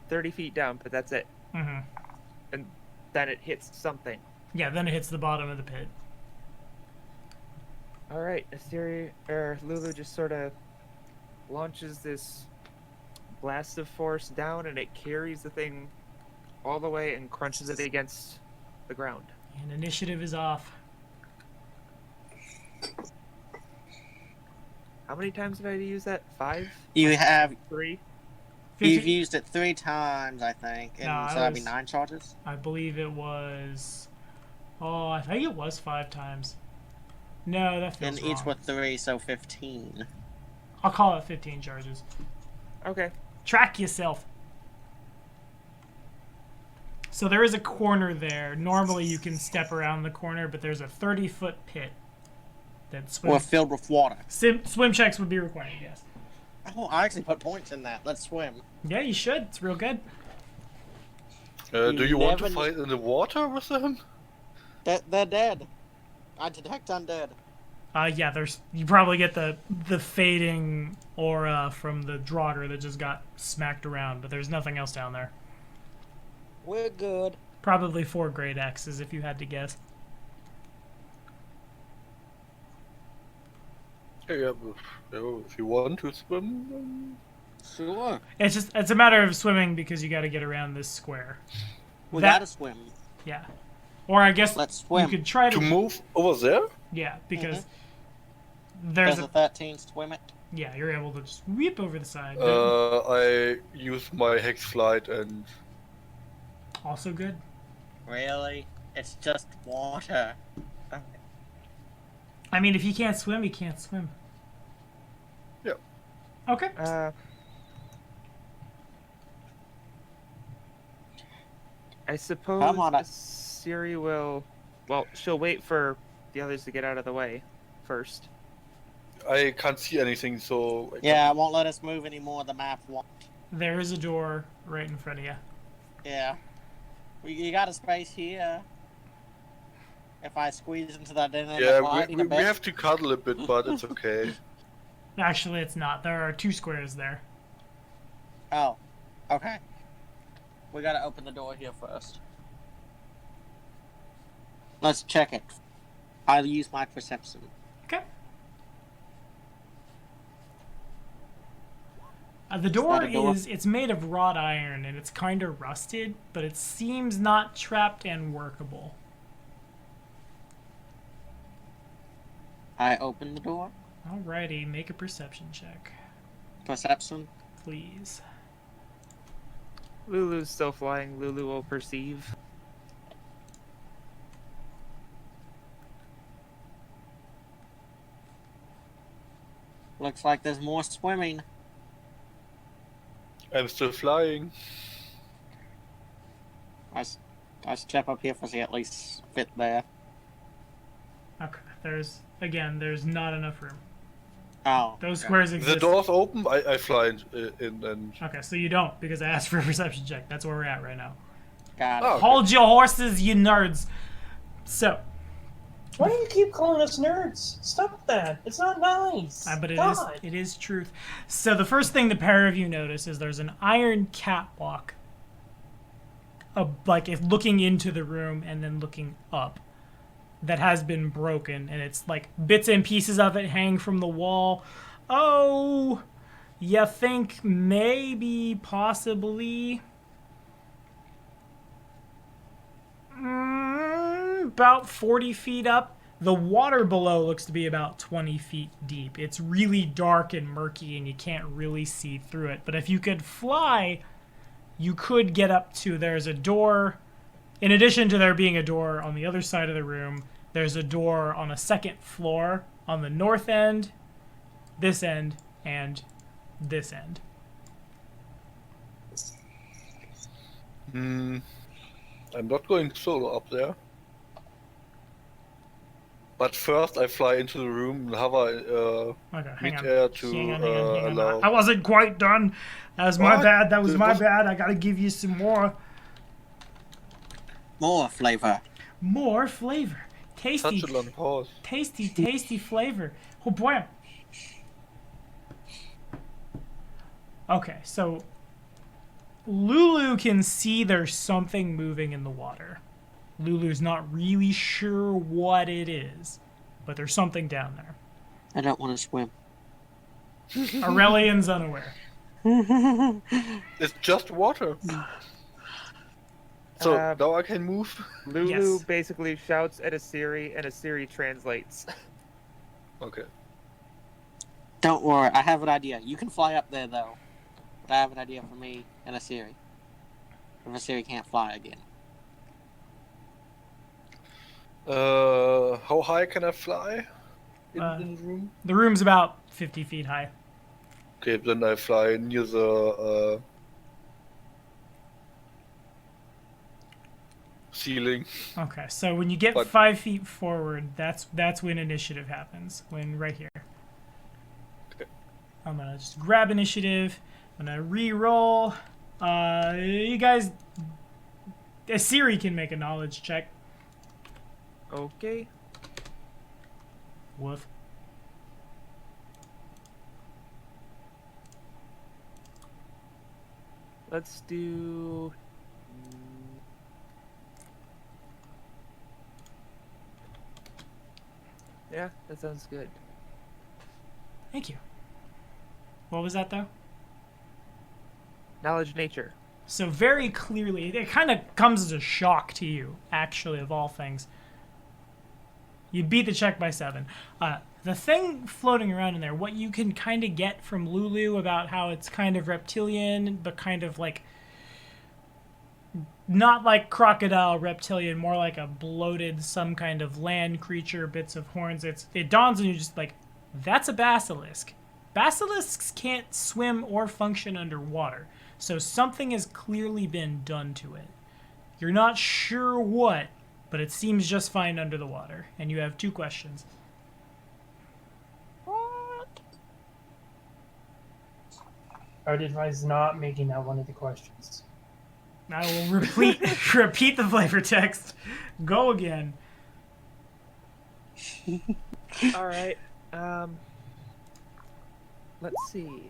Speaker 6: 30 feet down, but that's it.
Speaker 1: Mm-hmm.
Speaker 6: And then it hits something.
Speaker 1: Yeah, then it hits the bottom of the pit.
Speaker 6: All right, Lulu just sort of launches this blast of force down, and it carries the thing all the way and crunches it against the ground.
Speaker 1: And initiative is off.
Speaker 6: How many times did I use that? 5?
Speaker 3: You have
Speaker 6: 3?
Speaker 3: You've used it 3 times, I think. And
Speaker 1: No,
Speaker 3: so that'd be 9 charges?
Speaker 1: I believe it was... Oh, I think it was 5 times. No, that feels
Speaker 3: And each
Speaker 1: wrong.
Speaker 3: with 3, so 15.
Speaker 1: I'll call it 15 charges.
Speaker 6: Okay.
Speaker 1: Track yourself. So there is a corner there. Normally you can step around the corner, but there's a 30-foot pit that
Speaker 3: Or filled with water.
Speaker 1: swim checks would be required, yes.
Speaker 3: Oh, I actually put points in that. Let's swim.
Speaker 1: Yeah, you should. It's real good.
Speaker 5: Do you want to
Speaker 3: never-
Speaker 5: fight in the water with them?
Speaker 3: They're dead. I detect undead.
Speaker 1: Yeah, you probably get the fading aura from the Draugr that just got smacked around, but there's nothing else down there.
Speaker 3: We're good.
Speaker 1: Probably 4 Great X's if you had to guess.
Speaker 5: Yeah, if you want to swim, then...
Speaker 3: Sure.
Speaker 1: It's a matter of swimming because you got to get around this square.
Speaker 3: We
Speaker 1: That-
Speaker 3: gotta swim.
Speaker 1: Yeah. Or I guess
Speaker 3: Let's swim.
Speaker 1: you could try
Speaker 5: To move over there?
Speaker 1: Yeah, because
Speaker 3: Mm-hmm.
Speaker 1: there's
Speaker 3: Does a 13 swim it?
Speaker 1: yeah, you're able to just whip over the side.
Speaker 5: I use my Hex Flight and...
Speaker 1: Also good.
Speaker 3: Really? It's just water.
Speaker 1: I mean, if you can't swim, you can't swim.
Speaker 5: Yep.
Speaker 1: Okay.
Speaker 6: I suppose
Speaker 3: Come on,
Speaker 6: Siri will... Well, she'll wait for the others to get out of the way first.
Speaker 5: I can't see anything, so...
Speaker 3: Yeah, it won't let us move anymore. The map won't.
Speaker 1: There is a door right in front of you.
Speaker 3: Yeah. You got a space here. If I squeeze into that in
Speaker 5: Yeah,
Speaker 3: lighting
Speaker 5: we
Speaker 3: a bit.
Speaker 5: have to cuddle a bit, but it's okay.
Speaker 1: Actually, it's not. There are 2 squares there.
Speaker 3: Oh. Okay. We gotta open the door here first. Let's check it. I'll use my perception.
Speaker 1: Okay. The door
Speaker 3: that a door?
Speaker 1: it's made of wrought iron and it's kind of rusted, but it seems not trapped and workable.
Speaker 3: I open the door.
Speaker 1: Alrighty, make a perception check,
Speaker 3: Perception.
Speaker 1: please.
Speaker 6: Lulu's still flying. Lulu will perceive.
Speaker 3: Looks like there's more swimming.
Speaker 5: I'm still flying.
Speaker 3: I step up here for the at least fit there.
Speaker 1: Okay, there's not enough room.
Speaker 3: Oh.
Speaker 1: Those
Speaker 3: okay.
Speaker 1: squares
Speaker 5: The
Speaker 1: exist.
Speaker 5: door's open, I fly in and...
Speaker 1: Okay, so you don't because I asked for a perception check. That's where we're at right now.
Speaker 3: Got it.
Speaker 5: Oh, okay.
Speaker 1: Hold your horses, you nerds. So,
Speaker 2: Why do you keep calling us nerds? Stop that. It's not nice.
Speaker 1: but
Speaker 2: God.
Speaker 1: it is truth. So the first thing the pair of you notice is there's an iron catwalk, like if looking into the room and then looking up, that has been broken, and it's like bits and pieces of it hang from the wall. Oh, you think maybe, possibly, about 40 feet up. The water below looks to be about 20 feet deep. It's really dark and murky, and you can't really see through it. But if you could fly, you could get up to, there's a door in addition to there being a door on the other side of the room, there's a door on a second floor on the north end, this end, and this end.
Speaker 5: I'm not going solo up there. But first I fly into the room and hover
Speaker 1: Okay, hang on.
Speaker 5: mid-air to
Speaker 1: Hang on.
Speaker 5: allow...
Speaker 1: I wasn't quite done. That was my
Speaker 5: What?
Speaker 1: bad. That was
Speaker 5: It
Speaker 1: my
Speaker 5: was-
Speaker 1: bad. I gotta give you some more.
Speaker 3: More flavor.
Speaker 1: More flavor. Tasty,
Speaker 5: Such a long pause.
Speaker 1: tasty flavor. Oh boy. Okay, so Lulu can see there's something moving in the water. Lulu's not really sure what it is, but there's something down there.
Speaker 3: I don't want to swim.
Speaker 1: Aurelian's unaware.
Speaker 5: It's just water. So now I can move.
Speaker 6: Lulu
Speaker 1: Yes.
Speaker 6: basically shouts at Asiri, and Asiri translates.
Speaker 5: Okay.
Speaker 3: Don't worry, I have an idea. You can fly up there, though. But I have an idea for me and Asiri. If Asiri can't fly again.
Speaker 5: How high can I fly in the room?
Speaker 1: The room's about 50 feet high.
Speaker 5: Okay, then I fly near the ceiling.
Speaker 1: Okay, so when you get
Speaker 5: But-
Speaker 1: 5 feet forward, that's when initiative happens. When right here.
Speaker 5: Okay.
Speaker 1: I'm gonna just grab initiative. I'm gonna re-roll. You guys, Asiri can make a knowledge check.
Speaker 6: Okay.
Speaker 1: Woof.
Speaker 6: Let's do. Yeah, that sounds good.
Speaker 1: Thank you. What was that though?
Speaker 6: Knowledge nature.
Speaker 1: So very clearly, it kind of comes as a shock to you, actually, of all things. You beat the check by 7. The thing floating around in there, what you can kind of get from Lulu about how it's kind of reptilian, but kind of like, not like crocodile reptilian, more like a bloated, some kind of land creature, bits of horns. It dawns on you just like, that's a basilisk. Basilisks can't swim or function underwater. So something has clearly been done to it. You're not sure what, but it seems just fine under the water. And you have 2 questions.
Speaker 3: What?
Speaker 2: I would advise not making that one of the questions.
Speaker 1: I will repeat the flavor text. Go again.
Speaker 6: All right. Let's see.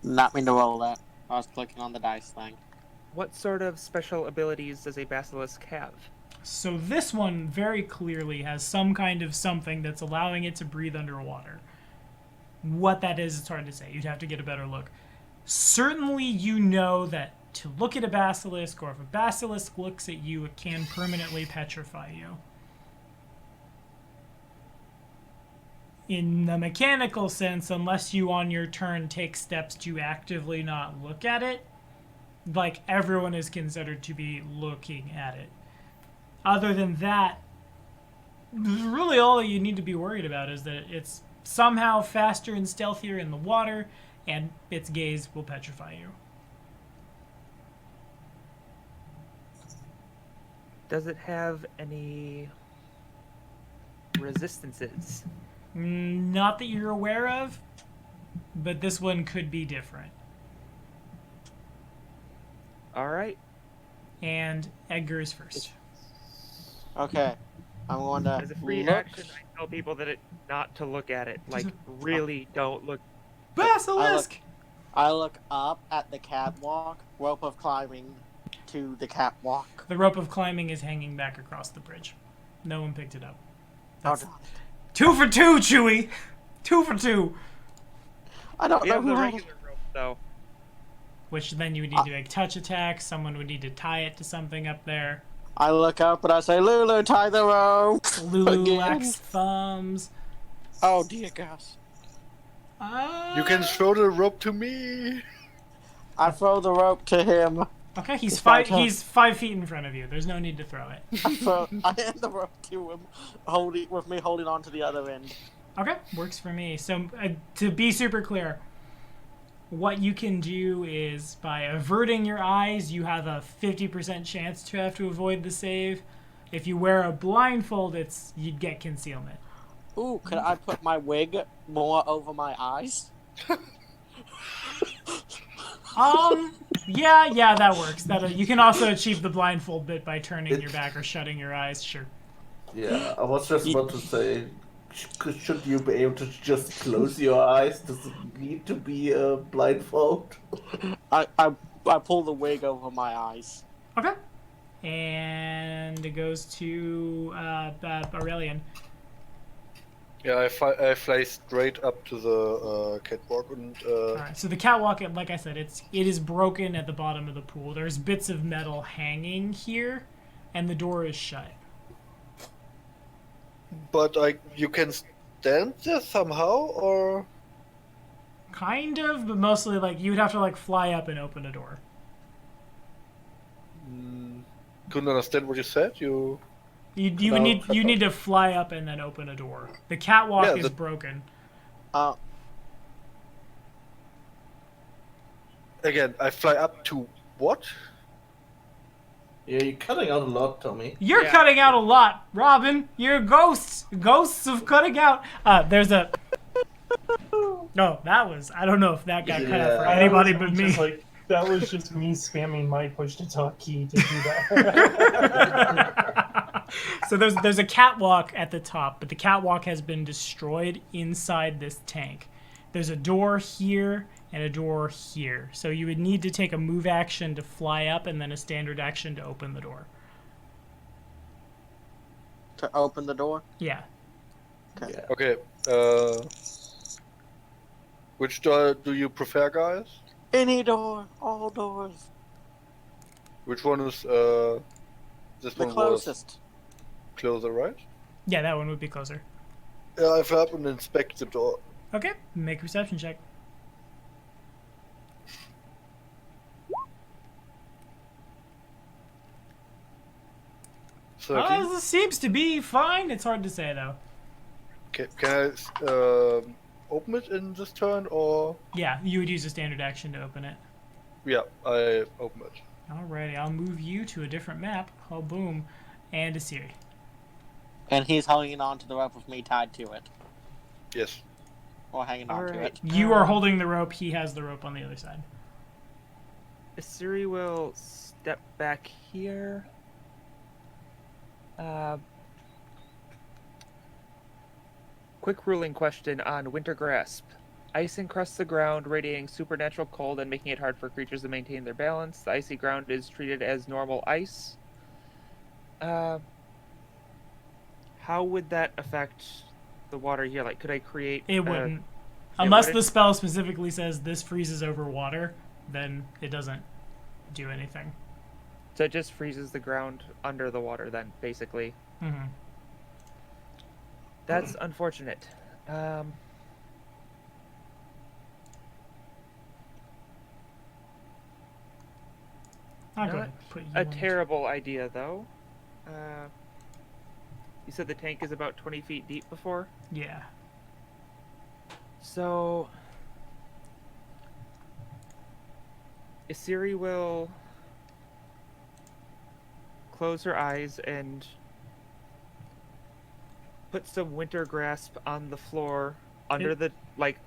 Speaker 3: Not mean to roll that. I was clicking on the dice thing.
Speaker 6: What sort of special abilities does a basilisk have?
Speaker 1: So this one very clearly has some kind of something that's allowing it to breathe underwater. What that is, it's hard to say. You'd have to get a better look. Certainly you know that to look at a basilisk, or if a basilisk looks at you, it can permanently petrify you. In the mechanical sense, unless you on your turn take steps to actively not look at it, like everyone is considered to be looking at it. Other than that, really all you need to be worried about is that it's somehow faster and stealthier in the water, and its gaze will petrify you.
Speaker 6: Does it have any resistances?
Speaker 1: Not that you're aware of, but this one could be different.
Speaker 6: All right.
Speaker 1: And Edgar is first.
Speaker 3: Okay. I'm going to
Speaker 6: As a free
Speaker 3: look.
Speaker 6: action, I tell people that not to look at it. Like, really don't look.
Speaker 1: Basilisk!
Speaker 3: I look up at the catwalk, rope of climbing to the catwalk.
Speaker 1: The rope of climbing is hanging back across the bridge. No one picked it up. That's
Speaker 3: Oh,
Speaker 1: 2 for 2, Chewie! 2 for 2!
Speaker 3: I don't
Speaker 6: We
Speaker 3: know
Speaker 6: have
Speaker 3: who
Speaker 6: the
Speaker 3: has...
Speaker 6: regular rope, though.
Speaker 1: Which then you would need to make touch attacks. Someone would need to tie it to something up there.
Speaker 3: I look up and I say, Lulu, tie the rope!
Speaker 1: Lulu
Speaker 3: Again.
Speaker 1: lacks thumbs.
Speaker 3: Oh, dear gosh.
Speaker 5: You can throw the rope to me.
Speaker 3: I throw the rope to him.
Speaker 1: Okay, he's
Speaker 3: It's my
Speaker 1: five.
Speaker 3: turn.
Speaker 1: He's 5 feet in front of you. There's no need to throw it.
Speaker 3: So I hand the rope to him, with me holding on to the other end.
Speaker 1: Okay, works for me. So to be super clear, what you can do is by averting your eyes, you have a 50% chance to have to avoid the save. If you wear a blindfold, you'd get concealment.
Speaker 3: Ooh, could I put my wig more over my eyes?
Speaker 1: Yeah, that works. That you can also achieve the blindfold bit by turning your back or shutting your eyes. Sure.
Speaker 4: Yeah, I was just about to say, should you be able to just close your eyes? Does it need to be a blindfold?
Speaker 3: I pull the wig over my eyes.
Speaker 1: Okay. And it goes to Aurelian.
Speaker 5: Yeah, I fly straight up to the catwalk and
Speaker 1: All right. So the catwalk, like I said, it is broken at the bottom of the pool. There's bits of metal hanging here, and the door is shut.
Speaker 5: but you can stand there somehow, or
Speaker 1: Kind of, but mostly like you would have to like fly up and open a door.
Speaker 5: couldn't understand what you said.
Speaker 1: You would need to fly up and then open a door. The catwalk
Speaker 5: Yeah,
Speaker 1: is
Speaker 5: the-
Speaker 1: broken.
Speaker 5: Again, I fly up to what?
Speaker 4: Yeah, you're cutting out a lot, Tommy.
Speaker 1: You're
Speaker 6: Yeah.
Speaker 1: cutting out a lot, Robin. You're ghosts. Ghosts of cutting out. There's a. No, that was. I don't know if that got cut out for
Speaker 4: Yeah.
Speaker 1: anybody
Speaker 2: That
Speaker 1: but
Speaker 2: was
Speaker 1: me.
Speaker 2: just like, that was just me spamming my push to talk key to do that.
Speaker 1: So there's a catwalk at the top, but the catwalk has been destroyed inside this tank. There's a door here and a door here. So you would need to take a move action to fly up and then a standard action to open the door.
Speaker 3: To open the door?
Speaker 1: Yeah.
Speaker 3: Okay.
Speaker 5: Okay. Which door do you prefer, guys?
Speaker 3: Any door, all doors.
Speaker 5: Which one is this
Speaker 3: The
Speaker 5: one was
Speaker 3: closest.
Speaker 5: closer, right?
Speaker 1: Yeah, that one would be closer.
Speaker 5: Yeah, I fly up and inspect the door.
Speaker 1: Okay, make a perception check.
Speaker 5: So
Speaker 1: This seems to be fine. It's hard to say though.
Speaker 5: can I open it in this turn, or
Speaker 1: Yeah, you would use a standard action to open it.
Speaker 5: yeah, I open it.
Speaker 1: Alrighty, I'll move you to a different map. Oh, boom. And a Siri.
Speaker 3: And he's holding on to the rope with me tied to it.
Speaker 5: Yes.
Speaker 3: Or hanging on to
Speaker 6: Alright.
Speaker 3: it.
Speaker 1: You are holding the rope. He has the rope on the other side.
Speaker 6: Siri will step back here. Quick ruling question on Winter Grasp. Ice encrusts the ground, radiating supernatural cold and making it hard for creatures to maintain their balance. The icy ground is treated as normal ice. How would that affect the water here? Like, could I create...
Speaker 1: It wouldn't. Unless the
Speaker 6: wouldn't?
Speaker 1: spell specifically says this freezes over water, then it doesn't do anything.
Speaker 6: So it just freezes the ground under the water then, basically.
Speaker 1: Mm-hmm.
Speaker 6: That's unfortunate.
Speaker 1: I'll go
Speaker 6: Not
Speaker 1: ahead and put you
Speaker 6: A
Speaker 1: on.
Speaker 6: terrible idea, though. You said the tank is about 20 feet deep before?
Speaker 1: Yeah.
Speaker 6: So... Isiri will close her eyes and put some Winter Grasp on the floor under the, like,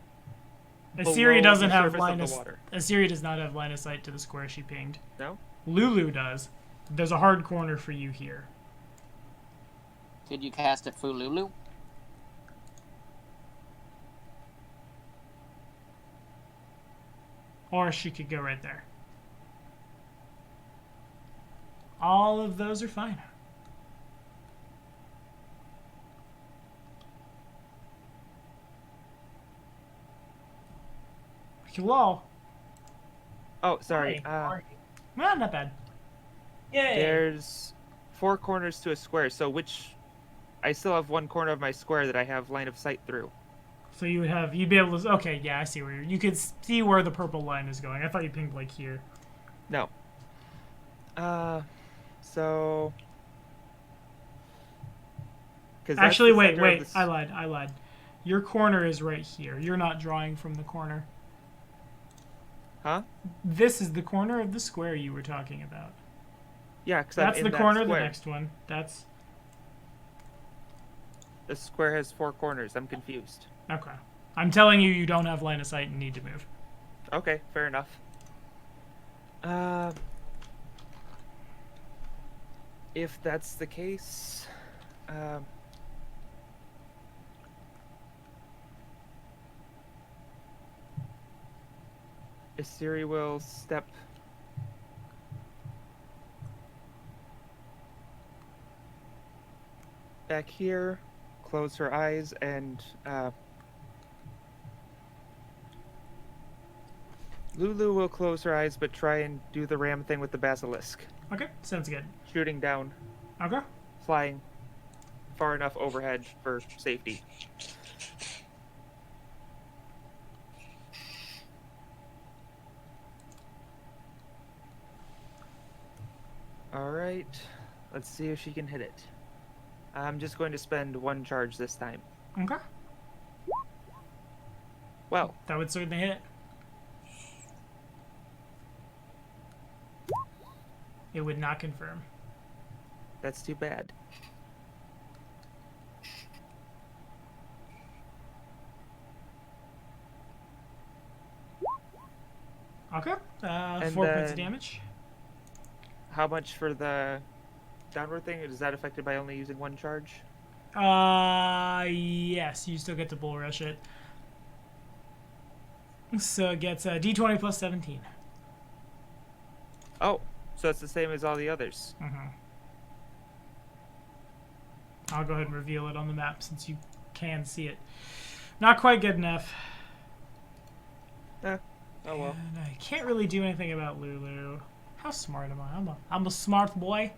Speaker 1: Asiri
Speaker 6: below
Speaker 1: doesn't
Speaker 6: the
Speaker 1: have
Speaker 6: surface
Speaker 1: line
Speaker 6: of
Speaker 1: of
Speaker 6: the water.
Speaker 1: Asiri does not have line of sight to the square she pinged.
Speaker 6: No?
Speaker 1: Lulu does. There's a hard corner for you here.
Speaker 3: Could you cast it through Lulu?
Speaker 1: Or she could go right there. All of those are fine. Hello.
Speaker 6: Oh, sorry.
Speaker 1: Well, not bad.
Speaker 2: Yay!
Speaker 6: There's 4 corners to a square, so I still have one corner of my square that I have line of sight through.
Speaker 1: So you'd be able to. Okay, yeah, I see where you could see where the purple line is going. I thought you pinged like here.
Speaker 6: No. So. 'Cause that's
Speaker 1: Actually,
Speaker 6: the
Speaker 1: wait,
Speaker 6: center of
Speaker 1: wait.
Speaker 6: the
Speaker 1: I lied. Your corner is right here. You're not drawing from the corner.
Speaker 6: Huh?
Speaker 1: This is the corner of the square you were talking about.
Speaker 6: Yeah, because
Speaker 1: That's the
Speaker 6: that
Speaker 1: corner,
Speaker 6: square.
Speaker 1: the next one. That's...
Speaker 6: The square has 4 corners. I'm confused.
Speaker 1: Okay. I'm telling you, you don't have line of sight and need to move.
Speaker 6: Okay, fair enough. If that's the case, Asiri will step back here, close her eyes, and Lulu will close her eyes but try and do the ram thing with the basilisk.
Speaker 1: Okay, sounds good.
Speaker 6: Shooting down,
Speaker 1: Okay.
Speaker 6: flying far enough overhead for safety. Alright, let's see if she can hit it. I'm just going to spend 1 charge this time.
Speaker 1: Okay.
Speaker 6: Well,
Speaker 1: That would certainly hit. It would not confirm.
Speaker 6: that's too bad.
Speaker 1: Okay. 4
Speaker 6: And
Speaker 1: points of
Speaker 6: then-
Speaker 1: damage.
Speaker 6: How much for the downward thing? Is that affected by only using 1 charge?
Speaker 1: Yes, you still get to bull rush it. So it gets a d20 plus 17.
Speaker 6: Oh, so it's the same as all the others.
Speaker 1: Mm-hmm. I'll go ahead and reveal it on the map since you can see it. Not quite good enough.
Speaker 6: Oh well.
Speaker 1: And I can't really do anything about Lulu. How smart am I? I'm a smart boy.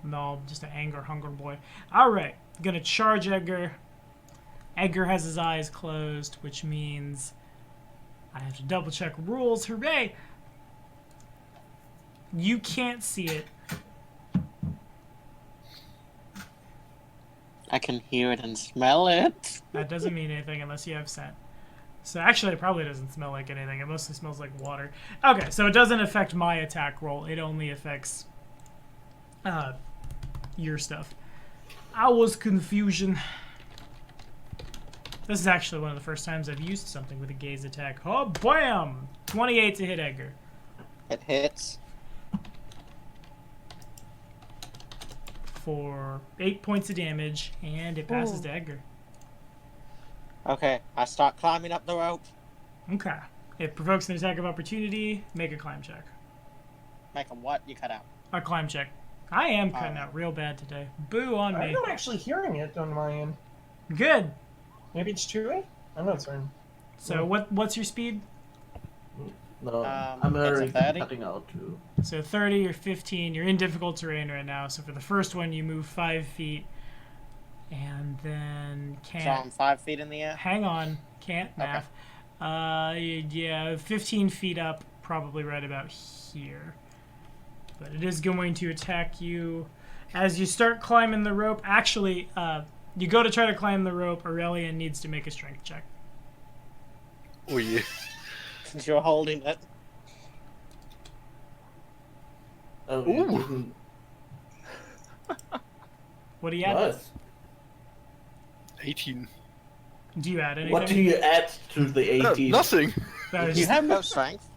Speaker 1: No, I'm just an hunger boy. Alright, gonna charge Edgar. Edgar has his eyes closed, which means I have to double check rules. Hooray! You can't see it.
Speaker 3: I can hear it and smell it.
Speaker 1: That doesn't mean anything unless you have scent. So actually, it probably doesn't smell like anything. It mostly smells like water. Okay, so it doesn't affect my attack roll. It only affects your stuff. I was confusion. This is actually one of the first times I've used something with a gaze attack. Oh, bam! 28 to hit Edgar.
Speaker 3: It hits.
Speaker 1: For 8 points of damage, and it passes
Speaker 6: Ooh.
Speaker 1: to Edgar.
Speaker 3: Okay, I start climbing up the rope.
Speaker 1: Okay. It provokes an attack of opportunity. Make a climb check.
Speaker 3: Make a what? You cut out.
Speaker 1: A climb check. I am cutting out real bad today. Boo on
Speaker 2: I'm
Speaker 1: me.
Speaker 2: not actually hearing it on my end.
Speaker 1: Good.
Speaker 2: Maybe it's 2A? I'm not certain.
Speaker 1: So what's your speed?
Speaker 4: No,
Speaker 3: Um,
Speaker 4: I'm
Speaker 3: it's a
Speaker 4: already
Speaker 3: 30.
Speaker 4: cutting out too.
Speaker 1: So 30 or 15. You're in difficult terrain right now. So for the first one, you move 5 feet. And then
Speaker 3: So I'm
Speaker 1: can't.
Speaker 3: 5 feet in the air.
Speaker 1: Hang on. Can't math. Yeah, 15 feet up, probably right about here. But it is going to attack you as you start climbing the rope. Actually, you go to try to climb the rope. Aurelian needs to make a strength check.
Speaker 5: Oh yeah.
Speaker 3: Since you're holding it.
Speaker 4: Oh,
Speaker 5: Ooh.
Speaker 4: you didn't-
Speaker 1: What do you add?
Speaker 4: nice.
Speaker 5: 18.
Speaker 1: Do you add anything?
Speaker 4: What do you add to the 18?
Speaker 5: Nothing.
Speaker 1: That was
Speaker 3: You
Speaker 1: just-
Speaker 3: have no strength.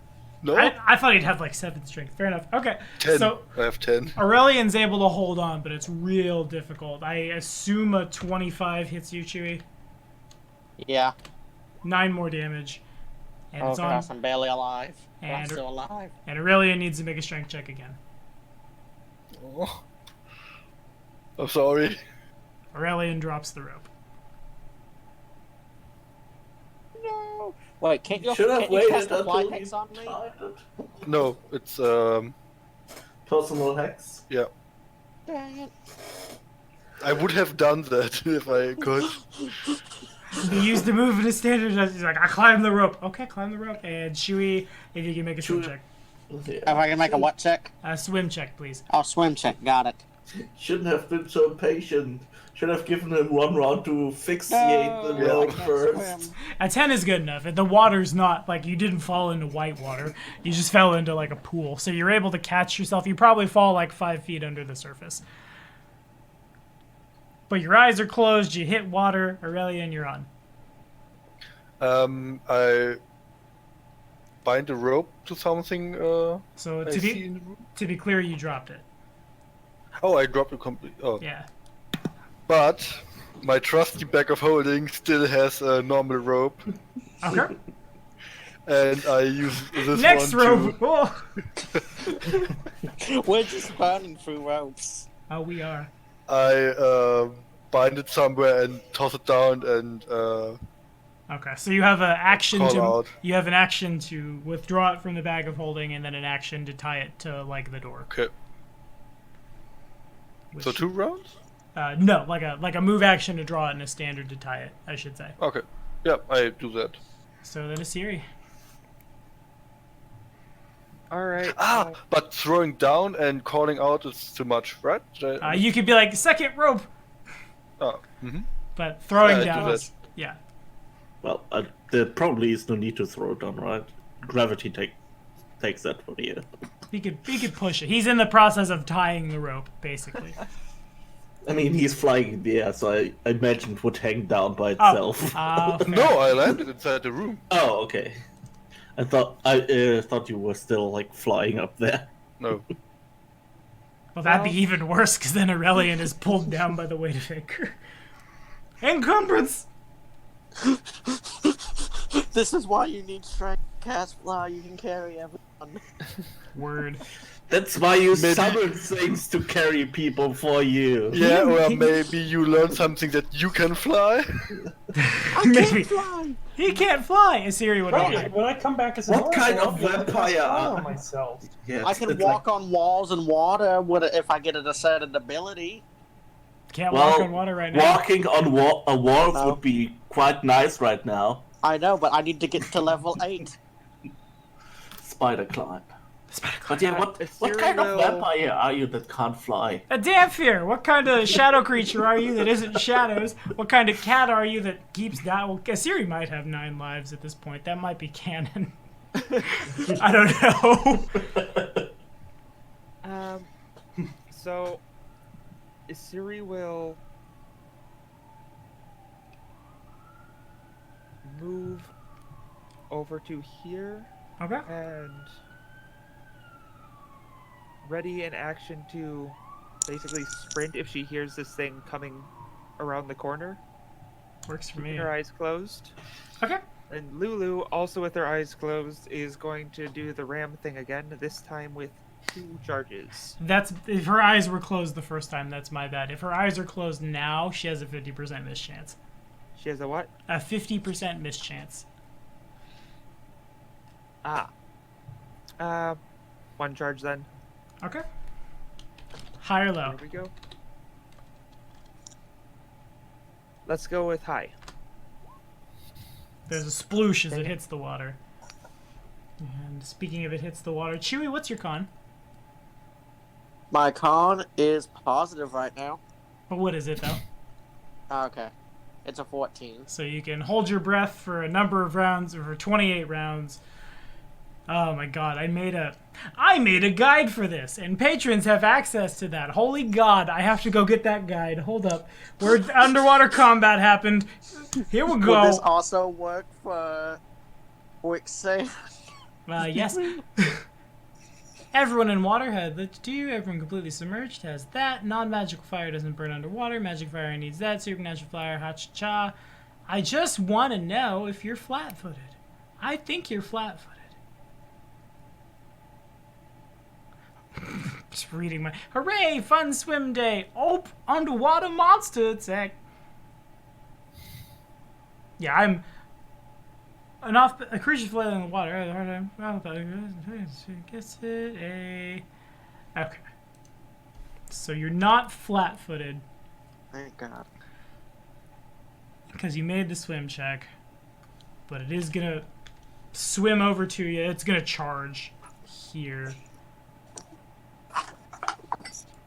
Speaker 5: No.
Speaker 1: I thought he'd have like 7 strength. Fair enough. Okay.
Speaker 5: 10.
Speaker 1: So
Speaker 5: I have 10.
Speaker 1: Aurelian's able to hold on, but it's real difficult. I assume a 25 hits you, Chewie.
Speaker 3: Yeah.
Speaker 1: 9 more damage. And
Speaker 3: Oh
Speaker 1: it's on.
Speaker 3: gosh, I'm barely alive. But I'm
Speaker 1: And-
Speaker 3: still alive.
Speaker 1: And Aurelian needs to make a strength check again.
Speaker 5: Oh. I'm sorry.
Speaker 1: Aurelian drops the rope.
Speaker 3: No. Wait, can't you,
Speaker 4: Should have
Speaker 3: can't you
Speaker 4: waited
Speaker 3: cast a fly
Speaker 4: until
Speaker 3: hex
Speaker 4: you
Speaker 3: on me?
Speaker 4: tried it.
Speaker 5: No, it's
Speaker 4: Personal hex.
Speaker 5: yeah.
Speaker 3: Dang it.
Speaker 5: I would have done that if I could.
Speaker 1: He used the move in his standard. He's like, I climb the rope. Okay, climb the rope. And Chewie, if you can make a strength
Speaker 4: Chewie.
Speaker 1: check.
Speaker 3: If I can make a what check?
Speaker 1: Swim check, please.
Speaker 3: Oh, swim check. Got it.
Speaker 4: Shouldn't have been so patient. Should have given him 1 round to fixate the
Speaker 3: No, I
Speaker 4: rope
Speaker 3: can't
Speaker 4: first.
Speaker 3: swim.
Speaker 1: A 10 is good enough. The water's not, like, you didn't fall into white water. You just fell into, like, a pool. So you're able to catch yourself. You probably fall, like, 5 feet under the surface. But your eyes are closed. You hit water. Aurelian, you're on.
Speaker 5: I bind a rope to something.
Speaker 1: So
Speaker 5: I see in the room.
Speaker 1: to be clear, you dropped it.
Speaker 5: Oh, I dropped it complete. Oh,
Speaker 1: Yeah.
Speaker 5: but my trusty bag of holding still has a normal rope,
Speaker 1: Okay.
Speaker 5: and I use this
Speaker 1: Next
Speaker 5: one
Speaker 1: rope. Oh.
Speaker 3: We're just burning through ropes.
Speaker 1: Oh, we are.
Speaker 5: I bind it somewhere and toss it down and
Speaker 1: Okay, so you have an action
Speaker 5: Call
Speaker 1: to
Speaker 5: out.
Speaker 1: you have an action to withdraw it from the bag of holding, and then an action to tie it to like the door.
Speaker 5: okay.
Speaker 1: which-
Speaker 5: So 2 rounds?
Speaker 1: No, like a move action to draw it and a standard to tie it, I should say.
Speaker 5: Okay. Yeah, I do that.
Speaker 1: So then Asiri.
Speaker 6: All right.
Speaker 5: But throwing down and calling out is too much, right?
Speaker 1: You could be like second rope,
Speaker 5: Oh,
Speaker 1: but throwing
Speaker 5: Yeah, I
Speaker 1: down
Speaker 5: do
Speaker 1: is yeah.
Speaker 7: Well, there probably is no need to throw it down, right? Gravity takes that for you.
Speaker 1: He could push it. He's in the process of tying the rope, basically.
Speaker 7: I mean, he's flying in the air, so I imagine it would hang down by
Speaker 1: Oh,
Speaker 7: itself.
Speaker 1: fair.
Speaker 5: no, I landed inside the room.
Speaker 7: Oh, okay. I thought you were still like flying up there.
Speaker 5: No.
Speaker 1: Well, that'd be even worse, because then Aurelian is pulled down by the weight of anchor. Encumbrance!
Speaker 3: This is why you need strength cast fly. You can carry everyone.
Speaker 1: Word.
Speaker 7: That's why you
Speaker 5: Maybe-
Speaker 7: summon things to carry people for you.
Speaker 5: Yeah, or maybe you learn something that you can fly.
Speaker 1: Maybe.
Speaker 3: Fly.
Speaker 1: He can't fly! Asiri would
Speaker 2: Right,
Speaker 1: not.
Speaker 2: when I come back as an
Speaker 7: What
Speaker 2: oracle,
Speaker 7: kind
Speaker 2: I'll
Speaker 7: of
Speaker 2: be able to cast
Speaker 7: vampire
Speaker 2: fly
Speaker 7: are-
Speaker 2: on myself.
Speaker 7: Yeah,
Speaker 3: I can
Speaker 7: it's
Speaker 3: walk on walls and water if I get a certain ability.
Speaker 1: Can't
Speaker 7: Well,
Speaker 1: walk on water right now.
Speaker 7: walking on a wall
Speaker 3: No.
Speaker 7: would be quite nice right now.
Speaker 3: I know, but I need to get to level 8.
Speaker 7: Spider climb. But yeah, what
Speaker 6: Assyria
Speaker 7: kind of
Speaker 6: will-
Speaker 7: vampire are you that can't fly?
Speaker 1: A Damphir! What kind of shadow creature are you that isn't shadows? What kind of cat are you that keeps that? Well, Asiri might have 9 lives at this point. That might be canon. I don't know.
Speaker 6: So Asiri will move over to here
Speaker 1: Okay.
Speaker 6: and ready in action to basically sprint if she hears this thing coming around the corner.
Speaker 1: Works for
Speaker 6: Keeping
Speaker 1: me.
Speaker 6: her eyes closed.
Speaker 1: Okay.
Speaker 6: And Lulu, also with her eyes closed, is going to do the ram thing again, this time with 2 charges.
Speaker 1: That's if her eyes were closed the first time, that's my bad. If her eyes are closed now, she has a 50% miss chance.
Speaker 6: She has a what?
Speaker 1: A 50% miss chance.
Speaker 6: Ah. 1 charge then.
Speaker 1: Okay. High or low?
Speaker 6: Here we go. Let's go with high.
Speaker 1: There's a sploosh as it hits the water. And speaking of it hits the water, Chewie, what's your con?
Speaker 3: My con is positive right now.
Speaker 1: But what is it though?
Speaker 3: Okay. It's a 14.
Speaker 1: So you can hold your breath for a number of rounds, or for 28 rounds. Oh my god, I made a guide for this, and patrons have access to that. Holy god, I have to go get that guide. Hold up. Where underwater combat happened. Here we
Speaker 3: Would
Speaker 1: go.
Speaker 3: this also work for quicksand?
Speaker 1: Yes. Everyone in water has the 2. Everyone completely submerged has that. Non-magical fire doesn't burn underwater. Magic fire needs that. Supernatural fire, ha-cha-cha. I just want to know if you're flat-footed. I think you're flat-footed. Just reading my... Hooray! Fun swim day! Oh, underwater monster attack! Yeah, I'm... a creature flailing in the water. Gets it a... Okay. So you're not flat-footed
Speaker 3: Thank God.
Speaker 1: because you made the swim check, but it is gonna swim over to you. It's gonna charge. here.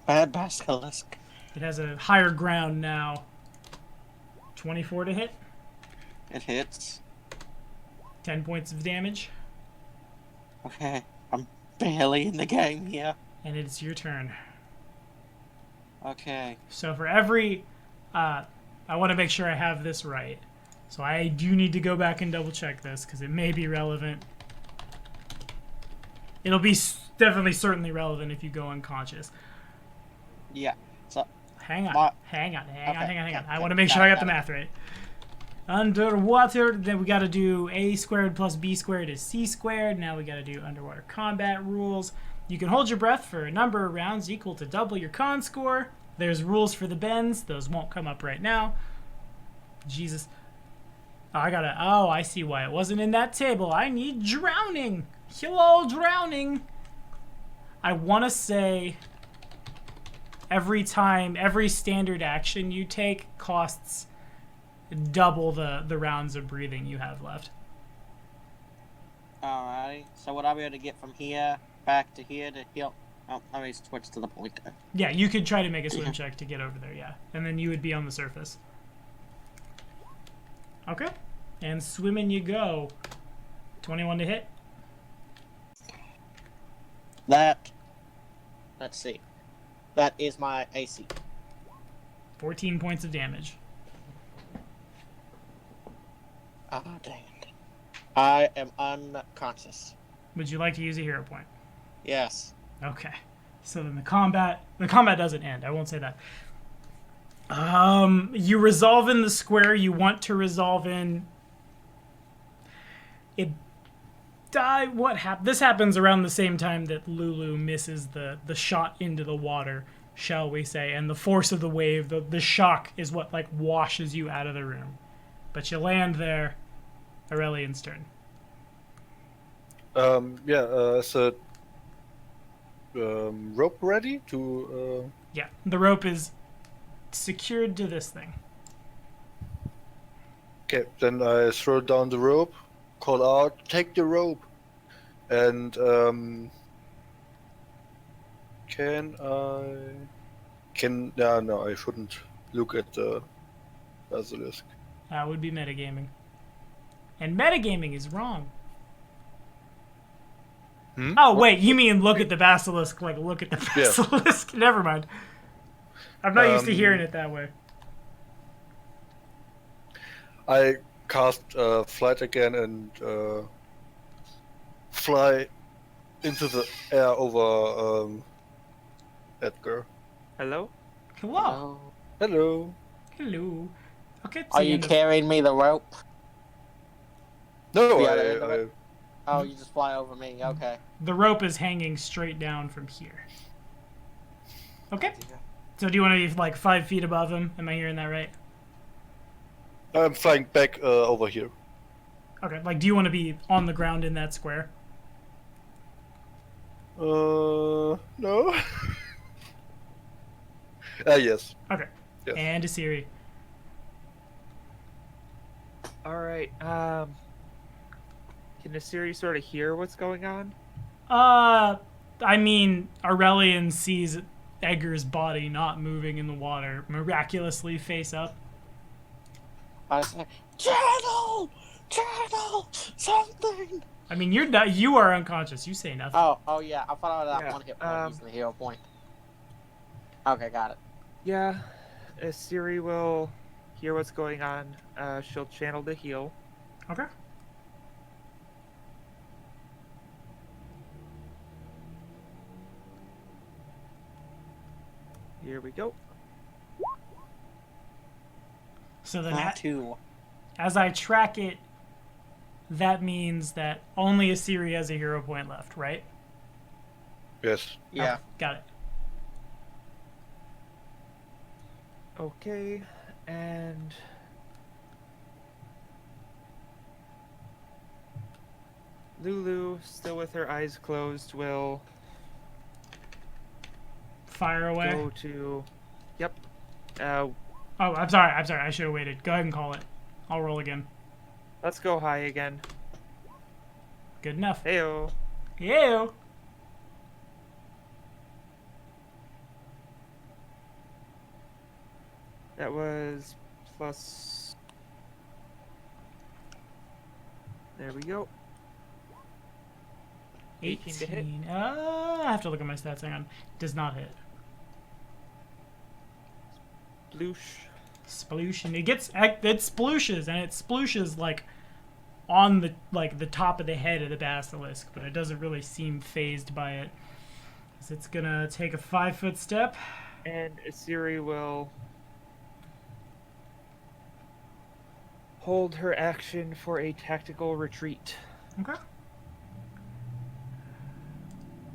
Speaker 3: Bad basilisk.
Speaker 1: It has a higher ground now. 24 to hit.
Speaker 3: It hits.
Speaker 1: 10 points of damage.
Speaker 3: Okay, I'm barely in the game here.
Speaker 1: And it's your turn.
Speaker 3: Okay.
Speaker 1: So for every... I want to make sure I have this right. So I do need to go back and double check this, because it may be relevant. It'll be definitely certainly relevant if you go unconscious.
Speaker 3: Yeah. So
Speaker 1: Hang on.
Speaker 3: What?
Speaker 1: Hang on.
Speaker 3: Okay.
Speaker 1: I want to make sure I got the math right. Underwater, then we got to do a squared plus b squared is c squared. Now we got to do underwater combat rules. You can hold your breath for a number of rounds equal to double your con score. There's rules for the bends. Those won't come up right now. Jesus. Oh, I see why it wasn't in that table. I need drowning. Hello, drowning. I want to say every standard action you take costs double the rounds of breathing you have left.
Speaker 3: alright. So would I be able to get from here back to here to heal? Oh, let me switch to the pointer.
Speaker 1: Yeah, you could try to make a swim check to get over there, yeah. And then you would be on the surface. Okay. And swimming you go. 21 to hit.
Speaker 3: Let's see. That is my AC.
Speaker 1: 14 points of damage.
Speaker 3: Ah, dang it. I am unconscious.
Speaker 1: Would you like to use a hero point?
Speaker 3: Yes.
Speaker 1: Okay. So then the combat doesn't end. I won't say that. You resolve in the square you want to resolve in. This happens around the same time that Lulu misses the shot into the water, shall we say, and the force of the wave, the shock is what like washes you out of the room. But you land there. Aurelian's turn.
Speaker 5: Is a rope ready to?
Speaker 1: Yeah, the rope is secured to this thing.
Speaker 5: Okay, then I throw down the rope, call out, take the rope, and no, I shouldn't look at the basilisk.
Speaker 1: That would be metagaming. And metagaming is wrong.
Speaker 5: Hmm?
Speaker 1: Oh, wait, you mean look at the basilisk, like look at the basilisk? Never mind. I'm not used to hearing it that way.
Speaker 5: I cast flight again and fly into the air over Edgar.
Speaker 6: Hello?
Speaker 1: Hello.
Speaker 5: Hello.
Speaker 1: Hello. Okay,
Speaker 3: Are you carrying me the rope?
Speaker 5: No,
Speaker 3: Yeah, Oh, you just fly over me. Okay.
Speaker 1: The rope is hanging straight down from here. Okay. So do you want to be like 5 feet above him? Am I hearing that right?
Speaker 5: I'm flying back over here.
Speaker 1: Okay. Like, do you want to be on the ground in that square?
Speaker 5: No. Yes.
Speaker 1: Okay.
Speaker 5: Yes.
Speaker 1: And a Siri.
Speaker 6: Alright, can Asiri sort of hear what's going on?
Speaker 1: I mean, Aurelian sees Edgar's body not moving in the water, miraculously face up.
Speaker 3: I say, channel, something.
Speaker 1: I mean, you are unconscious. You say nothing.
Speaker 3: Oh yeah. I thought I had that one hit point using the hero point. Okay, got it.
Speaker 6: Yeah, Asiri will hear what's going on. She'll channel the heal.
Speaker 1: Okay.
Speaker 6: Here we go.
Speaker 1: So then,
Speaker 3: Not two.
Speaker 1: as I track it, that means that only Asiri has a hero point left, right?
Speaker 5: Yes.
Speaker 3: Yeah.
Speaker 1: Oh, got it.
Speaker 6: Okay, and Lulu, still with her eyes closed, will
Speaker 1: Fire away.
Speaker 6: go to. Yep.
Speaker 1: Oh, I'm sorry. I should have waited. Go ahead and call it. I'll roll again.
Speaker 6: Let's go high again.
Speaker 1: Good enough.
Speaker 6: Heyo.
Speaker 1: Ew.
Speaker 6: That was plus. There we go. 18 to hit.
Speaker 1: I have to look at my stats. Hang on. Does not hit.
Speaker 6: Bloosh.
Speaker 1: Sploosh, and it splooshes, and it splooshes like on the top of the head of the basilisk, but it doesn't really seem phased by it. So it's gonna take a 5-foot step.
Speaker 6: And Siri will hold her action for a tactical retreat.
Speaker 1: Okay.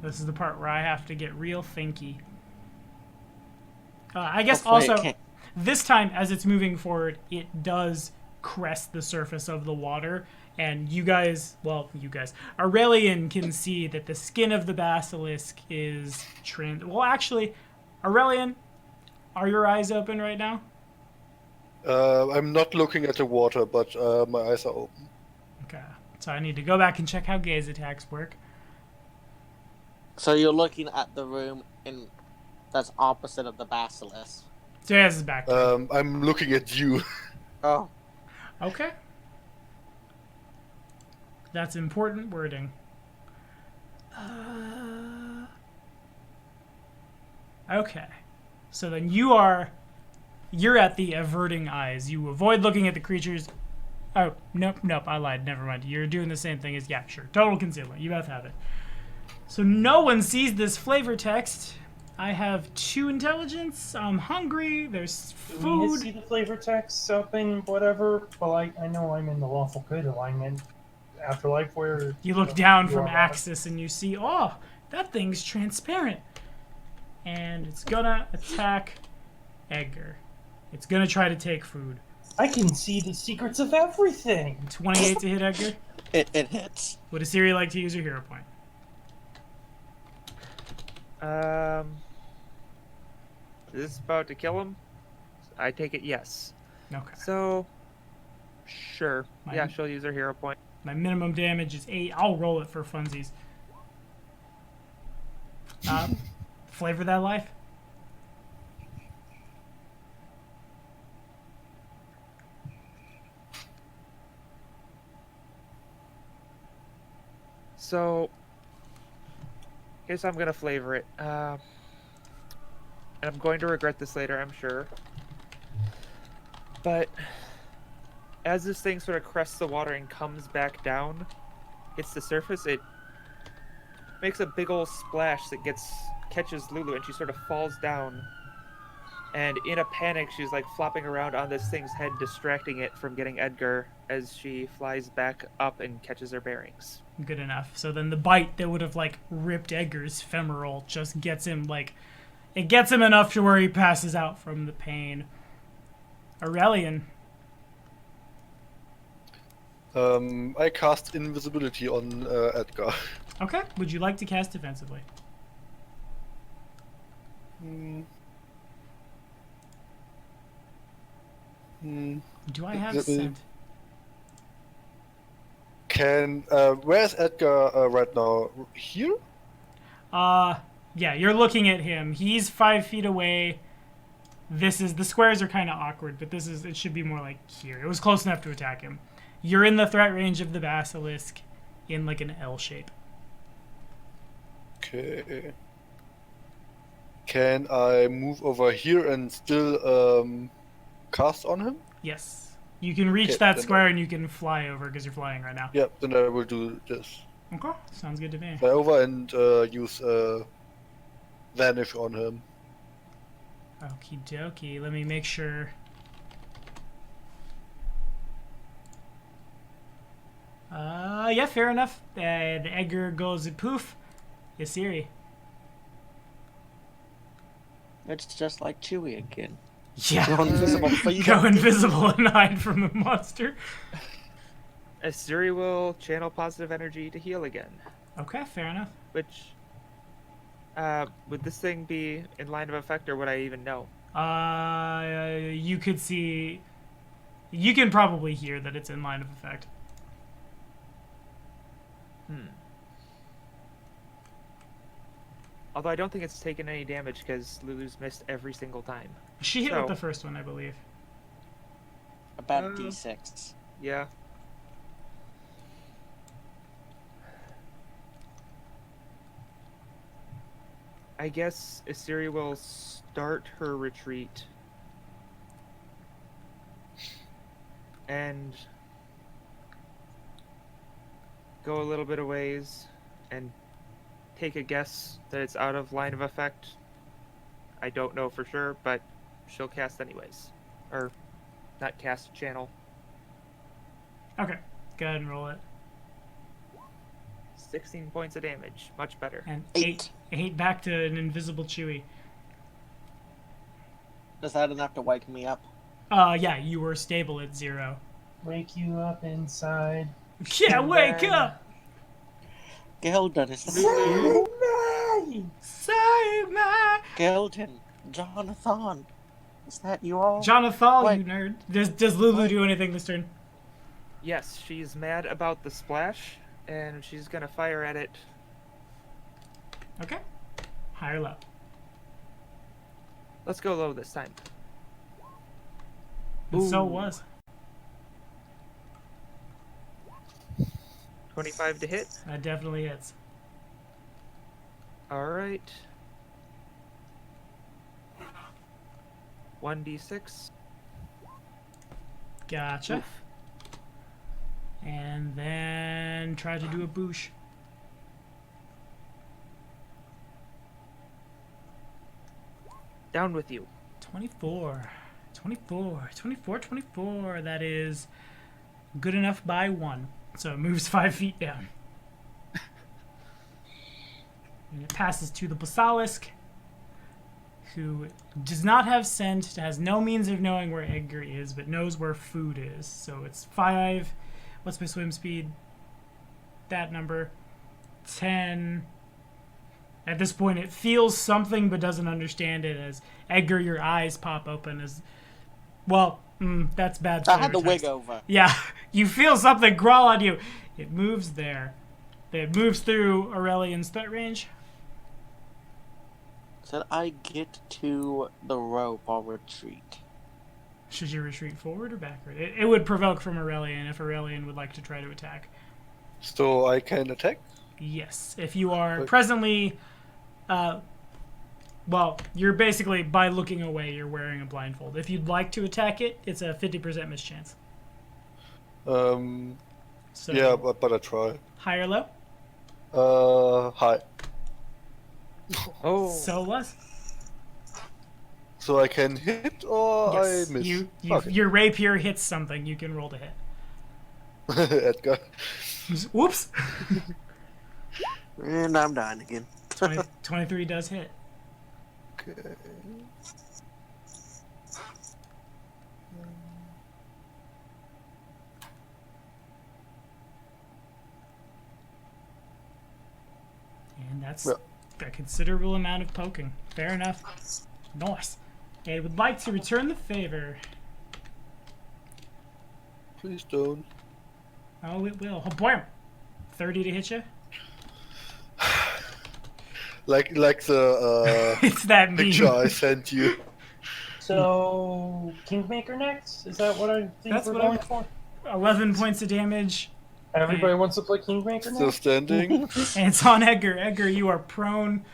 Speaker 1: This is the part where I have to get real thinky. I guess
Speaker 3: Hopefully
Speaker 1: also,
Speaker 3: it can't-
Speaker 1: this time as it's moving forward, it does crest the surface of the water, and Aurelian can see that the skin of the basilisk is well, actually, Aurelian, are your eyes open right now?
Speaker 5: I'm not looking at the water, but my eyes are open.
Speaker 1: Okay, so I need to go back and check how gaze attacks work.
Speaker 3: So you're looking at the room that's opposite of the basilisk.
Speaker 1: So he has his back.
Speaker 5: I'm looking at you.
Speaker 3: Oh.
Speaker 1: Okay. That's important wording. Okay. So then you're at the averting eyes. You avoid looking at the creatures. Oh, nope, I lied. Never mind. You're doing the same thing as, yeah, sure. Total concealment. You both have it. So no one sees this flavor text. I have 2 intelligence. I'm hungry. There's
Speaker 2: We
Speaker 1: food.
Speaker 2: see the flavor text up in whatever, but I know I'm in the lawful good alignment afterlife where
Speaker 1: You look down from
Speaker 2: are-
Speaker 1: Axis and you see, oh, that thing's transparent. And it's gonna attack Edgar. It's gonna try to take food.
Speaker 2: I can see the secrets of everything.
Speaker 1: 28 to hit Edgar.
Speaker 3: It hits.
Speaker 1: Would Assyria like to use her hero point?
Speaker 6: Is this about to kill him? I take it yes.
Speaker 1: Okay.
Speaker 6: So, sure.
Speaker 1: Mine-
Speaker 6: Yeah, she'll use her hero point.
Speaker 1: My minimum damage is 8. I'll roll it for funsies. Flavor that life.
Speaker 6: So, here's how I'm gonna flavor it. And I'm going to regret this later, I'm sure. But as this thing sort of crests the water and comes back down, hits the surface, it makes a big old splash that catches Lulu, and she sort of falls down. And in a panic, she's like flopping around on this thing's head, distracting it from getting Edgar as she flies back up and catches her bearings.
Speaker 1: Good enough. So then the bite that would have like ripped Edgar's femoral just gets him it gets him enough to where he passes out from the pain. Aurelian.
Speaker 5: I cast invisibility on Edgar.
Speaker 1: Okay. Would you like to cast defensively? Do I have
Speaker 5: Let me-
Speaker 1: scent?
Speaker 5: Where's Edgar right now? Here?
Speaker 1: Yeah, you're looking at him. He's 5 feet away. The squares are kind of awkward, but it should be more like here. It was close enough to attack him. You're in the threat range of the basilisk in like an L shape.
Speaker 5: Okay. Can I move over here and still cast on him?
Speaker 1: Yes. You can reach
Speaker 5: Okay,
Speaker 1: that
Speaker 5: then-
Speaker 1: square and you can fly over because you're flying right now.
Speaker 5: Yep, then I will do this.
Speaker 1: Okay, sounds good to me.
Speaker 5: Fly over and use Vanish on him.
Speaker 1: Okie dokie, let me make sure. Yeah, fair enough. The Edgar goes poof. Yasiri.
Speaker 3: It's just like Chewie again.
Speaker 1: Yeah.
Speaker 3: Go invisible. So you
Speaker 1: Go
Speaker 3: don't-
Speaker 1: invisible and hide from the monster.
Speaker 6: Siri will channel positive energy to heal again.
Speaker 1: Okay, fair enough.
Speaker 6: Which, would this thing be in line of effect, or would I even know?
Speaker 1: You could see. You can probably hear that it's in line of effect.
Speaker 6: Although I don't think it's taken any damage because Lulu's missed every single time.
Speaker 1: She hit
Speaker 6: So-
Speaker 1: with the first one, I believe.
Speaker 3: About a D6.
Speaker 6: Yeah. I guess Assyria will start her retreat. And go a little bit of ways and take a guess that it's out of line of effect. I don't know for sure, but she'll cast anyways. Or, not cast, channel.
Speaker 1: Okay, go ahead and roll it.
Speaker 6: 16 points of damage. Much better.
Speaker 1: And
Speaker 3: 8.
Speaker 1: eight back to an invisible Chewie.
Speaker 3: Is that enough to wake me up?
Speaker 1: Yeah, you were stable at 0.
Speaker 2: Wake you up inside.
Speaker 1: Yeah, wake up!
Speaker 3: Gildan, is
Speaker 1: Save me!
Speaker 3: Gildan, Jonathan, is that you all?
Speaker 1: Jonathan,
Speaker 3: Wait.
Speaker 1: you nerd. Does Lulu do anything this turn?
Speaker 6: Yes, she's mad about the splash, and she's gonna fire at it.
Speaker 1: Okay. High or low?
Speaker 6: Let's go low this time.
Speaker 1: And so it
Speaker 6: Ooh.
Speaker 1: was.
Speaker 6: 25 to hit.
Speaker 1: That definitely hits.
Speaker 6: Alright. 1d6.
Speaker 1: Gotcha.
Speaker 6: Oof.
Speaker 1: And then try to do a boosh.
Speaker 6: Down with you.
Speaker 1: 24. 24. 24. 24. That is good enough by 1. So it moves 5 feet down. And it passes to the Basilisk, who does not have scent, has no means of knowing where Edgar is, but knows where food is. So it's 5. What's my swim speed? That number. 10. At this point, it feels something but doesn't understand it as Edgar, your eyes pop open as... Well, that's bad.
Speaker 3: I had the
Speaker 1: flavor text.
Speaker 3: wig over.
Speaker 1: Yeah, you feel something crawl on you. It moves there. It moves through Aurelian's threat range.
Speaker 3: Said I get to the rope or retreat.
Speaker 1: Should you retreat forward or backward? It would provoke from Aurelian if Aurelian would like to try to attack.
Speaker 5: So I can attack?
Speaker 1: Yes, if you are
Speaker 5: But-
Speaker 1: presently... well, you're basically, by looking away, you're wearing a blindfold. If you'd like to attack it, it's a 50% mischance. So,
Speaker 5: Yeah, but I try.
Speaker 1: high or low?
Speaker 5: High.
Speaker 6: Oh.
Speaker 1: So was.
Speaker 5: So I can hit or
Speaker 1: Yes,
Speaker 5: I miss?
Speaker 1: you
Speaker 5: Okay.
Speaker 1: your rapier hits something. You can roll to hit.
Speaker 5: Edgar.
Speaker 1: Whoops.
Speaker 3: And I'm dying again.
Speaker 1: 23 does hit.
Speaker 5: Okay.
Speaker 1: And that's
Speaker 5: Well.
Speaker 1: a considerable amount of poking. Fair enough. Nice. I would like to return the favor.
Speaker 5: Please don't.
Speaker 1: Oh, it will. Oh, boy. 30 to hit you?
Speaker 5: Like the
Speaker 1: It's that meme.
Speaker 5: picture I sent you.
Speaker 2: So, Kingmaker next? Is that what I think
Speaker 1: That's
Speaker 2: we're
Speaker 1: what
Speaker 2: going
Speaker 1: I-
Speaker 2: for?
Speaker 1: 11 points of damage.
Speaker 2: Everybody wants to play Kingmaker
Speaker 5: Still
Speaker 2: now?
Speaker 5: standing.
Speaker 1: And it's on Edgar. Edgar, you are prone.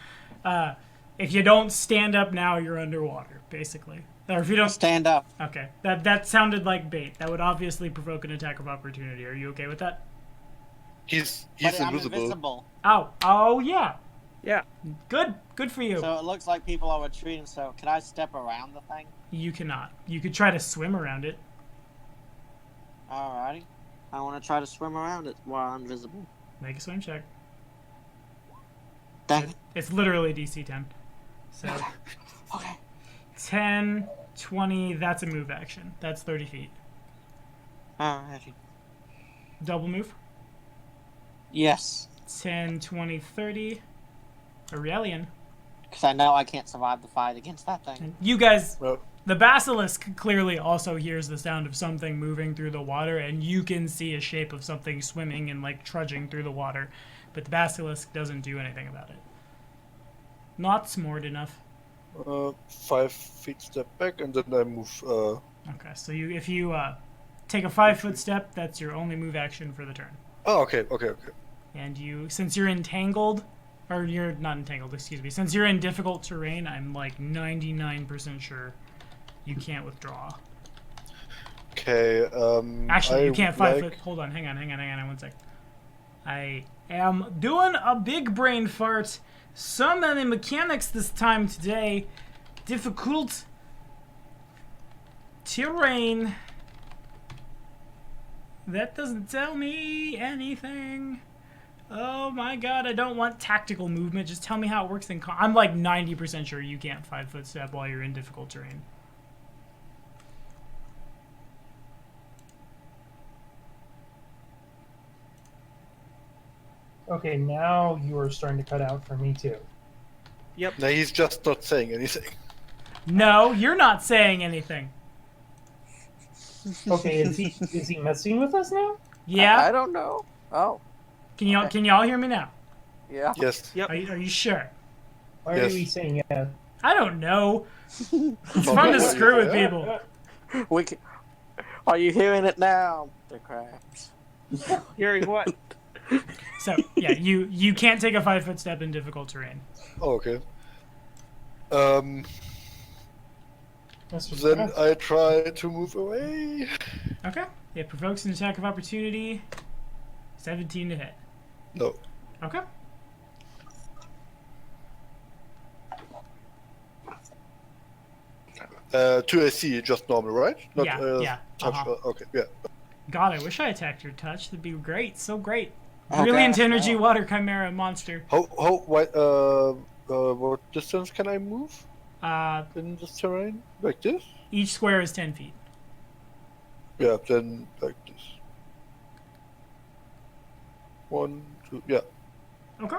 Speaker 1: If you don't stand up now, you're underwater, basically. Or if you don't...
Speaker 3: Stand up.
Speaker 1: Okay. That sounded like bait. That would obviously provoke an attack of opportunity. Are you okay with that?
Speaker 5: He's
Speaker 3: But I'm
Speaker 5: invisible.
Speaker 3: invisible.
Speaker 1: Oh, yeah.
Speaker 6: Yeah.
Speaker 1: Good for you.
Speaker 3: So it looks like people are retreating, so can I step around the thing?
Speaker 1: You cannot. You could try to swim around it.
Speaker 3: Alrighty. I want to try to swim around it while I'm invisible.
Speaker 1: Make a swim check.
Speaker 3: Dang it.
Speaker 1: It's literally DC 10. So
Speaker 3: Okay.
Speaker 1: 10, 20, that's a move action. That's 30 feet.
Speaker 3: Alrighty.
Speaker 1: Double move.
Speaker 3: Yes.
Speaker 1: 10, 20, 30. Aurelian.
Speaker 3: Because I know I can't survive the fight against that thing.
Speaker 1: And you guys,
Speaker 5: Well,
Speaker 1: the basilisk clearly also hears the sound of something moving through the water, and you can see a shape of something swimming and like trudging through the water, but the basilisk doesn't do anything about it. Not smart enough.
Speaker 5: 5 feet step back, and then I move.
Speaker 1: Okay, so if you take a 5-foot step, that's your only move action for the turn.
Speaker 5: Oh, okay.
Speaker 1: And since you're entangled, or you're not entangled, excuse me, since you're in difficult terrain, I'm like 99% sure you can't withdraw.
Speaker 5: Okay.
Speaker 1: Actually, you can't 5
Speaker 5: like...
Speaker 1: foot. Hold on, hang on 1 sec. I am doing a big brain fart. So many mechanics this time today. Difficult terrain. That doesn't tell me anything. Oh my god, I don't want tactical movement. Just tell me how it works in I'm like 90% sure you can't 5-foot step while you're in difficult terrain.
Speaker 2: Okay, now you are starting to cut out for me too.
Speaker 6: Yep.
Speaker 5: No, he's just not saying anything.
Speaker 1: No, you're not saying anything.
Speaker 2: Okay, is he messing with us now?
Speaker 1: Yeah?
Speaker 3: I don't know. Oh,
Speaker 1: Can y'all hear me now?
Speaker 3: yeah.
Speaker 5: Yes.
Speaker 6: Yep.
Speaker 1: Are you sure?
Speaker 2: Why
Speaker 5: Yes.
Speaker 2: are we saying yeah?
Speaker 1: I don't know. It's fun to screw with people.
Speaker 3: We can... Are you hearing it now? The crabs.
Speaker 6: Hearing what?
Speaker 1: So yeah, you can't take a 5-foot step in difficult terrain.
Speaker 5: Oh, okay.
Speaker 2: That's just
Speaker 5: Then
Speaker 2: crap.
Speaker 5: I try to move away.
Speaker 1: Okay. It provokes an attack of opportunity. 17 to hit.
Speaker 5: No.
Speaker 1: Okay.
Speaker 5: To AC, just normal, right? Not,
Speaker 1: Yeah,
Speaker 5: touch.
Speaker 1: uh-huh.
Speaker 5: Okay, yeah.
Speaker 1: God, I wish I attacked your touch. That'd be great. So great.
Speaker 3: Oh,
Speaker 1: Brilliant
Speaker 3: gosh,
Speaker 1: energy
Speaker 3: no.
Speaker 1: water chimera monster.
Speaker 5: What distance can I move in this terrain? Like this?
Speaker 1: Each square is 10 feet.
Speaker 5: Yeah, then like this. 1, 2, yeah.
Speaker 1: Okay.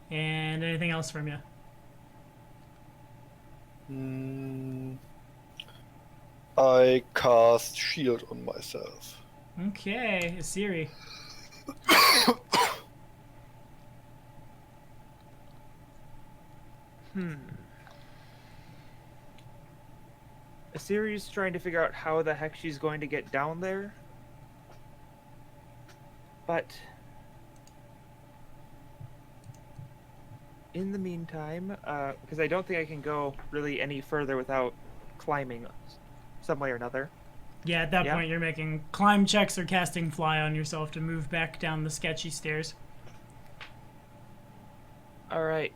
Speaker 1: And anything else from you?
Speaker 5: I cast shield on myself.
Speaker 1: Okay, Siri.
Speaker 6: Assyria's trying to figure out how the heck she's going to get down there. But in the meantime, because I don't think I can go really any further without climbing some way or another.
Speaker 1: Yeah, at that
Speaker 6: Yeah.
Speaker 1: point you're making climb checks or casting fly on yourself to move back down the sketchy stairs.
Speaker 6: All right.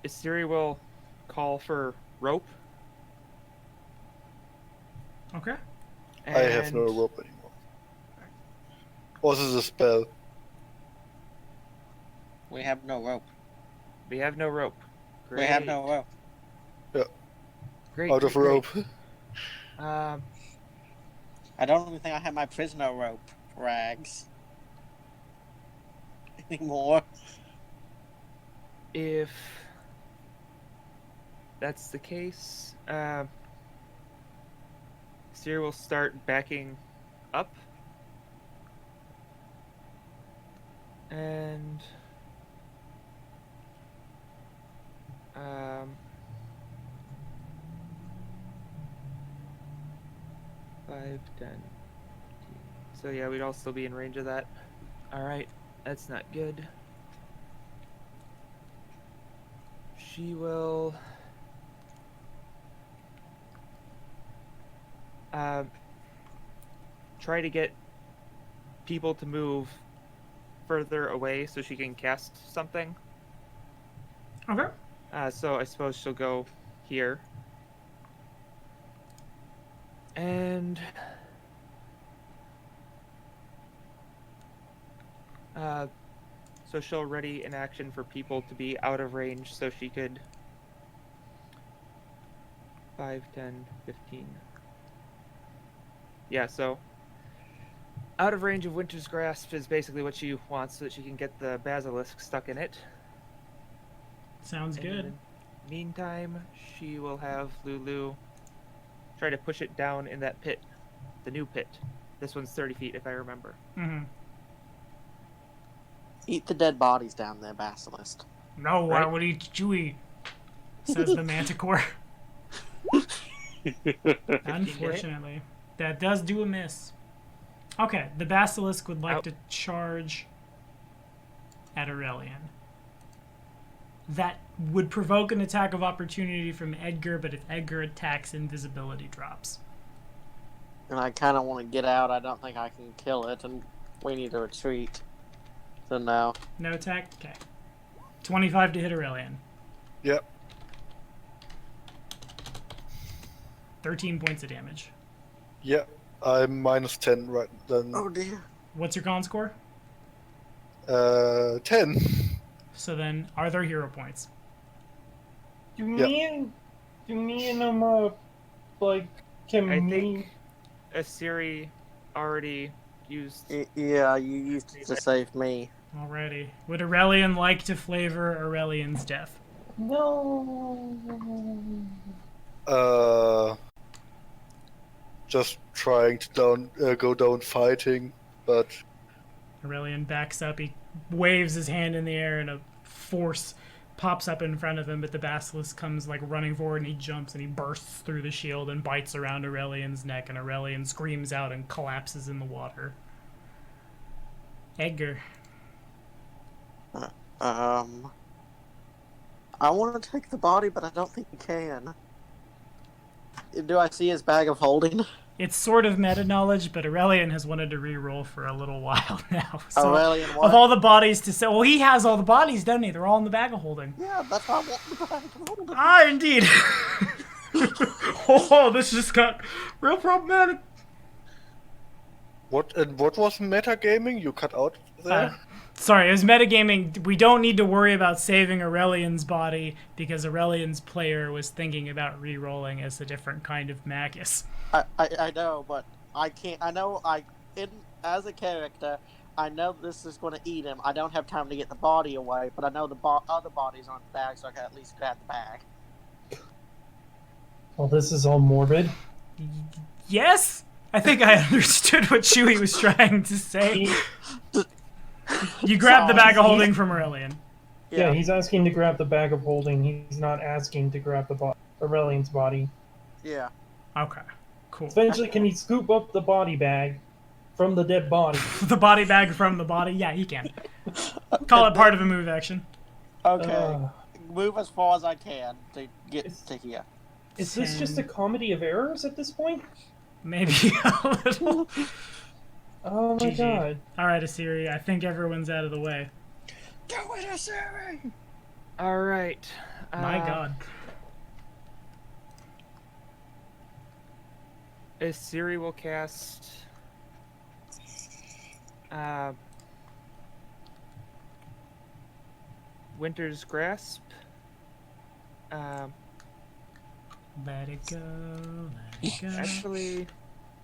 Speaker 6: Assyria will call for rope.
Speaker 1: Okay.
Speaker 5: I have no
Speaker 6: and-
Speaker 5: rope anymore. Or this is a spell.
Speaker 3: We have no rope.
Speaker 6: We have no rope. Great.
Speaker 3: We have no rope.
Speaker 6: Great.
Speaker 5: Out of
Speaker 6: great,
Speaker 5: rope.
Speaker 6: great.
Speaker 3: I don't even think I have my prisoner rope rags anymore.
Speaker 6: If that's the case, Assyria will start backing up. And 5, 10. So yeah, we'd all still be in range of that. Alright, that's not good. She will try to get people to move further away so she can cast something.
Speaker 1: Okay.
Speaker 6: So I suppose she'll go here. And so she'll ready an action for people to be out of range so she could 5, 10, 15. Yeah, so out of range of Winter's Grasp is basically what she wants so that she can get the basilisk stuck in it.
Speaker 1: Sounds good.
Speaker 6: And Meantime, she will have Lulu try to push it down in that pit, the new pit. This one's 30 feet, if I remember.
Speaker 1: Mm-hmm.
Speaker 3: Eat the dead bodies down there, Basilisk.
Speaker 1: No, I
Speaker 6: Right?
Speaker 1: would eat Chewie, says the Manticore. Unfortunately, that does do a miss. Okay, the Basilisk would like
Speaker 6: Out.
Speaker 1: to charge at Aurelian. That would provoke an attack of opportunity from Edgar, but if Edgar attacks, invisibility drops.
Speaker 3: And I kind of want to get out. I don't think I can kill it, and we need to retreat. So no.
Speaker 1: No attack? Okay. 25 to hit Aurelian.
Speaker 5: Yep.
Speaker 1: 13 points of damage.
Speaker 5: Yep. I'm minus 10 right then.
Speaker 3: Oh dear.
Speaker 1: What's your con score?
Speaker 5: 10.
Speaker 1: So then, are there hero points?
Speaker 2: Do
Speaker 5: Yeah.
Speaker 2: me and like can
Speaker 6: I
Speaker 2: me?
Speaker 6: think Asiri already used.
Speaker 3: Yeah, you used it to save me.
Speaker 1: Alrighty. Would Aurelian like to flavor Aurelian's death?
Speaker 2: No.
Speaker 5: Just trying to go down fighting, but
Speaker 1: Aurelian backs up. He waves his hand in the air, and a force pops up in front of him. But the basilisk comes like running forward, and he jumps and he bursts through the shield and bites around Aurelian's neck. And Aurelian screams out and collapses in the water. Edgar.
Speaker 3: I want to take the body, but I don't think you can. Do I see his bag of holding?
Speaker 1: It's sort of meta knowledge, but Aurelian has wanted to re-roll for a little while now. So
Speaker 3: Aurelian, what?
Speaker 1: of all the bodies to say, well, he has all the bodies, doesn't he? They're all in the bag of holding.
Speaker 3: Yeah, that's why I want the bag of holding.
Speaker 1: Ah, indeed. Oh, this just got real problematic.
Speaker 5: what was metagaming? You cut out there?
Speaker 1: Sorry, it was metagaming. We don't need to worry about saving Aurelian's body because Aurelian's player was thinking about re-rolling as a different kind of magus.
Speaker 3: I know, but I can't. I know as a character, I know this is going to eat him. I don't have time to get the body away, but I know the other bodies aren't the bag, so I can at least grab the bag.
Speaker 2: Well, this is all morbid.
Speaker 1: Yes? I think I understood what Chewie was trying to say. You grab the bag of holding from Aurelian.
Speaker 2: Yeah, he's asking to grab the bag of holding. He's not asking to grab the Aurelian's body.
Speaker 3: Yeah.
Speaker 1: Okay, cool.
Speaker 2: Eventually, can he scoop up the body bag from the dead body?
Speaker 1: The body bag from the body? Yeah, he can. Call it part of a move action.
Speaker 3: Okay. Move as far as I can to get to here.
Speaker 2: Is this just a comedy of errors at this point?
Speaker 1: Maybe a little.
Speaker 2: Oh my
Speaker 1: GG.
Speaker 2: god.
Speaker 1: Alright, Asiri, I think everyone's out of the way.
Speaker 3: Do it, Asiri!
Speaker 6: All right.
Speaker 1: My god.
Speaker 6: Asiri will cast. Winter's Grasp.
Speaker 1: Let it go, let it go.
Speaker 6: Actually,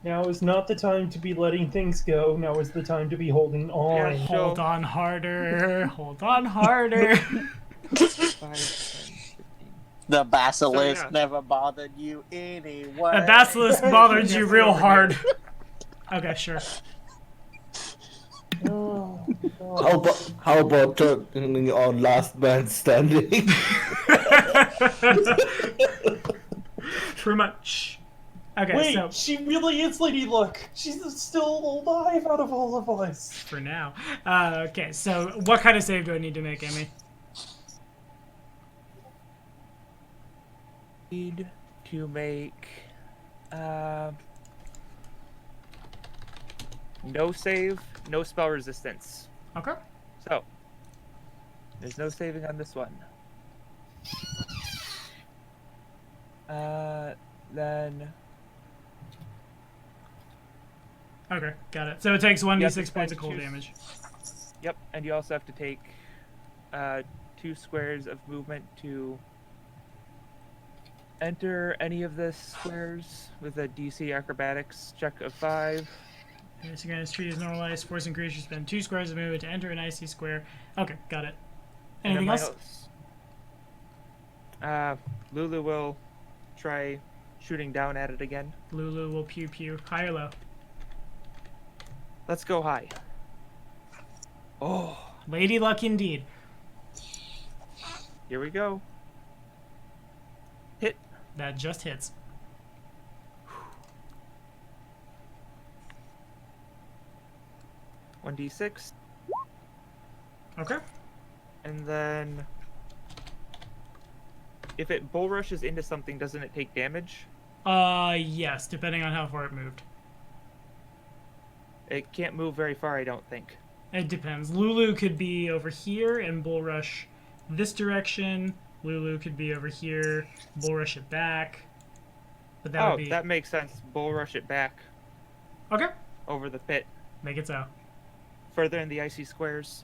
Speaker 2: Now is not the time to be letting things go. Now is the time to be holding on.
Speaker 6: Yeah,
Speaker 1: Hold on harder, hold on harder.
Speaker 6: 5, 10, 15.
Speaker 3: The basilisk
Speaker 6: So, yeah.
Speaker 3: never bothered you anyway.
Speaker 1: The basilisk bothered you real hard. Okay, sure.
Speaker 2: Oh, God.
Speaker 4: How about turning on Last Man Standing?
Speaker 1: Pretty much. Okay,
Speaker 2: Wait,
Speaker 1: so
Speaker 2: she really is Lady Luck. She's still alive out of all of us.
Speaker 1: for now. Okay, so what kind of save do I need to make, Emmy?
Speaker 6: Need to make. No save, no spell resistance.
Speaker 1: Okay.
Speaker 6: So, there's no saving on this one. Then
Speaker 1: Okay, got it. So it takes
Speaker 6: You have to
Speaker 1: 1d6 points
Speaker 6: spend
Speaker 1: of cold
Speaker 6: 2
Speaker 1: damage.
Speaker 6: Yep, and you also have to take 2 squares of movement to enter any of the squares with a DC Acrobatics check of 5.
Speaker 1: This again is treated as normalized, forcing creatures to spend 2 squares of movement to enter an icy square. Okay, got it.
Speaker 6: And
Speaker 1: Anything
Speaker 6: then
Speaker 1: else?
Speaker 6: Lulu will try shooting down at it again.
Speaker 1: Lulu will pew pew. High or low?
Speaker 6: Let's go high. Oh,
Speaker 1: Lady luck indeed.
Speaker 6: here we go. Hit.
Speaker 1: That just hits.
Speaker 6: 1d6.
Speaker 1: Okay.
Speaker 6: And then if it bull rushes into something, doesn't it take damage?
Speaker 1: Yes, depending on how far it moved.
Speaker 6: It can't move very far, I don't think.
Speaker 1: It depends. Lulu could be over here and bull rush this direction. Lulu could be over here, bull rush it back. But that would be...
Speaker 6: that makes sense. Bull rush it back
Speaker 1: Okay.
Speaker 6: over the pit.
Speaker 1: Make it so.
Speaker 6: Further in the icy squares.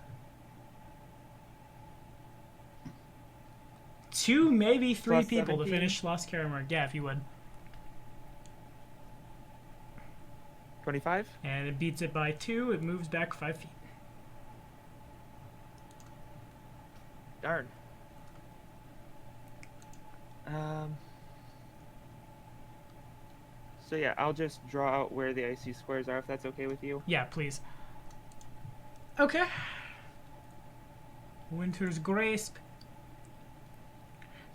Speaker 1: 2, maybe 3
Speaker 6: Plus
Speaker 1: people to
Speaker 6: 17.
Speaker 1: finish Lost Caramar. Yeah, if you would.
Speaker 6: 25.
Speaker 1: And it beats it by 2. It moves back 5 feet.
Speaker 6: Darn. So yeah, I'll just draw out where the icy squares are if that's okay with you.
Speaker 1: Yeah, please. Okay. Winter's Grace.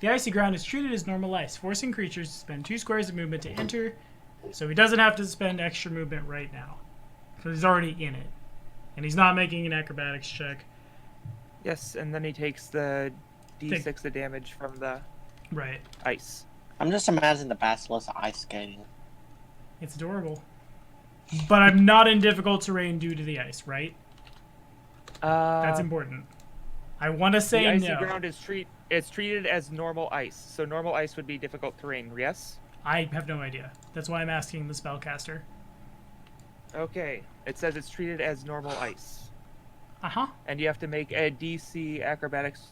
Speaker 1: The icy ground is treated as normal ice, forcing creatures to spend 2 squares of movement to enter, so he doesn't have to spend extra movement right now. Because he's already in it. And he's not making an acrobatics check.
Speaker 6: Yes, and then he takes the d6 of damage from the
Speaker 1: Right.
Speaker 6: ice.
Speaker 3: I'm just imagining the basilisk ice skating.
Speaker 1: It's adorable. But I'm not in difficult terrain due to the ice, right? That's important. I want to say
Speaker 6: the icy
Speaker 1: no.
Speaker 6: ground is it's treated as normal ice, so normal ice would be difficult terrain. Yes.
Speaker 1: I have no idea. That's why I'm asking the spellcaster.
Speaker 6: Okay. It says it's treated as normal ice,
Speaker 1: Uh-huh.
Speaker 6: and you have to make a DC acrobatics.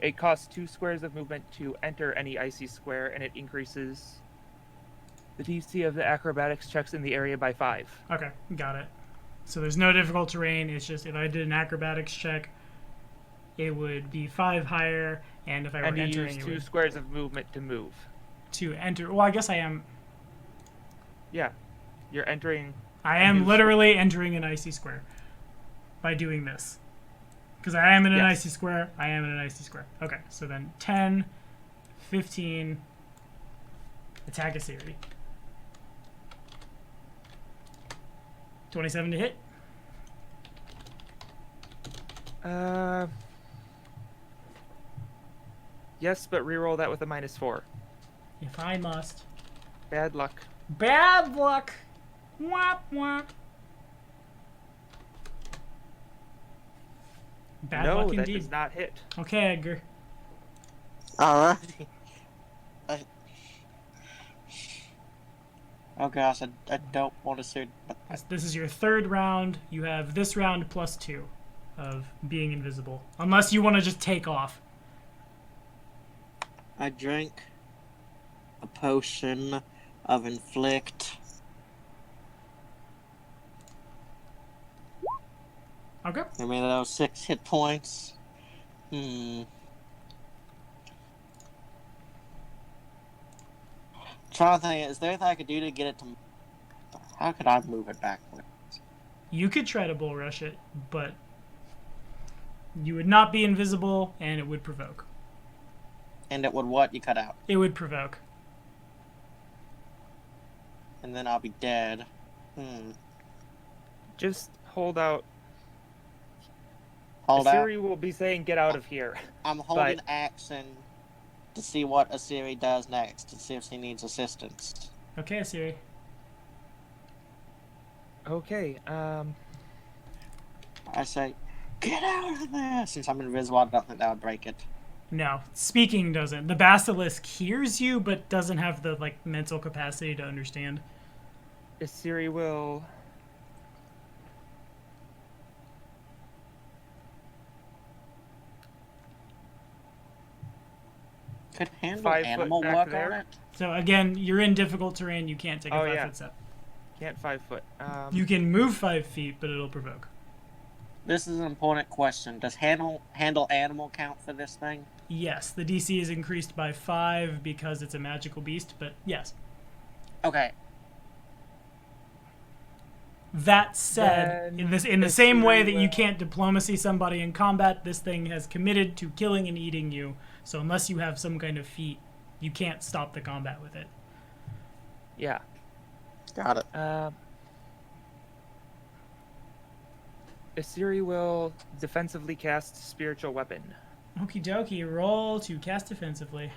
Speaker 6: It costs 2 squares of movement to enter any icy square, and it increases the DC of the acrobatics checks in the area by 5.
Speaker 1: Okay, got it. So there's no difficult terrain. It's just if I did an acrobatics check, it would be 5 higher, and if I were
Speaker 6: And you
Speaker 1: entering,
Speaker 6: use
Speaker 1: it
Speaker 6: 2
Speaker 1: would
Speaker 6: squares of movement to move.
Speaker 1: to enter. Well, I guess I am.
Speaker 6: Yeah, you're entering.
Speaker 1: I
Speaker 6: a
Speaker 1: am
Speaker 6: new
Speaker 1: literally entering an icy square by doing this. Because I am in an
Speaker 6: Yes.
Speaker 1: icy square. I am in an icy square. Okay, so then 10, 15, attack a Siri. 27 to hit.
Speaker 6: Yes, but reroll that with a -4.
Speaker 1: If I must.
Speaker 6: Bad luck.
Speaker 1: Bad luck. Womp womp. Bad
Speaker 6: no,
Speaker 1: luck
Speaker 6: that
Speaker 1: indeed.
Speaker 6: does not hit.
Speaker 1: Okay, Edgar.
Speaker 3: Alright. Oh gosh, I don't want to say.
Speaker 1: This is your 3rd round. You have this round plus 2 of being invisible. Unless you want to just take off.
Speaker 3: I drank a potion of inflict.
Speaker 1: Okay.
Speaker 3: I mean, those 6 hit points. Trying to think, is there anything I could do to get it to? How could I move it backwards?
Speaker 1: You could try to bull rush it, but you would not be invisible, and it would provoke.
Speaker 3: And it would what? You cut out,
Speaker 1: It would provoke.
Speaker 3: and then I'll be dead.
Speaker 6: Just hold out.
Speaker 3: Hold out.
Speaker 6: Siri will be saying, "Get out of here."
Speaker 3: I'm holding action to see what Asiri does next, to see if she needs assistance.
Speaker 1: Okay, Siri.
Speaker 6: Okay.
Speaker 3: I say, get out of there! Since I'm invisible, I don't think that would break it.
Speaker 1: No, speaking doesn't. The basilisk hears you, but doesn't have the mental capacity to understand.
Speaker 6: Siri will.
Speaker 3: Could handle
Speaker 6: 5 foot
Speaker 3: animal
Speaker 6: back
Speaker 3: work
Speaker 6: there.
Speaker 3: on it?
Speaker 1: So again, you're in difficult terrain. You can't take a
Speaker 6: Oh,
Speaker 1: 5
Speaker 6: yeah.
Speaker 1: foot step.
Speaker 6: Can't 5 foot.
Speaker 1: You can move 5 feet, but it'll provoke.
Speaker 3: This is an important question. Does handle animal count for this thing?
Speaker 1: Yes, the DC is increased by 5 because it's a magical beast, but yes.
Speaker 3: Okay.
Speaker 1: That said,
Speaker 6: Then
Speaker 1: in the same way that you
Speaker 6: Assyria-
Speaker 1: can't diplomacy somebody in combat, this thing has committed to killing and eating you. So unless you have some kind of feat, you can't stop the combat with it.
Speaker 6: Yeah.
Speaker 3: Got it.
Speaker 6: Assyria will defensively cast Spiritual Weapon,
Speaker 1: Okie dokie, roll to cast defensively.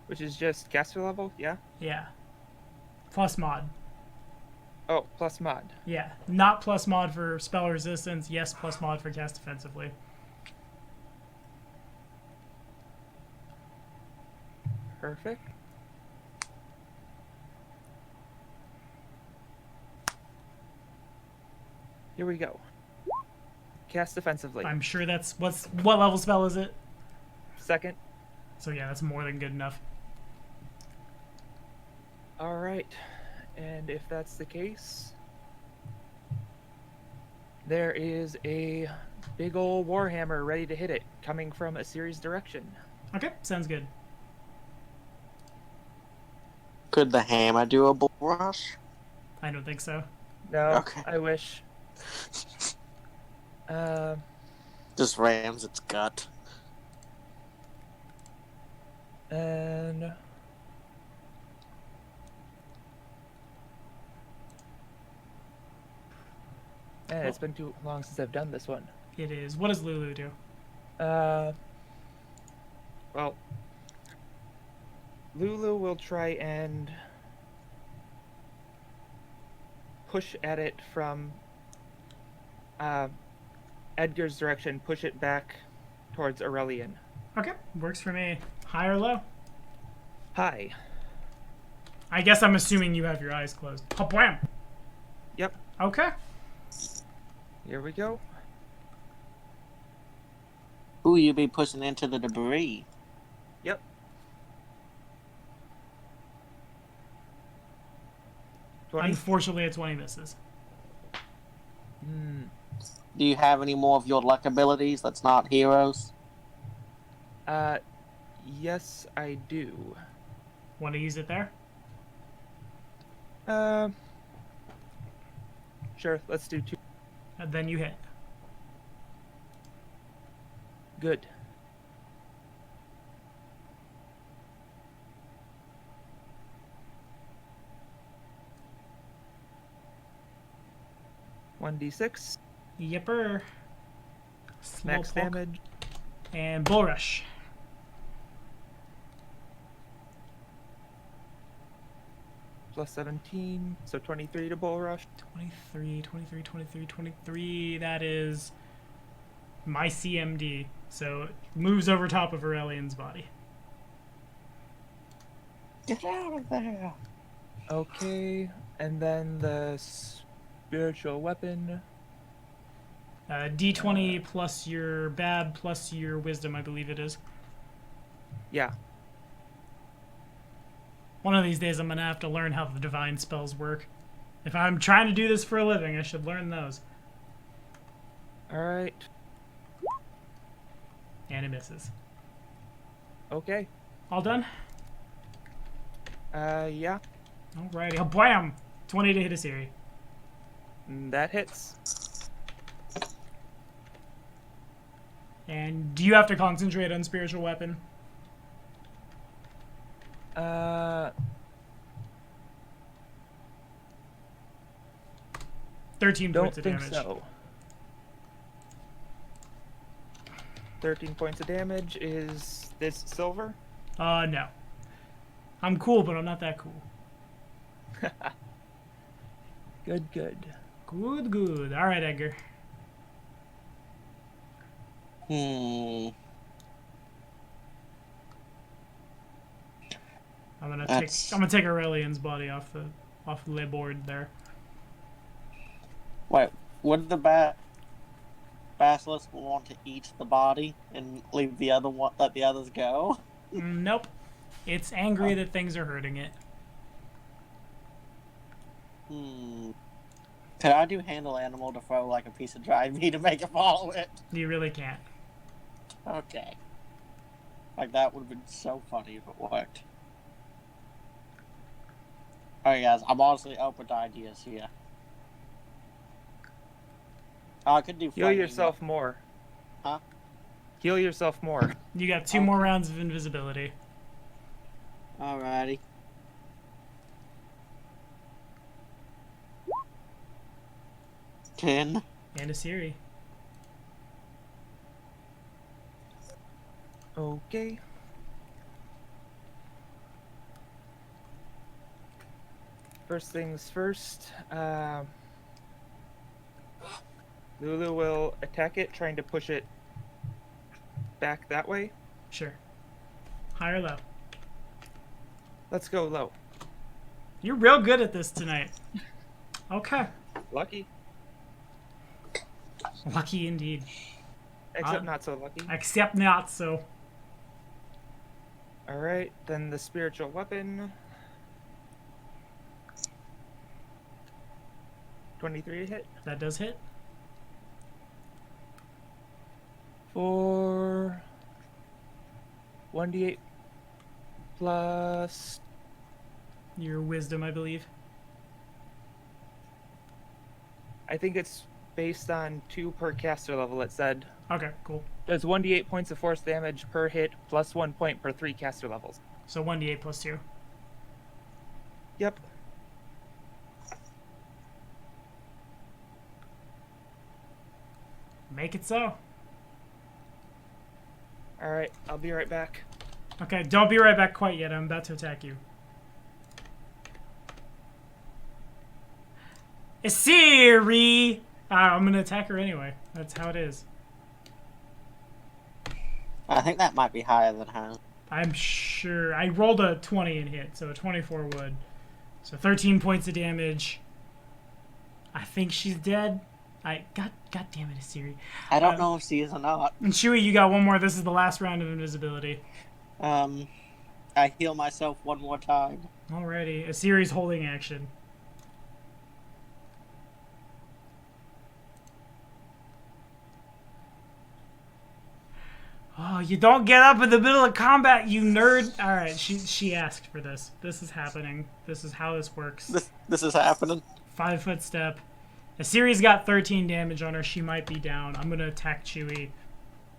Speaker 6: which is just caster level, yeah?
Speaker 1: Yeah. Plus mod.
Speaker 6: Oh, plus mod.
Speaker 1: Yeah. Not plus mod for spell resistance. Yes, plus mod for cast defensively.
Speaker 6: Perfect. Here we go. Cast defensively.
Speaker 1: I'm sure that's what level spell is it?
Speaker 6: Second.
Speaker 1: So yeah, that's more than good enough.
Speaker 6: Alright. And if that's the case, there is a big ol' warhammer ready to hit it, coming from Assyria's direction.
Speaker 1: Okay, sounds good.
Speaker 3: Could the hammer do a bull rush?
Speaker 1: I don't think so.
Speaker 6: No,
Speaker 3: Okay.
Speaker 6: I wish.
Speaker 3: Just rams its gut.
Speaker 6: And man, it's been too long since I've done this one.
Speaker 1: It is. What does Lulu do?
Speaker 6: Well, Lulu will try and push at it from Edgar's direction, push it back towards Aurelian.
Speaker 1: Okay, works for me. High or low?
Speaker 6: Hi.
Speaker 1: I guess I'm assuming you have your eyes closed. Kablam!
Speaker 6: Yep,
Speaker 1: Okay.
Speaker 6: here we go.
Speaker 3: Who you be pushing into the debris?
Speaker 6: Yep.
Speaker 1: Unfortunately, a 20 misses.
Speaker 6: Hmm.
Speaker 3: Do you have any more of your luck abilities that's not heroes?
Speaker 6: Yes, I do.
Speaker 1: Want to use it there?
Speaker 6: Sure, let's do 2.
Speaker 1: And then you hit.
Speaker 6: Good. One d6
Speaker 1: Yipper.
Speaker 6: max
Speaker 1: Slowpoke.
Speaker 6: damage.
Speaker 1: And Bull Rush.
Speaker 6: Plus 17, so 23 to bull rush.
Speaker 1: 23. That is my CMD. So it moves over top of Aurelian's body.
Speaker 3: Get out of there!
Speaker 6: Okay, and then the spiritual weapon.
Speaker 1: D20 plus your bad plus your wisdom, I believe it is.
Speaker 6: Yeah.
Speaker 1: One of these days I'm going to have to learn how the divine spells work. If I'm trying to do this for a living, I should learn those.
Speaker 6: Alright.
Speaker 1: And it misses.
Speaker 6: Okay.
Speaker 1: All done?
Speaker 6: Yeah.
Speaker 1: Alrighty. Oh, blam! 20 to hit a series.
Speaker 6: That hits.
Speaker 1: And do you have to concentrate on spiritual weapon? 13
Speaker 6: Don't
Speaker 1: points of
Speaker 6: think
Speaker 1: damage.
Speaker 6: so. 13 points of damage. Is this silver?
Speaker 1: No. I'm cool, but I'm not that cool.
Speaker 6: Good, good.
Speaker 1: Good. Alright, Edgar.
Speaker 3: Hmm.
Speaker 1: I'm gonna
Speaker 3: That's-
Speaker 1: take Aurelian's body off the board there.
Speaker 3: Wait, would the basilisk want to eat the body and leave the other one, let the others go?
Speaker 1: Nope. It's angry that things are hurting it.
Speaker 3: Hmm. Could I do handle animal to throw like a piece of dried meat to make it follow it?
Speaker 1: You really can't.
Speaker 3: Okay. Like, that would have been so funny if it worked. Alright, guys, I'm honestly open to ideas here. I could do
Speaker 6: Heal
Speaker 3: flaming,
Speaker 6: yourself more.
Speaker 3: Huh?
Speaker 6: Heal yourself more.
Speaker 1: You got 2 more rounds of invisibility.
Speaker 3: Alrighty. Ten.
Speaker 1: And a Siri.
Speaker 6: Okay. First things first. Lulu will attack it, trying to push it back that way.
Speaker 1: Sure. High or low?
Speaker 6: Let's go low.
Speaker 1: You're real good at this tonight. Okay.
Speaker 6: Lucky.
Speaker 1: Lucky indeed.
Speaker 6: Except not so lucky.
Speaker 1: Except not so.
Speaker 6: Alright, then the spiritual weapon. 23 to hit.
Speaker 1: That does hit.
Speaker 6: For 1d8 plus
Speaker 1: Your wisdom, I believe.
Speaker 6: I think it's based on 2 per caster level, it said.
Speaker 1: Okay, cool.
Speaker 6: Does 1d8 points of force damage per hit plus 1 point per 3 caster levels.
Speaker 1: So 1d8 plus 2.
Speaker 6: Yep.
Speaker 1: Make it so.
Speaker 6: Alright, I'll be right back.
Speaker 1: Okay, don't be right back quite yet. I'm about to attack you. Siri! I'm gonna attack her anyway. That's how it is.
Speaker 3: I think that might be higher than her.
Speaker 1: I'm sure. I rolled a 20 and hit, so a 24 would. So 13 points of damage. I think she's dead. God damn it, Siri.
Speaker 3: I don't know if she is or not.
Speaker 1: And Chewie, you got one more. This is the last round of invisibility.
Speaker 3: I heal myself one more time.
Speaker 1: Alrighty, Siri's holding action. Oh, you don't get up in the middle of combat, you nerd! Alright, she asked for this. This is happening. This is how this works.
Speaker 3: This is happening.
Speaker 1: 5-foot step. Asiri's got 13 damage on her. She might be down. I'm gonna attack Chewie.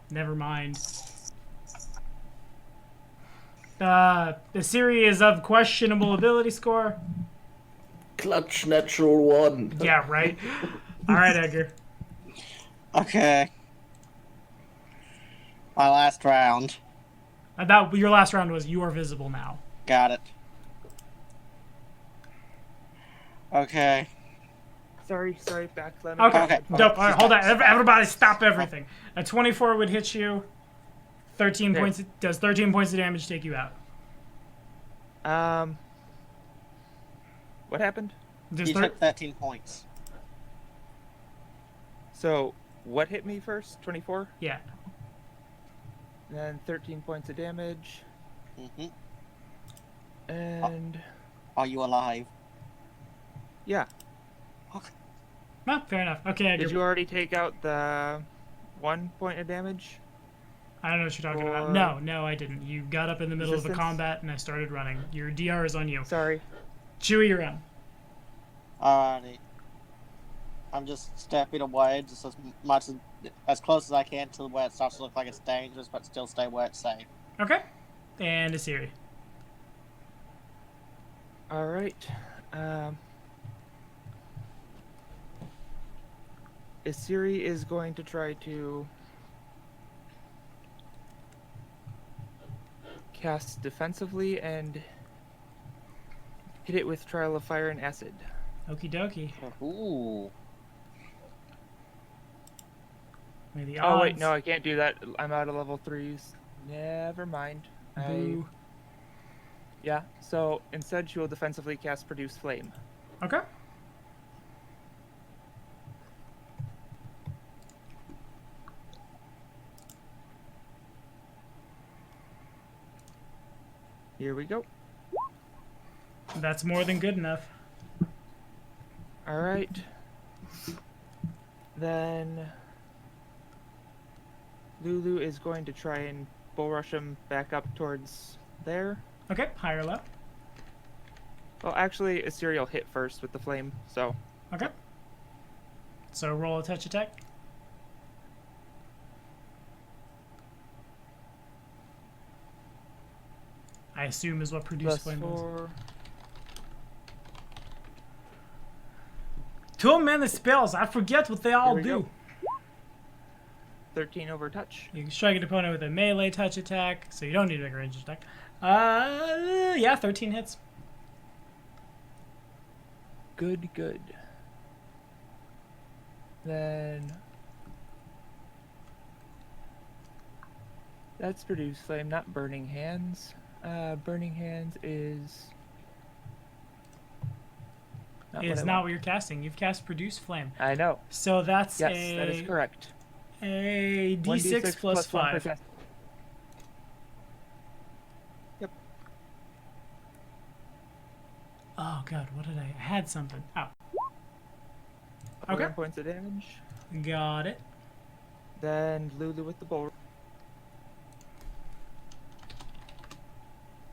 Speaker 1: Never mind. Asiri is of questionable ability score.
Speaker 4: Clutch natural 1.
Speaker 1: Yeah, right. Alright, Edgar.
Speaker 3: Okay. My last round.
Speaker 1: Your last round was you are visible now.
Speaker 3: Got it. Okay.
Speaker 6: Sorry, back. Let me
Speaker 1: Okay, dope. Alright, hold on. Everybody stop everything. A 24 would hit you. 13
Speaker 6: Okay.
Speaker 1: points. Does 13 points of damage take you out?
Speaker 6: What happened?
Speaker 1: Does
Speaker 3: You took 13 points.
Speaker 6: So, what hit me first? 24?
Speaker 1: Yeah.
Speaker 6: Then 13 points of damage.
Speaker 3: Mm-hmm.
Speaker 6: And...
Speaker 3: Are you alive?
Speaker 6: yeah.
Speaker 1: No, fair enough. Okay, Edgar.
Speaker 6: Did you already take out the 1 point of damage?
Speaker 1: I don't know what you're talking about.
Speaker 6: Or-
Speaker 1: No, I didn't. You got up in the middle of a
Speaker 6: Resistance?
Speaker 1: combat and I started running. Your DR is on you.
Speaker 6: Sorry.
Speaker 1: Chewie, you're on.
Speaker 3: Alrighty. I'm just stepping away just as close as I can to where it starts to look like it's dangerous, but still stay where it's safe.
Speaker 1: Okay. And Asiri.
Speaker 6: Alright. Asiri is going to try to cast defensively and hit it with Trial of Fire and Acid.
Speaker 1: Okie dokie.
Speaker 3: Ooh.
Speaker 1: May the
Speaker 6: Oh wait,
Speaker 1: odds-
Speaker 6: no, I can't do that. I'm out of level 3s. Never mind.
Speaker 1: Boo.
Speaker 6: Yeah, so instead she will defensively cast Produce Flame.
Speaker 1: Okay.
Speaker 6: Here we go.
Speaker 1: That's more than good enough.
Speaker 6: Alright. Then Lulu is going to try and bull rush him back up towards there.
Speaker 1: Okay, high or low?
Speaker 6: Well, actually, Assyria will hit first with the flame, so...
Speaker 1: Okay. So roll a touch attack. I assume is what produced flame does.
Speaker 6: +4.
Speaker 1: Too many spells. I forget what they all
Speaker 6: Here we
Speaker 1: do.
Speaker 6: go. 13 over touch.
Speaker 1: You can strike an opponent with a melee touch attack, so you don't need to make a ranged attack. Yeah, 13 hits.
Speaker 6: Good, good. Then... That's produce flame, not burning hands. Burning hands is...
Speaker 1: It's not what you're casting. You've cast produce flame.
Speaker 6: I know.
Speaker 1: So that's
Speaker 6: Yes, that is correct.
Speaker 1: a d6
Speaker 6: 1d6
Speaker 1: plus
Speaker 6: 1 per
Speaker 1: 5.
Speaker 6: cast. Yep.
Speaker 1: Oh god, what did I had something. Oh. Okay.
Speaker 6: 11 points of damage.
Speaker 1: Got it.
Speaker 6: Then Lulu with the bull.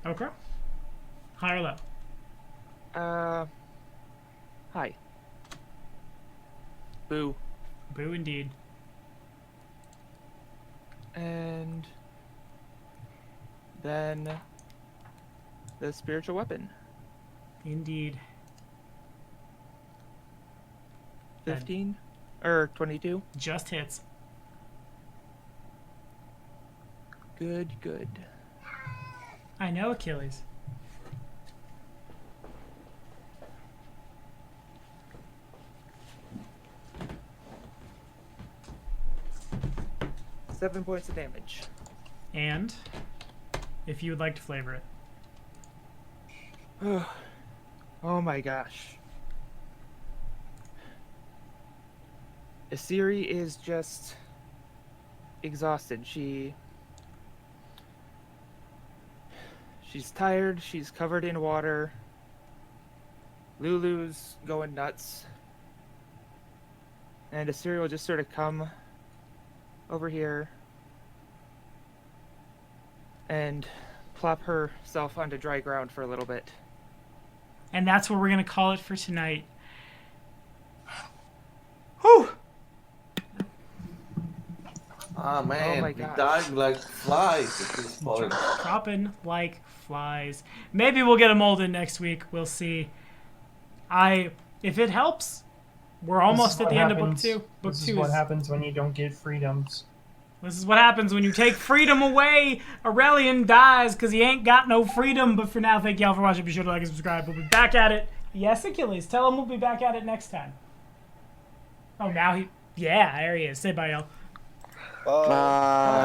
Speaker 1: Okay. High or low?
Speaker 6: Hi. Boo.
Speaker 1: Boo indeed.
Speaker 6: And then the spiritual weapon.
Speaker 1: Indeed.
Speaker 6: 15 or 22.
Speaker 1: Just hits.
Speaker 6: Good, good.
Speaker 1: I know, Achilles.
Speaker 6: Seven points of damage.
Speaker 1: And if you would like to flavor it.
Speaker 6: Oh my gosh. Asiri is just exhausted. She's tired, she's covered in water. Lulu's going nuts. And Asiri will just sort of come over here and plop herself onto dry ground for a little bit.
Speaker 1: And that's what we're going to call it for tonight. Whew!
Speaker 4: Ah man,
Speaker 6: my
Speaker 4: we
Speaker 6: gosh.
Speaker 4: dying like flies at this point.
Speaker 1: Dropping like flies. Maybe we'll get a mold in next week. We'll see. If it helps, we're almost at the end of book 2. Book
Speaker 2: This
Speaker 1: 2
Speaker 2: is what happens when you don't get freedoms.
Speaker 1: This is what happens when you take freedom away. Aurelian dies because he ain't got no freedom. But for now, thank y'all for watching. Be sure to like and subscribe. We'll be back at it. Yes, Achilles. Tell him we'll be back at it next time. Oh, now he... Yeah, there he is. Say bye, y'all.
Speaker 5: Bye.